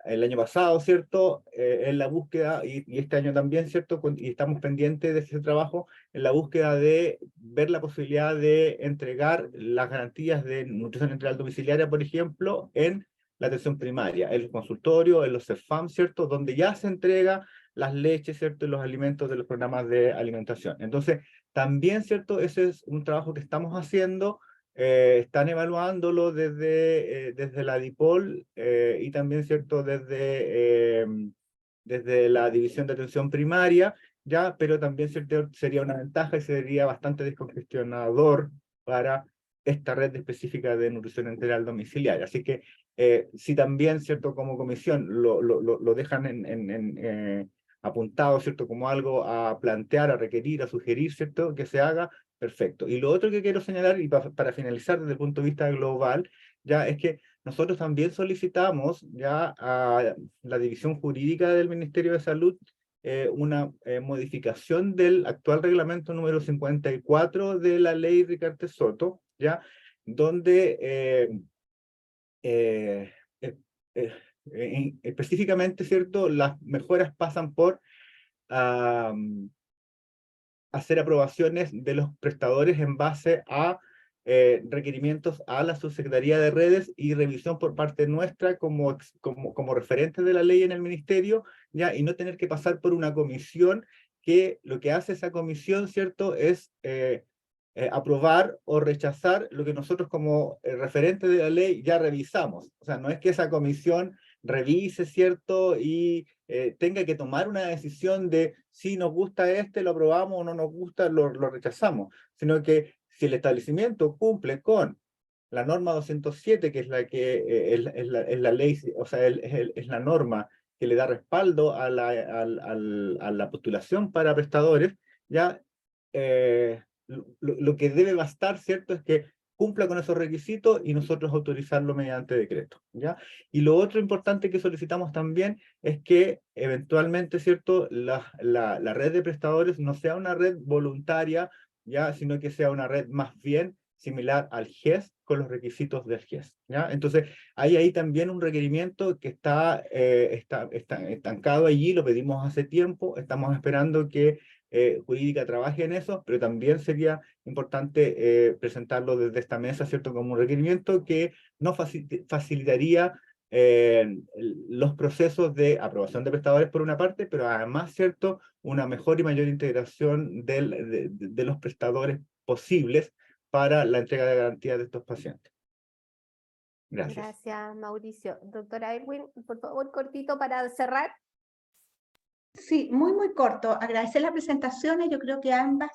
año pasado, ¿cierto?, en la búsqueda, y este año también, ¿cierto?, y estamos pendientes de ese trabajo, en la búsqueda de ver la posibilidad de entregar las garantías de nutrición enteral domiciliaria, por ejemplo, en la atención primaria, en los consultorios, en los CEFAM, ¿cierto?, donde ya se entrega las leches, ¿cierto?, y los alimentos de los programas de alimentación. Entonces, también, ¿cierto?, ese es un trabajo que estamos haciendo. Están evaluándolo desde la DIPOL y también, ¿cierto?, desde la División de Atención Primaria, ¿ya? Pero también, ¿cierto?, sería una ventaja y sería bastante descongestionador para esta red específica de nutrición enteral domiciliaria. Así que si también, ¿cierto?, como comisión lo dejan apuntado, ¿cierto?, como algo a plantear, a requerir, a sugerir, ¿cierto?, que se haga, perfecto. Y lo otro que quiero señalar, y para finalizar desde el punto de vista global, ya es que nosotros también solicitamos ya a la División Jurídica del Ministerio de Salud una modificación del actual reglamento número 54 de la ley Ricartes Soto, ya, donde específicamente, ¿cierto?, las mejoras pasan por hacer aprobaciones de los prestadores en base a requerimientos a la Subsecretaría de Redes y revisión por parte nuestra como referente de la ley en el ministerio, ¿ya? Y no tener que pasar por una comisión, que lo que hace esa comisión, ¿cierto?, es aprobar o rechazar lo que nosotros como referentes de la ley ya revisamos. O sea, no es que esa comisión revise, ¿cierto?, y tenga que tomar una decisión de si nos gusta lo aprobamos, o no nos gusta, lo rechazamos, sino que si el establecimiento cumple con la norma 207, que es la que es la ley, o sea, es la norma que le da respaldo a la postulación para prestadores, ya lo que debe bastar, ¿cierto?, es que cumpla con esos requisitos y nosotros autorizarlo mediante decreto, ¿ya? Y lo otro importante que solicitamos también es que eventualmente, ¿cierto?, la red de prestadores no sea una red voluntaria, ¿ya?, sino que sea una red más bien similar al GES, con los requisitos del GES, ¿ya? Entonces, hay ahí también un requerimiento que está estancado allí, lo pedimos hace tiempo, estamos esperando que Jurídica trabaje en eso, pero también sería importante presentarlo desde esta mesa, ¿cierto?, como un requerimiento que nos facilitaría los procesos de aprobación de prestadores por una parte, pero además, ¿cierto?, una mejor y mayor integración de los prestadores posibles para la entrega de garantías de estos pacientes. Gracias. Gracias, Mauricio. Doctora Elwin, por favor, cortito para cerrar. Sí, muy, muy corto. Agradecer las presentaciones. Yo creo que ambas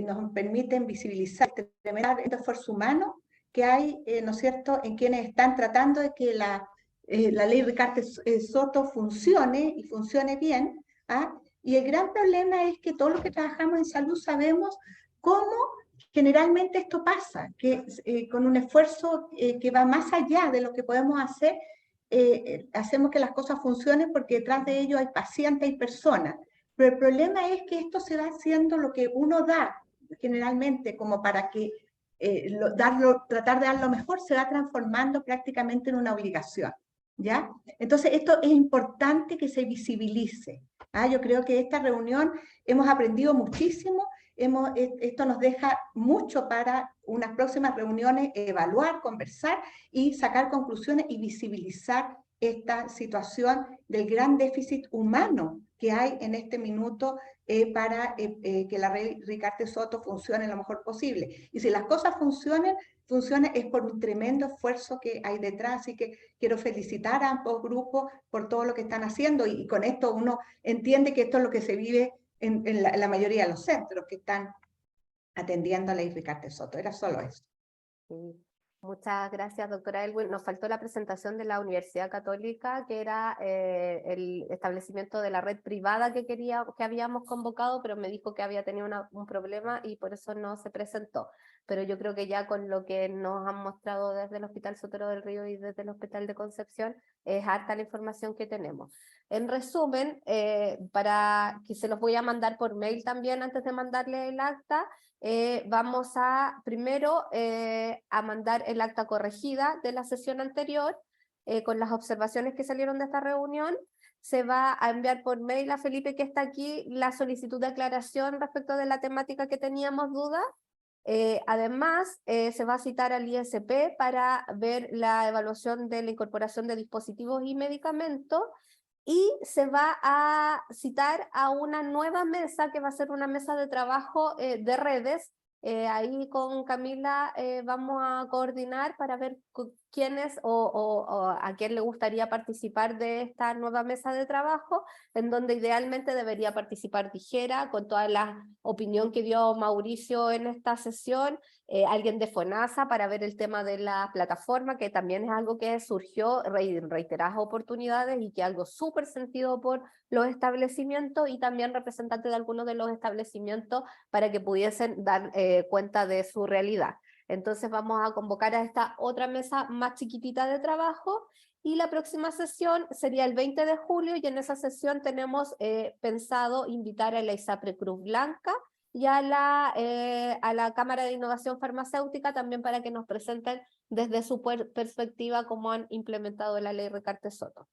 nos permiten visibilizar este tremendo esfuerzo humano que hay, ¿no es cierto?, en quienes están tratando de que la ley Ricartes Soto funcione y funcione bien, ¿ah? Y el gran problema es que todos los que trabajamos en salud sabemos cómo generalmente esto pasa, que con un esfuerzo que va más allá de lo que podemos hacer, hacemos que las cosas funcionen, porque detrás de ello hay pacientes y personas. Pero el problema es que esto se va haciendo lo que uno da, generalmente, como para que tratar de dar lo mejor, se va transformando prácticamente en una obligación, ¿ya? Entonces, esto es importante que se visibilice, ¿ah? Yo creo que esta reunión hemos aprendido muchísimo, esto nos deja mucho para unas próximas reuniones, evaluar, conversar y sacar conclusiones y visibilizar esta situación del gran déficit humano que hay en este minuto para que la red Ricardo Soto funcione lo mejor posible. Y si las cosas funcionan es por un tremendo esfuerzo que hay detrás, y que quiero felicitar a ambos grupos por todo lo que están haciendo, y con esto uno entiende que esto es lo que se vive en la mayoría de los centros que están atendiendo a la Ricardo Soto. Era solo eso. Sí. Muchas gracias, doctora Elwin. Nos faltó la presentación de la Universidad Católica, que era el establecimiento de la red privada que habíamos convocado, pero me dijo que había tenido un problema y por eso no se presentó. Pero yo creo que ya con lo que nos han mostrado desde el Hospital Sotero del Río y desde el Hospital de Concepción, es harta la información que tenemos. En resumen, para que se los voy a mandar por mail también antes de mandarle el acta, vamos a primero a mandar el acta corregida de la sesión anterior con las observaciones que salieron de esta reunión. Se va a enviar por mail a Felipe, que está aquí, la solicitud de aclaración respecto de la temática que teníamos duda. Además, se va a citar al ISP para ver la evaluación de la incorporación de dispositivos y medicamentos, y se va a citar a una nueva mesa que va a ser una mesa de trabajo de redes. Ahí con Camila vamos a coordinar para ver quiénes o a quién le gustaría participar de esta nueva mesa de trabajo, en donde idealmente debería participar Tijera, con toda la opinión que dio Mauricio en esta sesión, alguien de FONASA para ver el tema de la plataforma, que también es algo que surgió en reiteradas oportunidades y que es algo súper sentido por los establecimientos, y también representantes de algunos de los establecimientos para que pudiesen dar cuenta de su realidad. Entonces vamos a convocar a esta otra mesa más chiquitita de trabajo, y la próxima sesión sería el 20 de julio, y en esa sesión tenemos pensado invitar a la ISAPRE Cruz Blanca y a la Cámara de Innovación Farmacéutica también, para que nos presenten desde su perspectiva cómo han implementado la ley Ricardo Soto.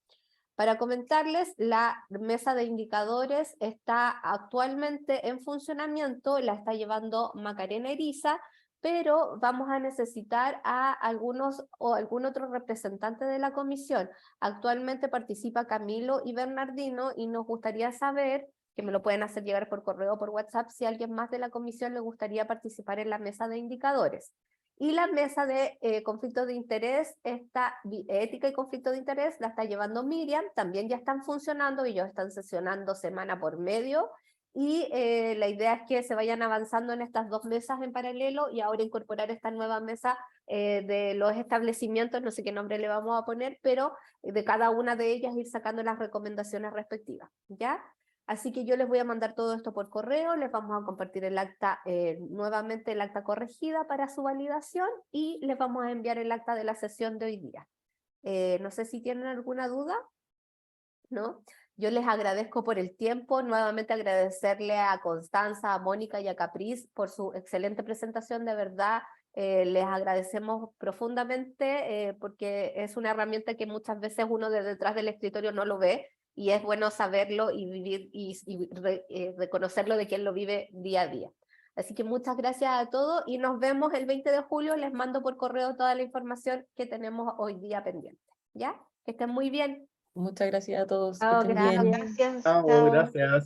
Para comentarles, la mesa de indicadores está actualmente en funcionamiento, la está llevando Macarena Eriza, pero vamos a necesitar a algún otro representante de la comisión. Actualmente participa Camilo y Bernardino, y nos gustaría saber, que me lo pueden hacer llegar por correo o por WhatsApp, si alguien más de la comisión le gustaría participar en la mesa de indicadores. Y la mesa de conflicto de interés, ética y conflicto de interés, la está llevando Miriam, también ya están funcionando, y ellos están sesionando semana por medio, y la idea es que se vayan avanzando en estas dos mesas en paralelo, y ahora incorporar esta nueva mesa de los establecimientos, no sé qué nombre le vamos a poner, pero de cada una de ellas ir sacando las recomendaciones respectivas, ¿ya? Así que yo les voy a mandar todo esto por correo, les vamos a compartir el acta, nuevamente el acta corregida para su validación, y les vamos a enviar el acta de la sesión de hoy día. No sé si tienen alguna duda, ¿no? Yo les agradezco por el tiempo, nuevamente agradecerle a Constanza, a Mónica y a Capriz por su excelente presentación, de verdad. Les agradecemos profundamente porque es una herramienta que muchas veces uno de detrás del escritorio no lo ve, y es bueno saberlo y vivir reconocerlo de quien lo vive día a día. Así que muchas gracias a todos, y nos vemos el 20 de julio. Les mando por correo toda la información que tenemos hoy día pendiente. ¿Ya? Que estén muy bien. Muchas gracias a todos. Que Chao, estén gracias. bien. Gracias. Chao, Chao. gracias.